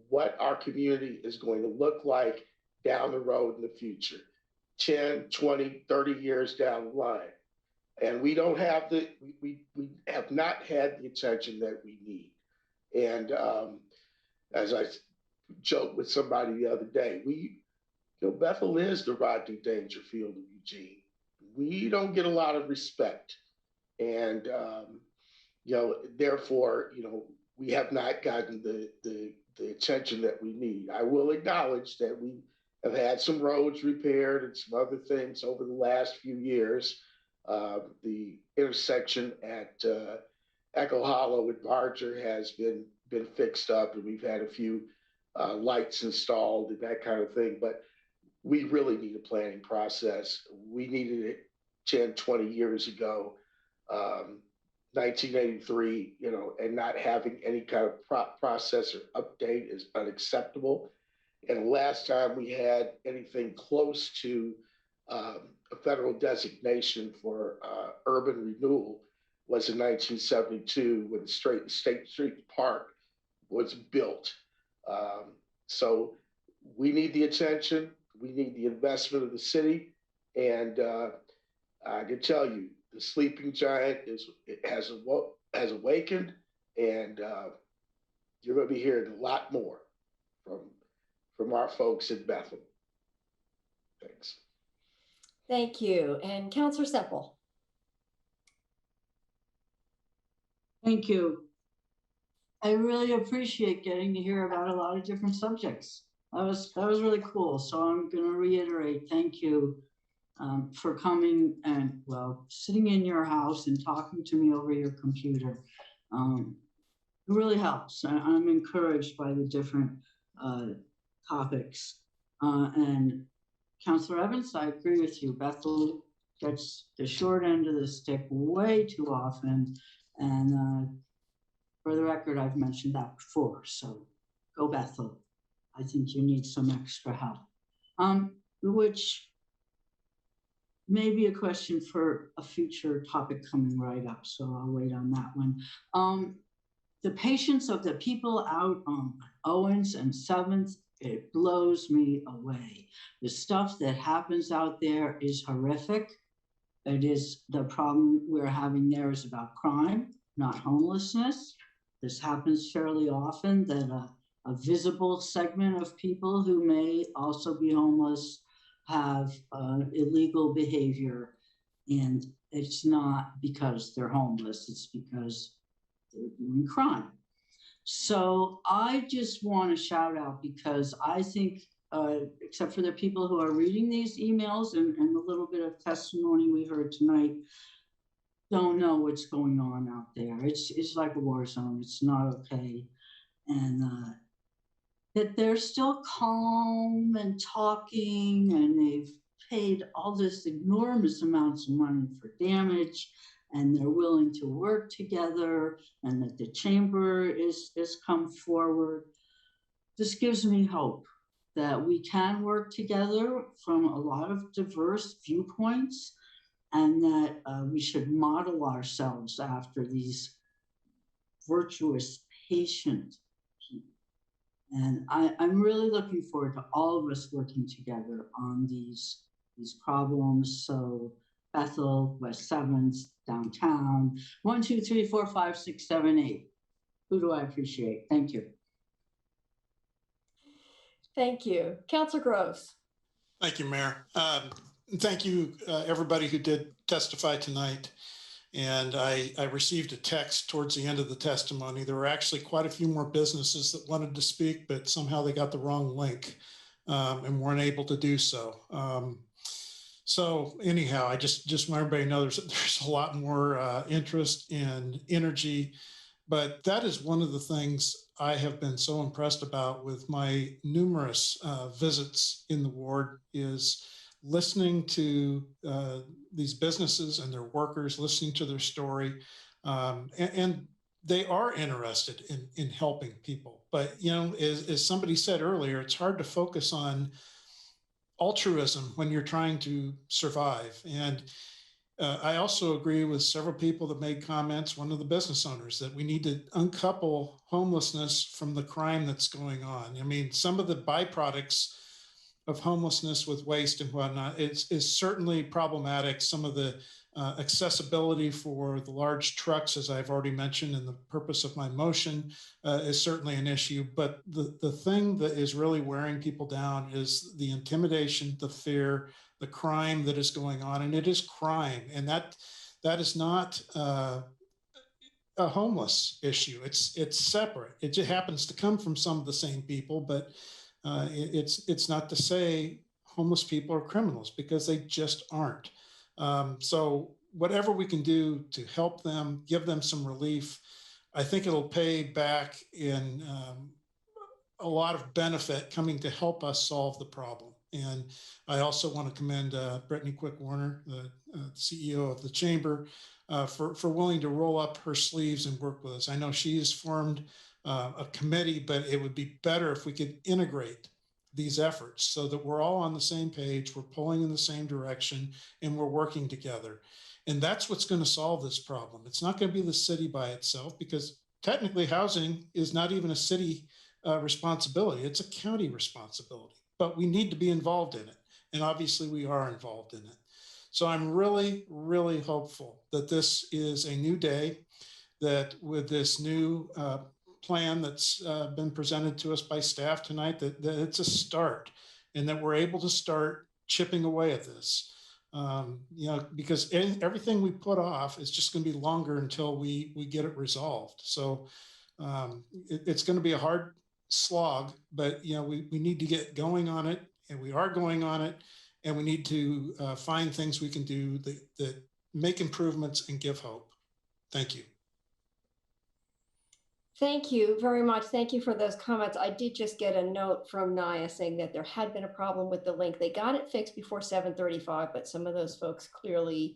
what our community is going to look like down the road in the future, 10, 20, 30 years down the line. And we don't have we have not had the attention that we need. And as I joked with somebody the other day, Bethel is the Rodney Dangerfield of Eugene. We don't get a lot of respect. And, therefore, we have not gotten the attention that we need. I will acknowledge that we have had some roads repaired and some other things over the last few years. The intersection at Echo Hollow with Barger has been fixed up, and we've had a few lights installed and that kind of thing. But we really need a planning process. We needed it 10, 20 years ago, 1983, and not having any kind of process or update is unacceptable. And the last time we had anything close to a federal designation for urban renewal was in 1972 when the State Street Park was built. So we need the attention. We need the investment of the city. And I can tell you, the sleeping giant has awakened, and you're going to be hearing a lot more from our folks in Bethel. Thanks. Thank you. And Councillor Semple. Thank you. I really appreciate getting to hear about a lot of different subjects. That was really cool. So I'm going to reiterate, thank you for coming and, sitting in your house and talking to me over your computer. It really helps. I'm encouraged by the different topics. And Councillor Evans, I agree with you. Bethel gets the short end of the stick way too often. And for the record, I've mentioned that before. So go Bethel. I think you need some extra help. Which may be a question for a future topic coming right up. So I'll wait on that one. The patience of the people out on Owens and 7th, it blows me away. The stuff that happens out there is horrific. It is, the problem we're having there is about crime, not homelessness. This happens fairly often, that a visible segment of people who may also be homeless have illegal behavior. And it's not because they're homeless, it's because they're doing crime. So I just want to shout out, because I think, except for the people who are reading these emails and the little bit of testimony we heard tonight, don't know what's going on out there. It's like a war zone. It's not okay. And that they're still calm and talking, and they've paid all this enormous amounts of money for damage, and they're willing to work together, and that the chamber is come forward. This gives me hope that we can work together from a lot of diverse viewpoints, and that we should model ourselves after these virtuous, patient people. And I'm really looking forward to all of us working together on these problems. So Bethel, West 7th, downtown, 1, 2, 3, 4, 5, 6, 7, 8. Who do I appreciate? Thank you. Thank you. Councilor Groves. Thank you, Mayor. Thank you, everybody who did testify tonight. And I received a text towards the end of the testimony. There were actually quite a few more businesses that wanted to speak, but somehow they got the wrong link and weren't able to do so. So anyhow, I just want everybody to know there's a lot more interest and energy, but that is one of the things I have been so impressed about with my numerous visits in the ward is listening to these businesses and their workers, listening to their story, and they are interested in helping people. But, you know, as somebody said earlier, it's hard to focus on altruism when you're trying to survive. And I also agree with several people that made comments, one of the business owners, that we need to uncouple homelessness from the crime that's going on. I mean, some of the byproducts of homelessness with waste and whatnot is certainly problematic. Some of the accessibility for the large trucks, as I've already mentioned, and the purpose of my motion is certainly an issue. But the thing that is really wearing people down is the intimidation, the fear, the crime that is going on, and it is crime, and that is not a homeless issue. It's separate. It just happens to come from some of the same people, but it's not to say homeless people are criminals, because they just aren't. So whatever we can do to help them, give them some relief, I think it'll pay back in a lot of benefit coming to help us solve the problem. And I also want to commend Brittany Quick-Warner, the CEO of the Chamber, for willing to roll up her sleeves and work with us. I know she has formed a committee, but it would be better if we could integrate these efforts so that we're all on the same page, we're pulling in the same direction, and we're working together. And that's what's going to solve this problem. It's not going to be the city by itself, because technically housing is not even a city responsibility. It's a county responsibility, but we need to be involved in it. And obviously we are involved in it. So I'm really, really hopeful that this is a new day, that with this new plan that's been presented to us by staff tonight, that it's a start, and that we're able to start chipping away at this. You know, because everything we put off is just going to be longer until we get it resolved. So it's going to be a hard slog, but you know, we need to get going on it, and we are going on it, and we need to find things we can do that make improvements and give hope. Thank you. Thank you very much. Thank you for those comments. I did just get a note from Naya saying that there had been a problem with the link. They got it fixed before 7:35, but some of those folks clearly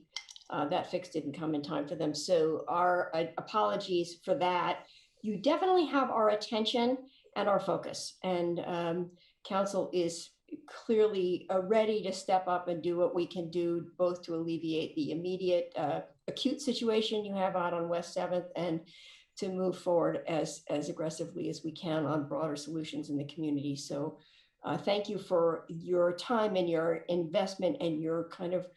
that fix didn't come in time for them. So our apologies for that. You definitely have our attention and our focus, and council is clearly ready to step up and do what we can do, both to alleviate the immediate acute situation you have out on West 7th and to move forward as aggressively as we can on broader solutions in the community. So thank you for your time and your investment and your kind of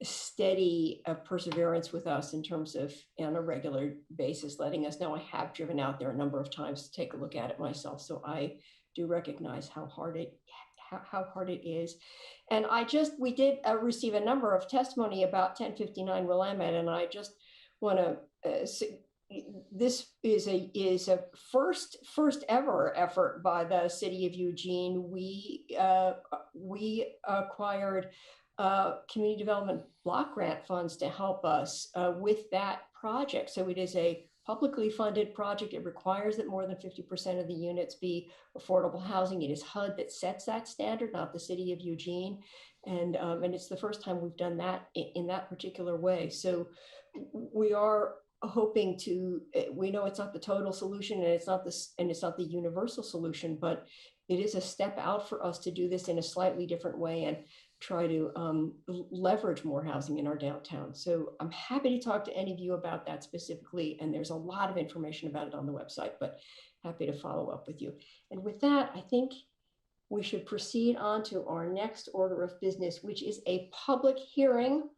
steady perseverance with us in terms of on a regular basis, letting us know. I have driven out there a number of times to take a look at it myself. So I do recognize how hard it is. And we did receive a number of testimony about 1059 Willamette, and I just want to this is a first ever effort by the city of Eugene. We acquired community development block grant funds to help us with that project. So it is a publicly funded project. It requires that more than 50% of the units be affordable housing. It is HUD that sets that standard, not the city of Eugene. And it's the first time we've done that in that particular way. So we are hoping to, we know it's not the total solution, and it's not the universal solution, but it is a step out for us to do this in a slightly different way and try to leverage more housing in our downtown. So I'm happy to talk to any of you about that specifically, and there's a lot of information about it on the website, but happy to follow up with you. And with that, I think we should proceed on to our next order of business, which is a public hearing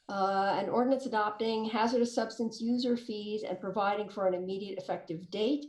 An ordinance adopting hazardous substance user fees and providing for an immediate effective date.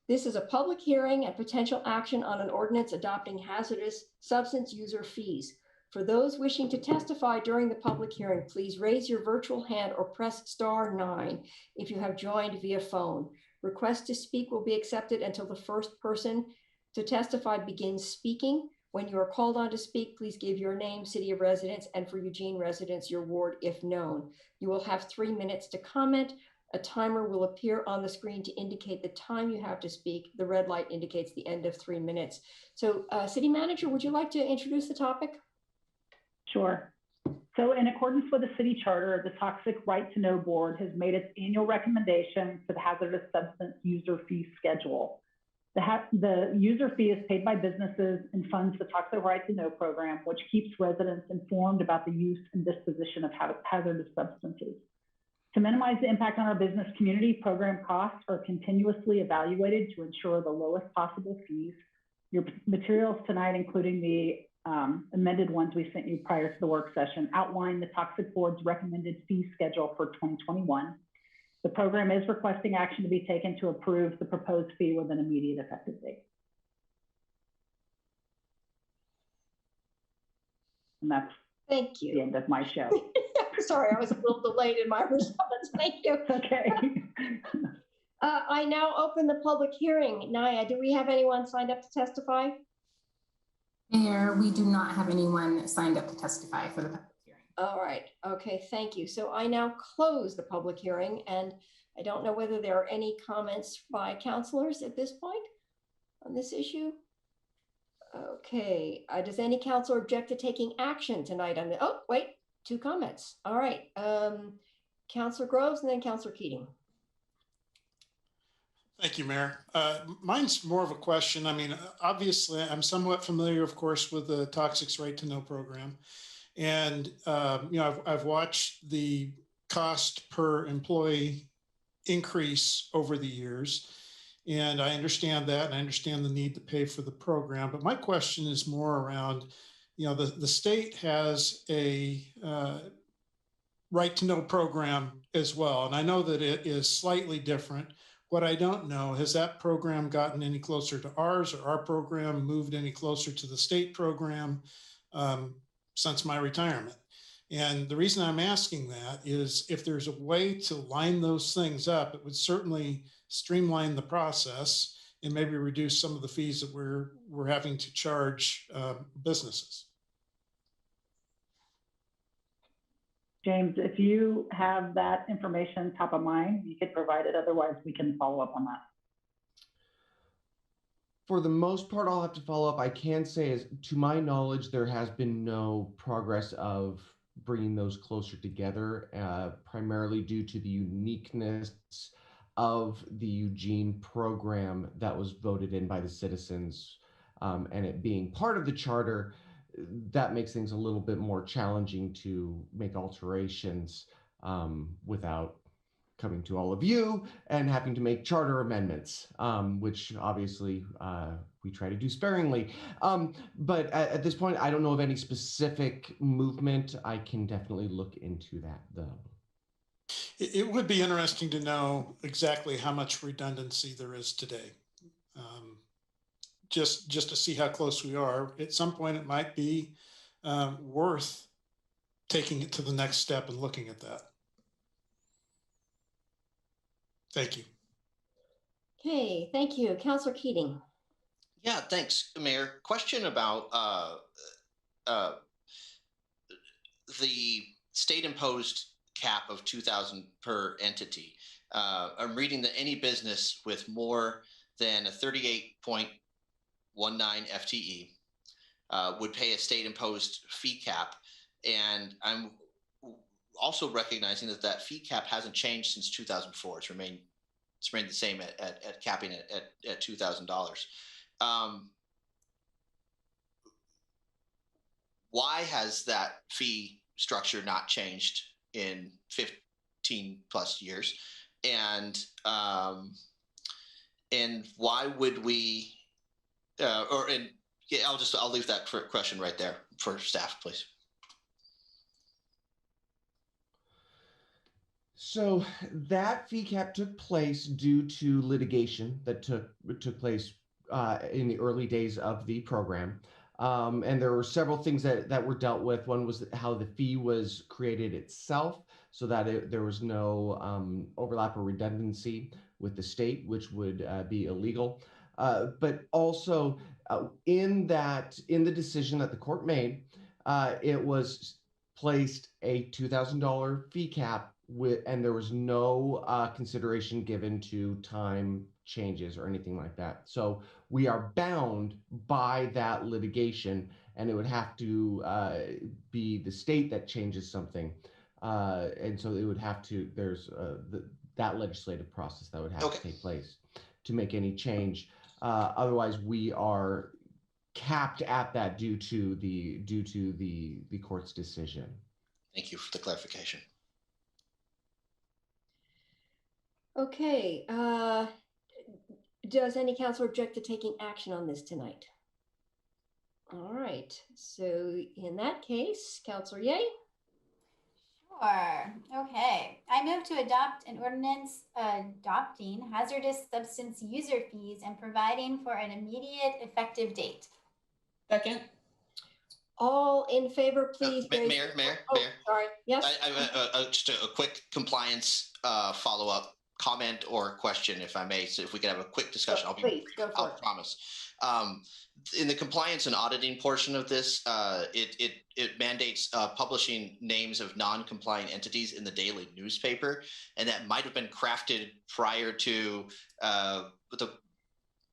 This is a public hearing and potential action on an ordinance adopting hazardous substance user fees. For those wishing to testify during the public hearing, please raise your virtual hand or press *9 if you have joined via phone. Requests to speak will be accepted until the first person to testify begins speaking. When you are called on to speak, please give your name, city of residence, and for Eugene residents, your ward if known. You will have 3 minutes to comment. A timer will appear on the screen to indicate the time you have to speak. The red light indicates the end of 3 minutes. So City Manager, would you like to introduce the topic? Sure. So in accordance with the city charter, the Toxic Right to Know Board has made its annual recommendation for the hazardous substance user fee schedule. The user fee is paid by businesses and funds the Toxic Right to Know program, which keeps residents informed about the use and disposition of hazardous substances. To minimize the impact on our business community, program costs are continuously evaluated to ensure the lowest possible fees. Your materials tonight, including the amended ones we sent you prior to the work session, outline the Toxic Board's recommended fee schedule for 2021. The program is requesting action to be taken to approve the proposed fee with an immediate effective date. And that's Thank you. The end of my show. Sorry, I was a little delayed in my response. Thank you. Okay. I now open the public hearing. Naya, do we have anyone signed up to testify? Mayor, we do not have anyone signed up to testify for the public hearing. All right. Okay, thank you. So I now close the public hearing, and I don't know whether there are any comments by councilors at this point on this issue. Okay, does any councilor object to taking action tonight on the, oh, wait, 2 comments. All right, Councilor Groves and then Councilor Keating. Thank you, Mayor. Mine's more of a question. I mean, obviously, I'm somewhat familiar, of course, with the Toxics Right to Know program. And, you know, I've watched the cost per employee increase over the years. And I understand that, and I understand the need to pay for the program. But my question is more around, you know, the state has a right to know program as well. And I know that it is slightly different. What I don't know, has that program gotten any closer to ours, or our program moved any closer to the state program since my retirement? And the reason I'm asking that is if there's a way to line those things up, it would certainly streamline the process and maybe reduce some of the fees that we're having to charge businesses. James, if you have that information top of mind, you could provide it. Otherwise, we can follow up on that. For the most part, I'll have to follow up. I can say, is to my knowledge, there has been no progress of bringing those closer together, primarily due to the uniqueness of the Eugene program that was voted in by the citizens, and it being part of the charter. That makes things a little bit more challenging to make alterations without coming to all of you and having to make charter amendments, which obviously we try to do sparingly. But at this point, I don't know of any specific movement. I can definitely look into that, though. It would be interesting to know exactly how much redundancy there is today. Just to see how close we are. At some point, it might be worth taking it to the next step and looking at that. Thank you. Okay, thank you. Councilor Keating. Yeah, thanks, Mayor. Question about the state-imposed cap of 2,000 per entity. I'm reading that any business with more than a 38.19 FTE would pay a state-imposed fee cap, and I'm also recognizing that that fee cap hasn't changed since 2004. It's remained the same at capping it at $2,000. Why has that fee structure not changed in 15 plus years? And why would we, I'll leave that question right there for staff, please. So that fee cap took place due to litigation that took place in the early days of the program. And there were several things that were dealt with. One was how the fee was created itself, so that there was no overlap or redundancy with the state, which would be illegal. But also in the decision that the court made, it was placed a $2,000 fee cap and there was no consideration given to time changes or anything like that. So we are bound by that litigation, and it would have to be the state that changes something. And so it would have to, there's that legislative process that would have to take place to make any change. Otherwise, we are capped at that due to the court's decision. Thank you for the clarification. Okay, does any counselor object to taking action on this tonight? All right, so in that case, Counselor Ye? Sure. Okay. I move to adopt an ordinance adopting hazardous substance user fees and providing for an immediate effective date. Second. All in favor, please. Mayor. Sorry. Yes. Just a quick compliance follow-up comment or question, if I may. So if we could have a quick discussion, I'll be brief. I'll promise. In the compliance and auditing portion of this, it mandates publishing names of non-compliant entities in the daily newspaper, and that might have been crafted prior to the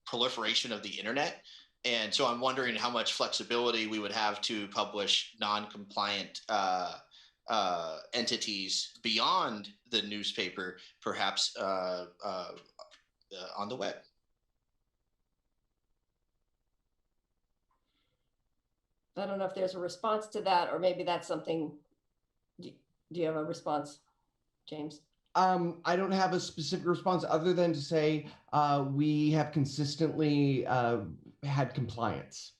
proliferation of the internet. And so I'm wondering how much flexibility we would have to publish non-compliant entities beyond the newspaper, perhaps on the web. I don't know if there's a response to that, or maybe that's something. Do you have a response, James? I don't have a specific response other than to say we have consistently had compliance.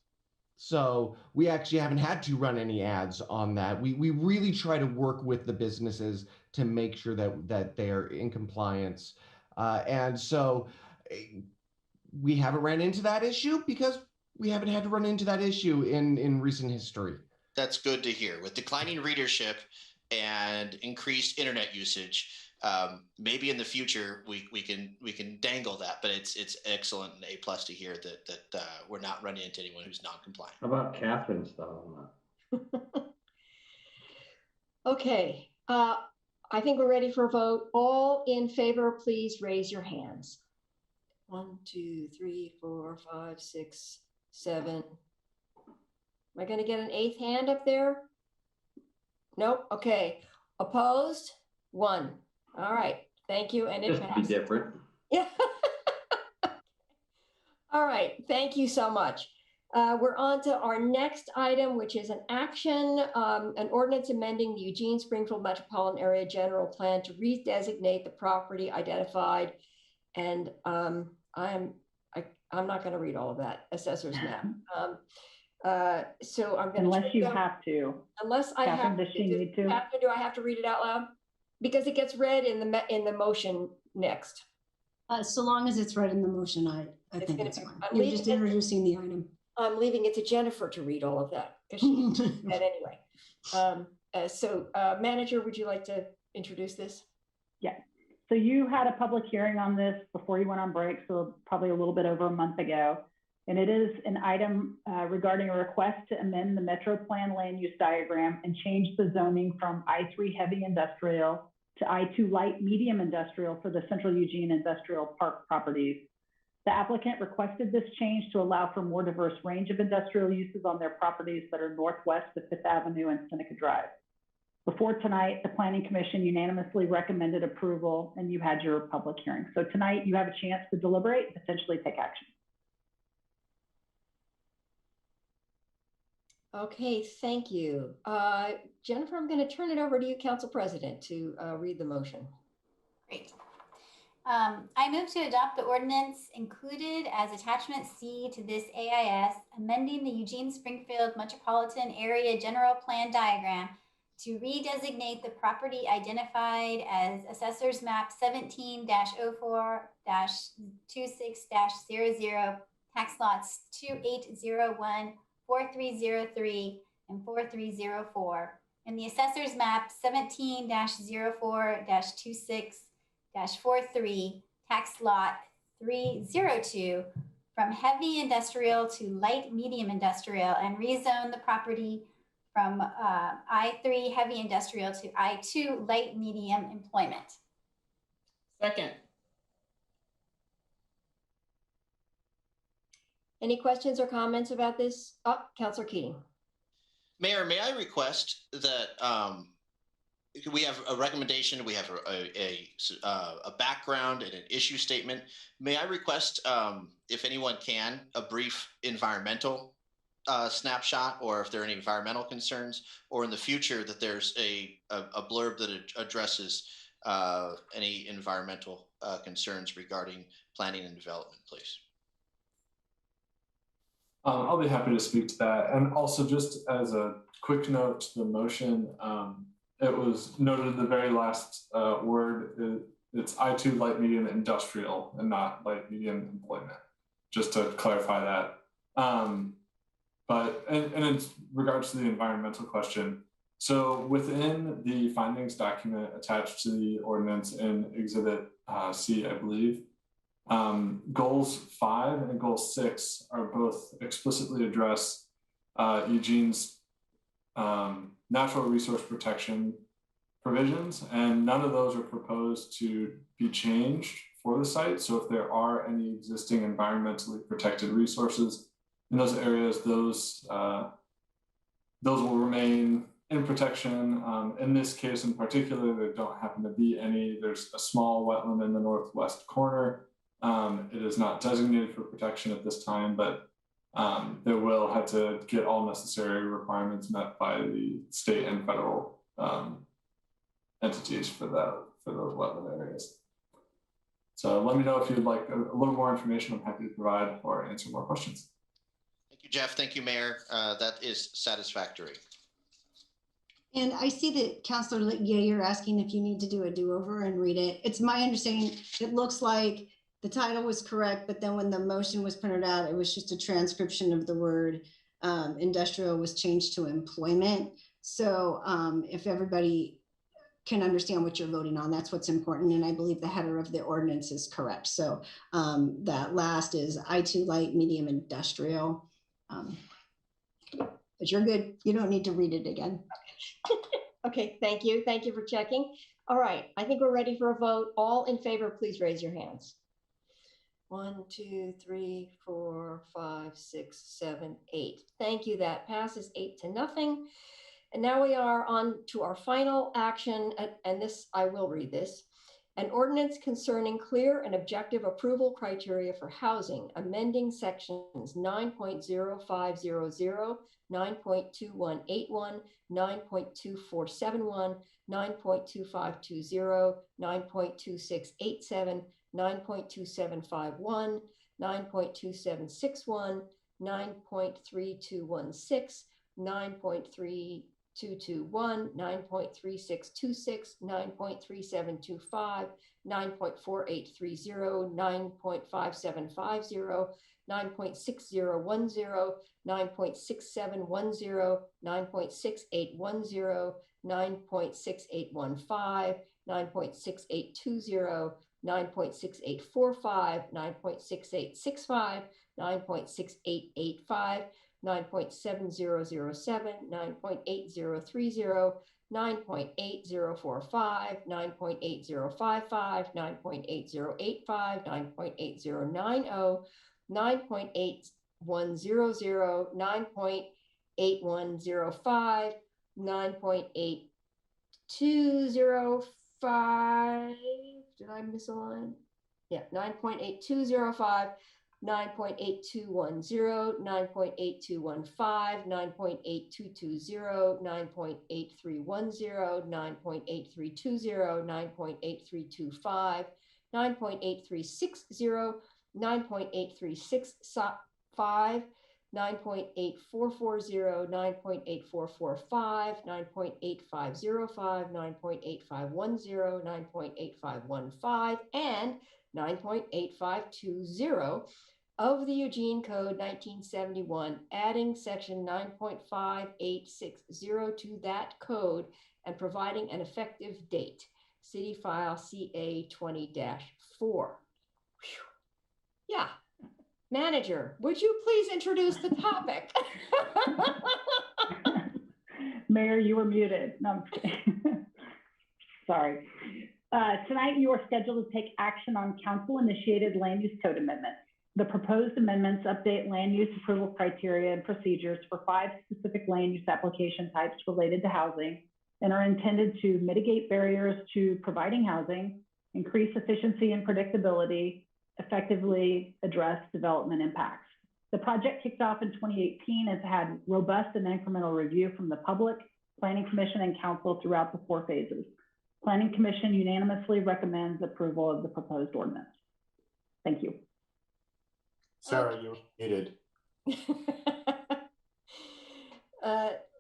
So we actually haven't had to run any ads on that. We really try to work with the businesses to make sure that they are in compliance. And so we haven't ran into that issue because we haven't had to run into that issue in recent history. That's good to hear. With declining readership and increased internet usage, maybe in the future we can dangle that, but it's excellent and A+ to hear that we're not running into anyone who's non-compliant. How about Catherine's thought on that? Okay, I think we're ready for a vote. All in favor, please raise your hands. 1, 2, 3, 4, 5, 6, 7. Am I going to get an 8th hand up there? Nope. Okay. Opposed? 1. All right. Thank you. And it Just passed. be different. Yeah. All right. Thank you so much. We're on to our next item, which is an action, an ordinance amending the Eugene Springfield Metropolitan Area General Plan to redesignate the property identified. And I'm not going to read all of that assessor's map. So I'm going to. Unless you have to. Unless I have to. Do I have to read it out loud? Because it gets read in the motion next. So long as it's read in the motion, I think it's fine. You're just introducing the item. I'm leaving it to Jennifer to read all of that because she did that anyway. Manager, would you like to introduce this? Yeah. So you had a public hearing on this before you went on break, so probably a little bit over a month ago. And it is an item regarding a request to amend the Metro Plan land use diagram and change the zoning from I3 heavy industrial to I2 light medium industrial for the Central Eugene Industrial Park properties. The applicant requested this change to allow for more diverse range of industrial uses on their properties that are northwest of 5th Avenue and Seneca Drive. Before tonight, the Planning Commission unanimously recommended approval and you had your public hearing. So tonight you have a chance to deliberate and potentially take action. Okay, thank you. Jennifer, I'm going to turn it over to you, Council President, to read the motion. Great. I move to adopt the ordinance included as attachment C to this AIS, amending the Eugene Springfield Metropolitan Area General Plan Diagram to redesignate the property identified as Assessor's Map 17-04-26-00, tax lots 2801, 4303, and 4304, and the Assessor's Map 17-04-26-43, tax lot 302, from heavy industrial to light medium industrial, and rezone the property from I3 heavy industrial to I2 light medium employment. Second. Any questions or comments about this? Oh, Councilor Keating. Mayor, may I request that we have a recommendation, we have a background and an issue statement. May I request, if anyone can, a brief environmental snapshot, or if there are any environmental concerns, or in the future that there's a blurb that addresses any environmental concerns regarding planning and development, please. I'll be happy to speak to that. And also, just as a quick note to the motion, it was noted in the very last word, it's I2 light medium industrial and not light medium employment, just to clarify that. But in regards to the environmental question, so within the findings document attached to the ordinance in Exhibit C, I believe, goals 5 and goal 6 are both explicitly address Eugene's natural resource protection provisions, and none of those are proposed to be changed for the site. So if there are any existing environmentally protected resources in those areas, those will remain in protection. In this case in particular, there don't happen to be any. There's a small wetland in the northwest corner. It is not designated for protection at this time, but they will have to get all necessary requirements met by the state and federal entities for those wetland areas. So let me know if you'd like a little more information. I'm happy to provide or answer more questions. Thank you, Jeff. Thank you, Mayor. That is satisfactory. And I see that Councilor Yeager asking if you need to do a do-over and read it. It's my understanding, it looks like the title was correct, but then when the motion was printed out, it was just a transcription of the word industrial was changed to employment. So if everybody can understand what you're voting on, that's what's important. And I believe the header of the ordinance is correct. So that last is I2 light medium industrial. But you're good. You don't need to read it again. Okay, thank you. Thank you for checking. All right, I think we're ready for a vote. All in favor, please raise your hands. 1, 2, 3, 4, 5, 6, 7, 8. Thank you. That passes 8-0. And now we are on to our final action, and this, I will read this. An ordinance concerning clear and objective approval criteria for housing, amending sections 9.0500, 9.2181, 9.2471, 9.2520, 9.2687, 9.2751, 9.2761, 9.3216, 9.3221, 9.3626, 9.3725, 9.4830, 9.5750, 9.6010, 9.6710, 9.6810, 9.6815, 9.6820, 9.6845, 9.6865, 9.6885, 9.7007, 9.8030, 9.8045, 9.8055, 9.8085, 9.8090, 9.8100, 9.8105, 9.8205. Did I miss a line? Yeah, 9.8205. 9.8210, 9.8215, 9.8220, 9.8310, 9.8320, 9.8325, 9.8360, 9.8365, 9.8440, 9.8445, 9.8505, 9.8510, 9.8515, and 9.8520 of the Eugene Code 1971, adding section 9.5860 to that code and providing an effective date. City File CA 20-4. Yeah. Manager, would you please introduce the topic? Mayor, you were muted. No, I'm kidding. Sorry. Tonight, you are scheduled to take action on council-initiated land use code amendments. The proposed amendments update land use approval criteria and procedures for 5 specific land use application types related to housing and are intended to mitigate barriers to providing housing, increase efficiency and predictability, effectively address development impacts. The project kicked off in 2018 and has had robust and incremental review from the public, Planning Commission, and Council throughout the 4 phases. Planning Commission unanimously recommends approval of the proposed ordinance. Thank you. Sarah, you're muted.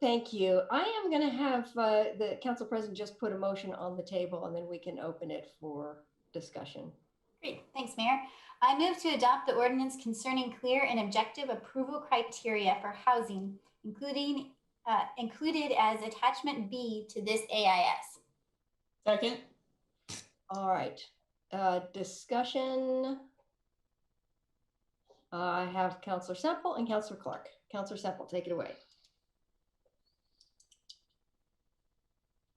Thank you. I am going to have the council president just put a motion on the table and then we can open it for discussion. Great, thanks, Mayor. I move to adopt the ordinance concerning clear and objective approval criteria for housing, included as attachment B to this AIS. Second. All right, discussion. I have Councilor Semple and Councilor Clark. Councilor Semple, take it away.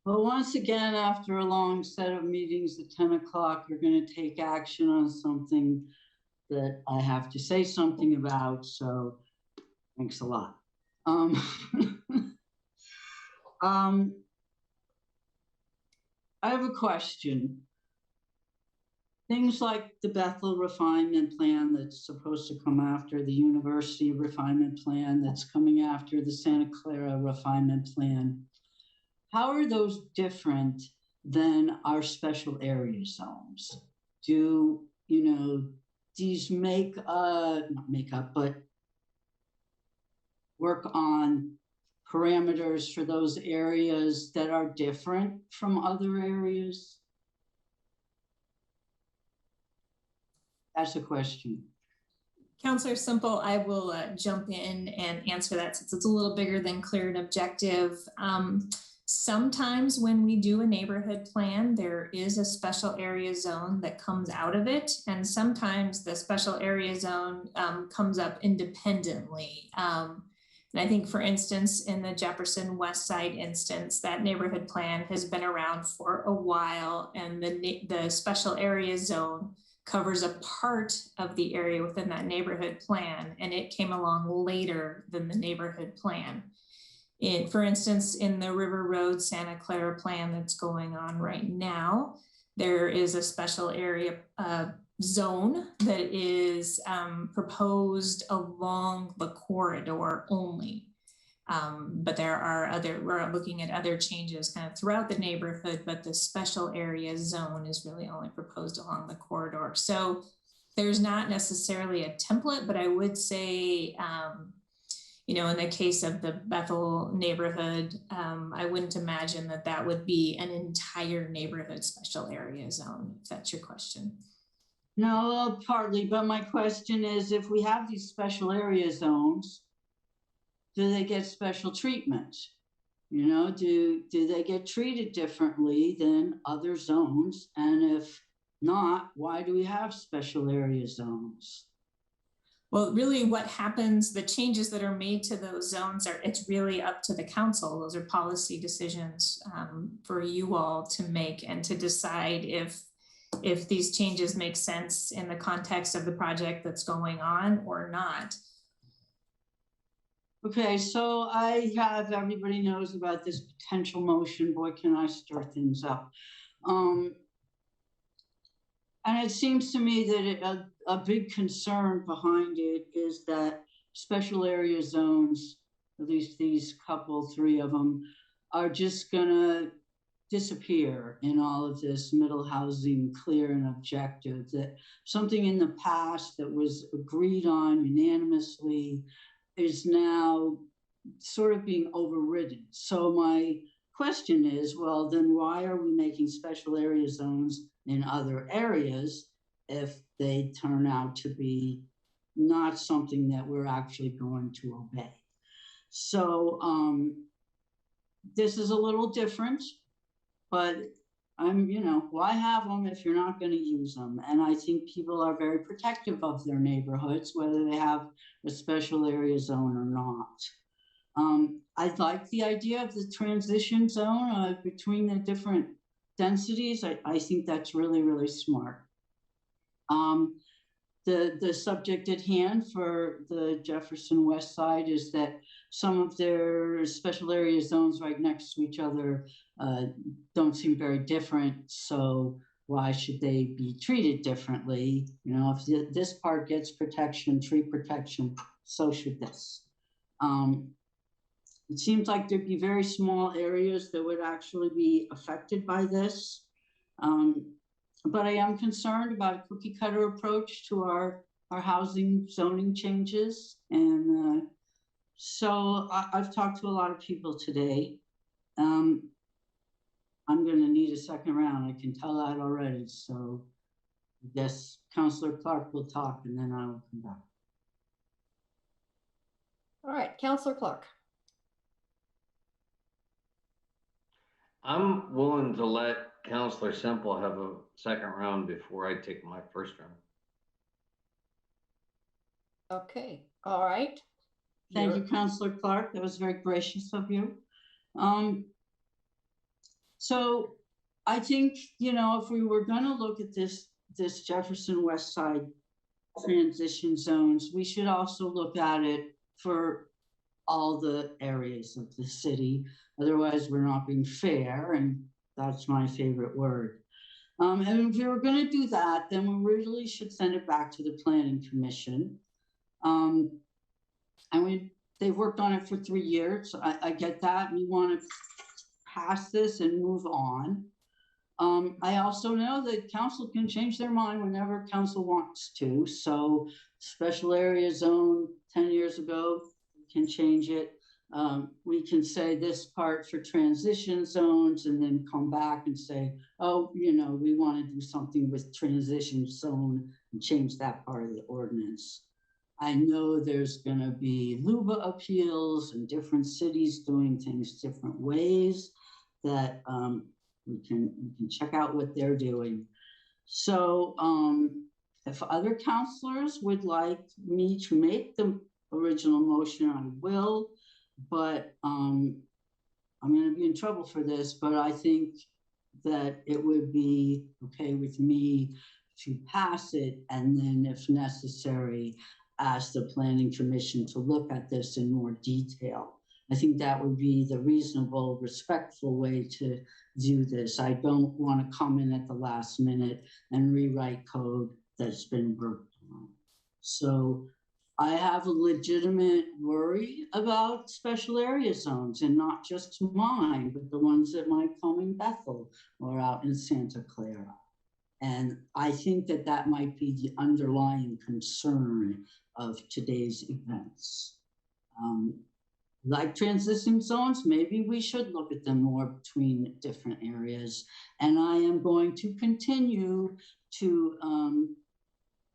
Well, once again, after a long set of meetings at 10 o'clock, you're going to take action on something that I have to say something about. So thanks a lot. I have a question. Things like the Bethel refinement plan that's supposed to come after the University refinement plan that's coming after the Santa Clara refinement plan. How are those different than our special area zones? Do, you know, these not make up, but work on parameters for those areas that are different from other areas? That's a question. Councilor Semple, I will jump in and answer that since it's a little bigger than clear and objective. Sometimes when we do a neighborhood plan, there is a special area zone that comes out of it. And sometimes the special area zone comes up independently. And I think, for instance, in the Jefferson West Side instance, that neighborhood plan has been around for a while, and the special area zone covers a part of the area within that neighborhood plan, and it came along later than the neighborhood plan. For instance, in the River Road Santa Clara plan that's going on right now, there is a special area zone that is proposed along the corridor only. But we're looking at other changes kind of throughout the neighborhood, but the special area zone is really only proposed along the corridor. So there's not necessarily a template, but I would say, you know, in the case of the Bethel neighborhood, I wouldn't imagine that that would be an entire neighborhood special area zone, if that's your question. No, partly, but my question is, if we have these special area zones, do they get special treatment? You know, do they get treated differently than other zones? And if not, why do we have special area zones? Well, really what happens, the changes that are made to those zones it's really up to the council. Those are policy decisions for you all to make and to decide if these changes make sense in the context of the project that's going on or not. Okay, so everybody knows about this potential motion. Boy, can I stir things up. And it seems to me that a big concern behind it is that special area zones, at least these three of them, are just gonna disappear in all of this middle housing clear and objective. That something in the past that was agreed on unanimously is now sort of being overridden. So my question is, well, then why are we making special area zones in other areas if they turn out to be not something that we're actually going to obey? So this is a little different, but why have them if you're not going to use them? And I think people are very protective of their neighborhoods, whether they have a special area zone or not. I like the idea of the transition zone between the different densities. I think that's really, really smart. The subject at hand for the Jefferson West Side is that some of their special area zones right next to each other don't seem very different. So why should they be treated differently? If this part gets protection, tree protection, so should this. It seems like there'd be very small areas that would actually be affected by this. But I am concerned about a cookie cutter approach to our housing zoning changes. And so I've talked to a lot of people today. I'm going to need a second round. I can tell that already. So I guess Councillor Clark will talk and then I will come back. All right, Councillor Clark. I'm willing to let Councillor Semple have a second round before I take my first round. Okay, all right. Thank you, Councillor Clark. That was very gracious of you. So I think, if we were going to look at this Jefferson West Side transition zones, we should also look at it for all the areas of the city. Otherwise, we're not being fair, and that's my favorite word. And if we were going to do that, then we really should send it back to the Planning Commission. And they've worked on it for 3 years. I get that. We want to pass this and move on. I also know that council can change their mind whenever council wants to. So special area zone 10 years ago, can change it. We can say this part for transition zones and then come back and say, oh, we want to do something with transition zone and change that part of the ordinance. I know there's going to be LUBA appeals and different cities doing things different ways that we can check out what they're doing. So if other councilors would like me to make the original motion, I will, but I'm going to be in trouble for this, but I think that it would be okay with me to pass it and then if necessary, ask the Planning Commission to look at this in more detail. I think that would be the reasonable, respectful way to do this. I don't want to come in at the last minute and rewrite code that's been worked on. So I have a legitimate worry about special area zones, and not just mine, but the ones at my home in Bethel or out in Santa Clara. And I think that that might be the underlying concern of today's events. Like transition zones, maybe we should look at them more between different areas. And I am going to continue to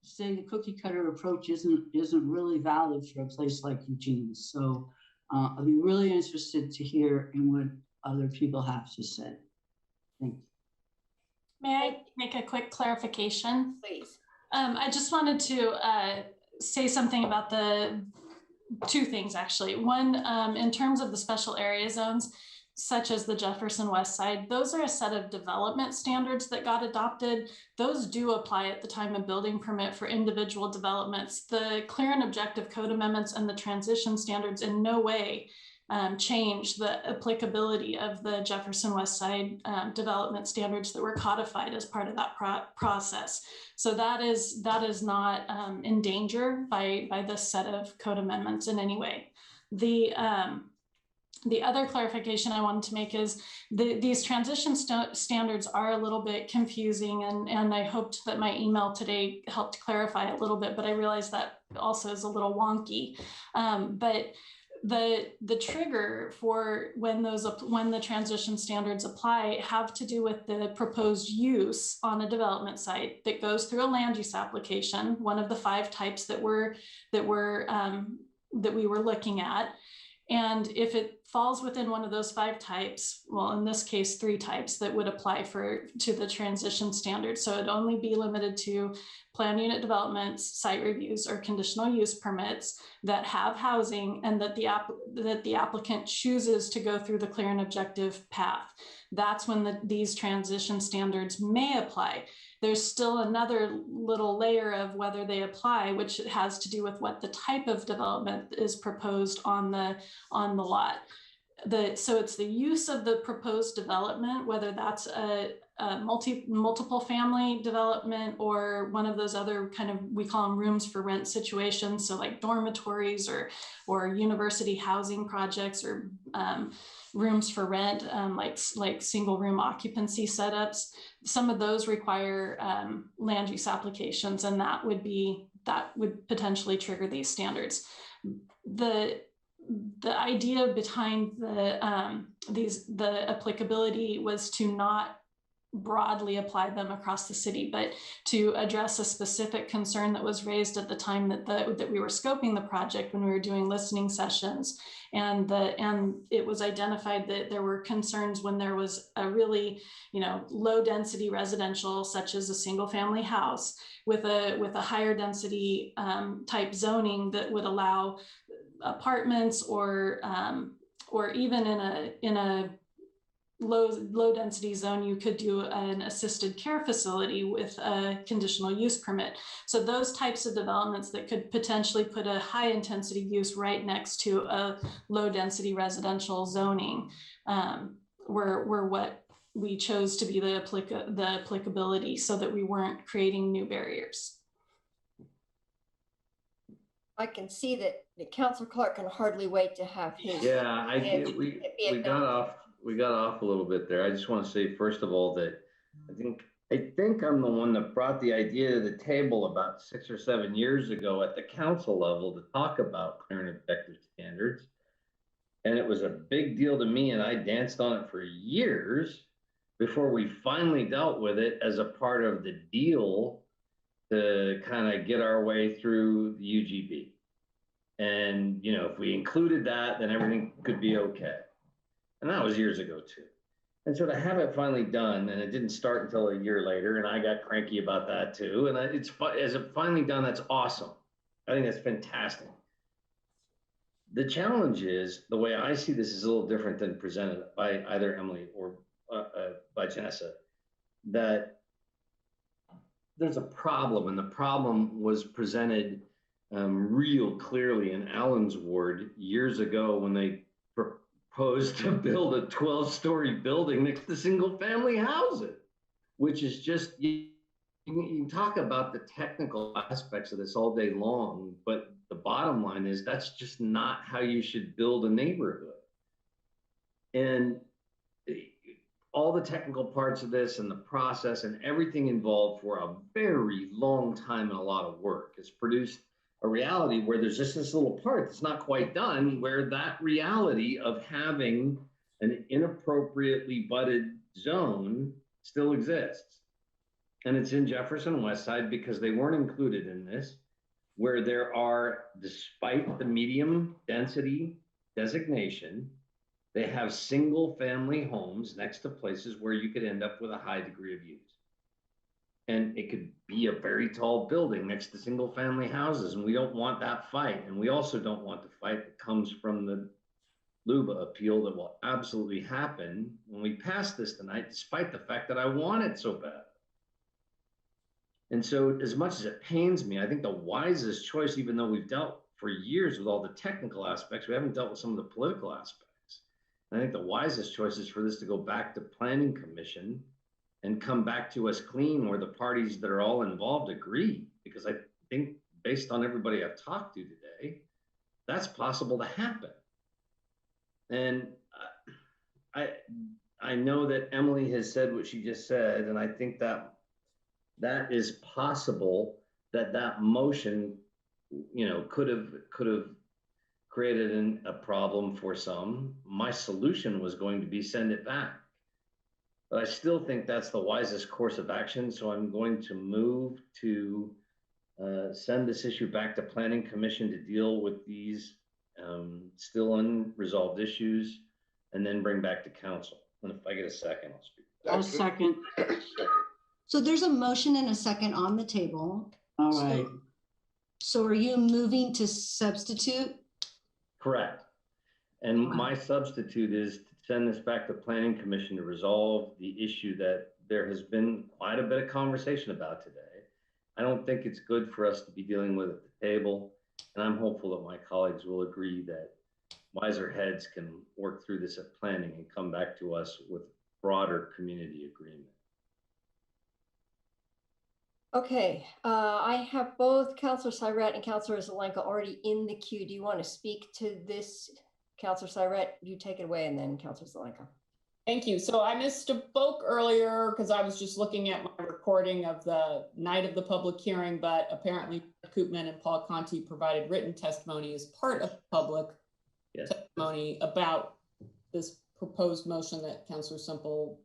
say the cookie cutter approach isn't really valid for a place like Eugene. So I'll be really interested to hear in what other people have to say. Thank you. May I make a quick clarification? Please. I just wanted to say something about the two things actually. One, in terms of the special area zones, such as the Jefferson West Side, those are a set of development standards that got adopted. Those do apply at the time of building permit for individual developments. The clear and objective code amendments and the transition standards in no way change the applicability of the Jefferson West Side development standards that were codified as part of that process. So that is not in danger by this set of code amendments in any way. the other clarification I wanted to make is these transition standards are a little bit confusing, and I hoped that my email today helped clarify a little bit, but I realized that also is a little wonky. But the trigger for when the transition standards apply have to do with the proposed use on a development site that goes through a land use application, one of the 5 types that we were looking at. And if it falls within one of those 5 types, well, in this case, 3 types that would apply to the transition standards. So it'd only be limited to plan unit developments, site reviews, or conditional use permits that have housing, and that the applicant chooses to go through the clear and objective path. That's when these transition standards may apply. There's still another little layer of whether they apply, which has to do with what the type of development is proposed on the lot. So it's the use of the proposed development, whether that's a multiple family development or one of those other kind of, we call them rooms for rent situations. So like dormitories or university housing projects, or rooms for rent, like single room occupancy setups. Some of those require land use applications, and that would potentially trigger these standards. The idea behind the applicability was to not broadly apply them across the city, but to address a specific concern that was raised at the time that we were scoping the project, when we were doing listening sessions, and it was identified that there were concerns when there was a really, low density residential, such as a single family house, with a higher density type zoning that would allow apartments, or even in a low density zone, you could do an assisted care facility with a conditional use permit. So those types of developments that could potentially put a high intensity use right next to a low density residential zoning were what we chose to be the applicability, so that we weren't creating new barriers. I can see that the council clerk can hardly wait to have his. Yeah, we got off a little bit there. I just want to say, first of all, that I think I'm the one that brought the idea to the table about 6 or 7 years ago at the council level to talk about clear and objective standards. And it was a big deal to me, and I danced on it for years before we finally dealt with it as a part of the deal to kind of get our way through the UGB. And, if we included that, then everything could be okay. And that was years ago too. And so to have it finally done, and it didn't start until a year later, and I got cranky about that too. And as it finally done, that's awesome. I think that's fantastic. The challenge is, the way I see this is a little different than presented by either Emily or by Janessa, that there's a problem, and the problem was presented real clearly in Allen's ward years ago when they proposed to build a 12-story building next to single-family houses, which is just, you can talk about the technical aspects of this all day long, but the bottom line is that's just not how you should build a neighborhood. And all the technical parts of this and the process and everything involved for a very long time and a lot of work has produced a reality where there's just this little part that's not quite done, where that reality of having an inappropriately budded zone still exists. And it's in Jefferson West Side because they weren't included in this, where there are, despite the medium density designation, they have single family homes next to places where you could end up with a high degree of use. And it could be a very tall building next to single family houses. And we don't want that fight. And we also don't want the fight that comes from the LUBA appeal that will absolutely happen when we pass this tonight, despite the fact that I want it so bad. And so as much as it pains me, I think the wisest choice, even though we've dealt for years with all the technical aspects, we haven't dealt with some of the political aspects. And I think the wisest choice is for this to go back to Planning Commission and come back to us clean, where the parties that are all involved agree. Because I think, based on everybody I've talked to today, that's possible to happen. And I know that Emily has said what she just said, and I think that that is possible, that motion, could have created a problem for some. My solution was going to be send it back. But I still think that's the wisest course of action. So I'm going to move to send this issue back to Planning Commission to deal with these still unresolved issues, and then bring back to council. And if I get a second, I'll speak. I'll second. So there's a motion and a second on the table. All right. So are you moving to substitute? Correct. And my substitute is to send this back to Planning Commission to resolve the issue that there has been quite a bit of conversation about today. I don't think it's good for us to be dealing with at the table. And I'm hopeful that my colleagues will agree that wiser heads can work through this at planning and come back to us with broader community agreement. Okay, I have both Councilor Syrett and Councilor Zelenka already in the queue. Do you want to speak to this? Councilor Syrett, you take it away, and then Councilor Zelenka. Thank you. So I misspoke earlier because I was just looking at my recording of the night of the public hearing, but apparently Koopman and Paul Conti provided written testimony as part of public testimony about this proposed motion that Councilor Semple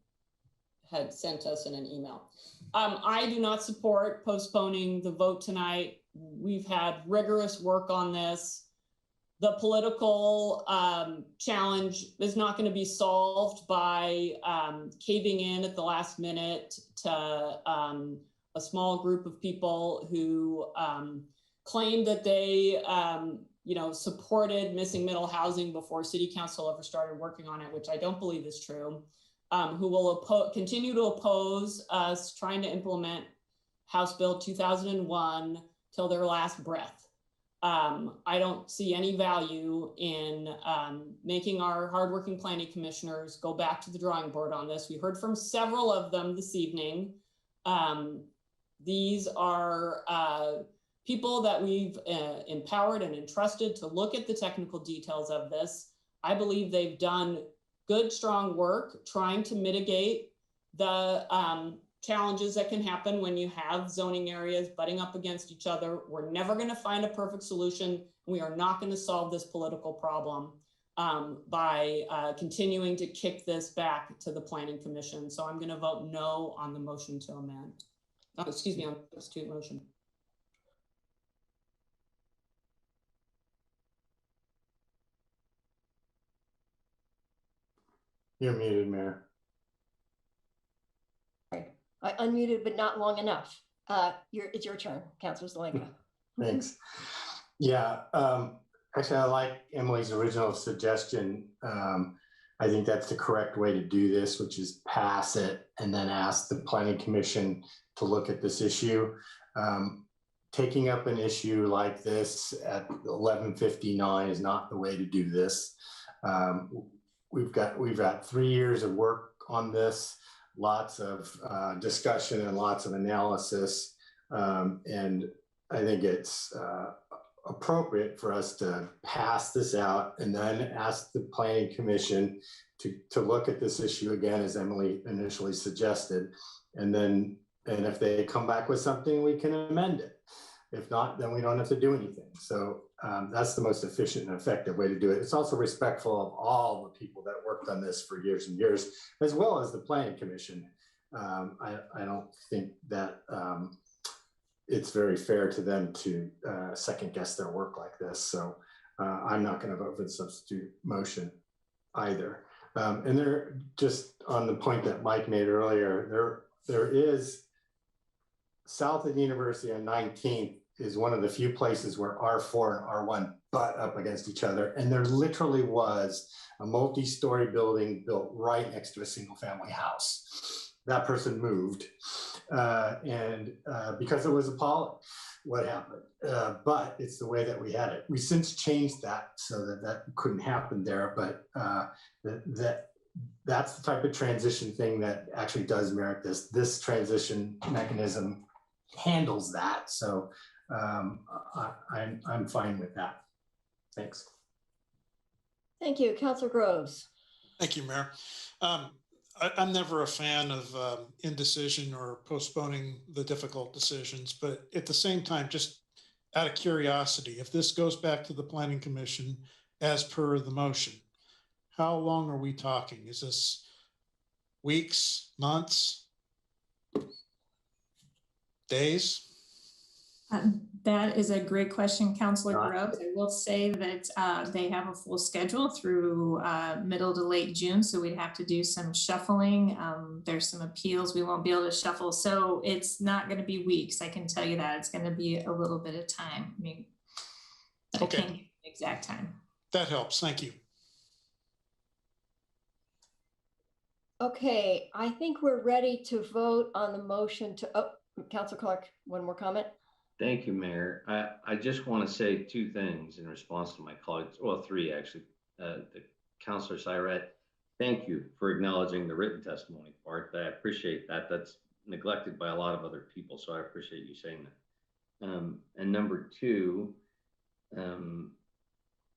had sent us in an email. I do not support postponing the vote tonight. We've had rigorous work on this. The political challenge is not going to be solved by caving in at the last minute to a small group of people who claim that they supported missing middle housing before City Council ever started working on it, which I don't believe is true. Who will continue to oppose us trying to implement House Bill 2001 till their last breath. I don't see any value in making our hardworking planning commissioners go back to the drawing board on this. We heard from several of them this evening. These are people that we've empowered and entrusted to look at the technical details of this. I believe they've done good, strong work trying to mitigate the challenges that can happen when you have zoning areas butting up against each other. We're never going to find a perfect solution. We are not going to solve this political problem by continuing to kick this back to the Planning Commission. So I'm going to vote no on the motion to amend. On the substitute motion. You're muted, Mayor. I unmuted, but not long enough. It's your turn, Councilor Zelenka. Thanks. Yeah, actually, I like Emily's original suggestion. I think that's the correct way to do this, which is pass it and then ask the Planning Commission to look at this issue. Taking up an issue like this at 11:59 is not the way to do this. We've got 3 years of work on this, lots of discussion and lots of analysis. And I think it's appropriate for us to pass this out and then ask the Planning Commission to look at this issue again, as Emily initially suggested. And if they come back with something, we can amend it. If not, then we don't have to do anything. So that's the most efficient and effective way to do it. It's also respectful of all the people that worked on this for years and years, as well as the Planning Commission. I don't think that it's very fair to them to second guess their work like this. So I'm not going to vote for the substitute motion either. And there, just on the point that Mike made earlier, there is south of the University on 19th is one of the few places where R4 and R1 butt up against each other. And there literally was a multi-story building built right next to a single family house. That person moved because it was appalling what happened. But it's the way that we had it. We since changed that so that couldn't happen there, but that's the type of transition thing that actually does merit this. This transition mechanism handles that. So I'm fine with that. Thanks. Thank you. Councilor Groves. Thank you, Mayor. I'm never a fan of indecision or postponing the difficult decisions, but at the same time, just out of curiosity, if this goes back to the Planning Commission as per the motion, how long are we talking? Is this weeks, months, days? That is a great question, Councilor Groves. I will say that they have a full schedule through middle to late June, so we'd have to do some shuffling. There's some appeals we won't be able to shuffle, so it's not going to be weeks. I can tell you that. It's going to be a little bit of time. I mean, okay. I can't give you the exact time. That helps. Thank you. Okay, I think we're ready to vote on the motion to, oh, Councilor Clark, one more comment. Thank you, Mayor. I just want to say two things in response to my colleagues, well, three actually. The Councilor Syret, thank you for acknowledging the written testimony part. I appreciate that. That's neglected by a lot of other people, so I appreciate you saying that. And number two,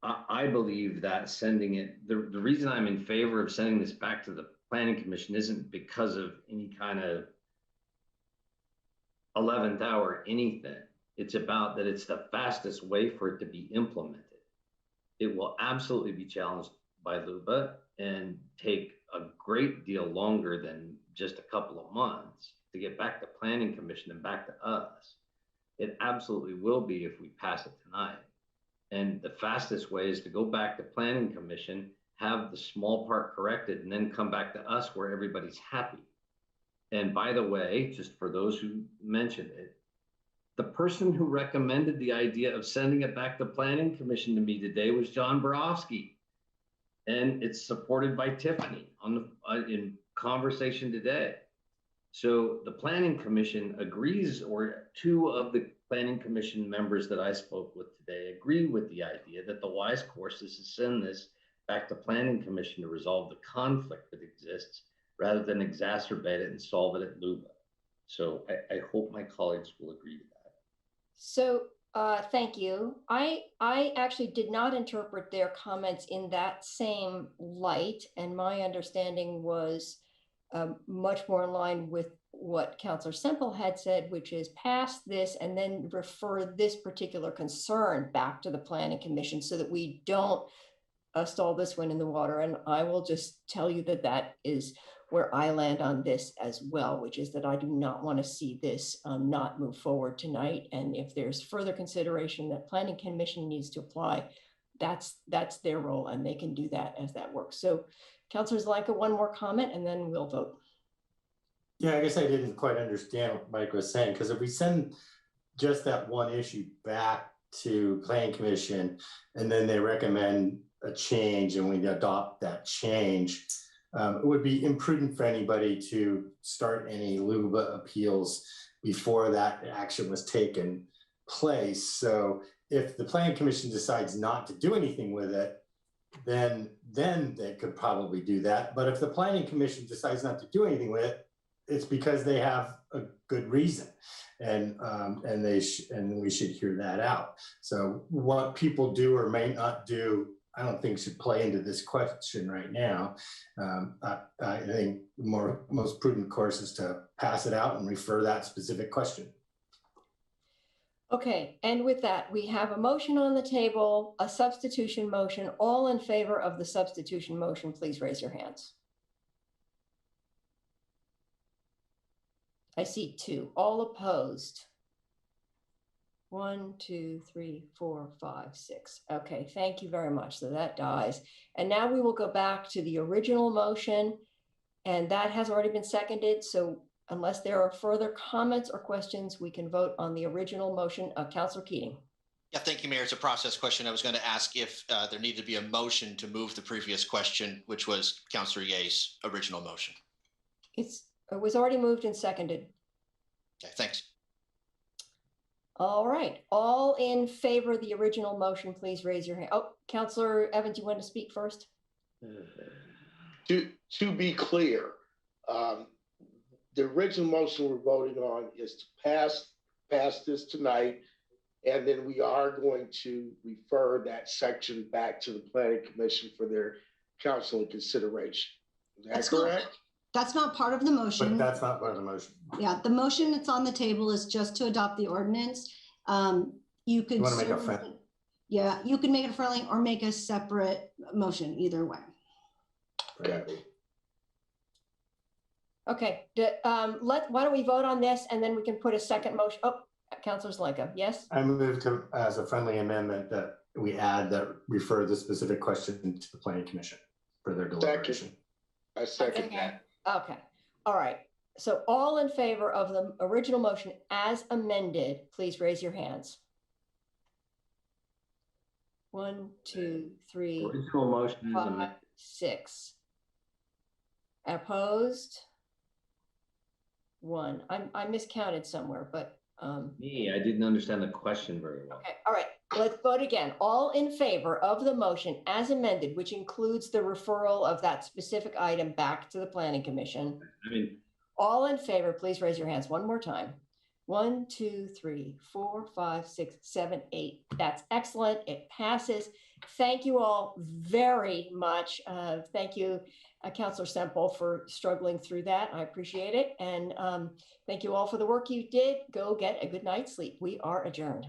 I believe that sending it, the reason I'm in favor of sending this back to the Planning Commission isn't because of any kind of 11th hour anything. It's about that it's the fastest way for it to be implemented. It will absolutely be challenged by LUBA and take a great deal longer than just a couple of months to get back to Planning Commission and back to us. It absolutely will be if we pass it tonight. And the fastest way is to go back to Planning Commission, have the small part corrected, and then come back to us where everybody's happy. And by the way, just for those who mentioned it, the person who recommended the idea of sending it back to Planning Commission to me today was John Borofsky. And it's supported by Tiffany on the, in conversation today. So the Planning Commission agrees, or two of the Planning Commission members that I spoke with today agree with the idea that the wise course is to send this back to Planning Commission to resolve the conflict that exists rather than exacerbate it and solve it at LUBA. So I hope my colleagues will agree to that. So thank you. I actually did not interpret their comments in that same light, and my understanding was much more in line with what Councilor Semple had said, which is pass this and then refer this particular concern back to the Planning Commission so that we don't stall this one in the water. And I will just tell you that that is where I land on this as well, which is that I do not want to see this not move forward tonight. And if there's further consideration that Planning Commission needs to apply, that's their role, and they can do that as that works. So Councilor Zelenka, one more comment and then we'll vote. Yeah, I guess I didn't quite understand what Mike was saying, because if we send just that one issue back to Planning Commission and then they recommend a change and we adopt that change, it would be imprudent for anybody to start any LUBA appeals before that action was taken place. So if the Planning Commission decides not to do anything with it, then they could probably do that. But if the Planning Commission decides not to do anything with it, it's because they have a good reason, and we should hear that out. So what people do or may not do, I don't think should play into this question right now. I think the most prudent course is to pass it out and refer that specific question. Okay, and with that, we have a motion on the table, a substitution motion. All in favor of the substitution motion, please raise your hands. I see two. All opposed? 1, 2, 3, 4, 5, 6. Okay, thank you very much. So that dies. And now we will go back to the original motion, and that has already been seconded. So unless there are further comments or questions, we can vote on the original motion of Councilor Keating. Yeah, thank you, Mayor. It's a process question. I was going to ask if there needed to be a motion to move the previous question, which was Councilor Ye's original motion. It was already moved and seconded. Okay, thanks. All right, all in favor of the original motion, please raise your hand. Oh, Councilor Evans, you want to speak first? To be clear, the original motion we're voting on is to pass this tonight And then we are going to refer that section back to the Planning Commission for their council and consideration. Is that correct? That's not part of the motion. But that's not part of the motion. Yeah, the motion that's on the table is just to adopt the ordinance. You could. You want to make a friendly? Yeah, you can make it friendly or make a separate motion, either way. Okay. Okay, why don't we vote on this and then we can put a second motion. Oh, Councilor Zelenka, yes? I move to, as a friendly amendment, that we add that refer the specific question to the Planning Commission for their deliberation. I second that. Okay, all right. So all in favor of the original motion as amended, please raise your hands. 1, 2, 3, Original motion is 5, amended. 6. Opposed? 1. I miscounted somewhere, but Me, I didn't understand the question very well. okay, all right. Let's vote again. All in favor of the motion as amended, which includes the referral of that specific item back to the Planning Commission. I mean, All in favor, please raise your hands one more time. 1, 2, 3, 4, 5, 6, 7, 8. That's excellent. It passes. Thank you all very much. Thank you, Councilor Semple, for struggling through that. I appreciate it. And thank you all for the work you did. Go get a good night's sleep. We are adjourned.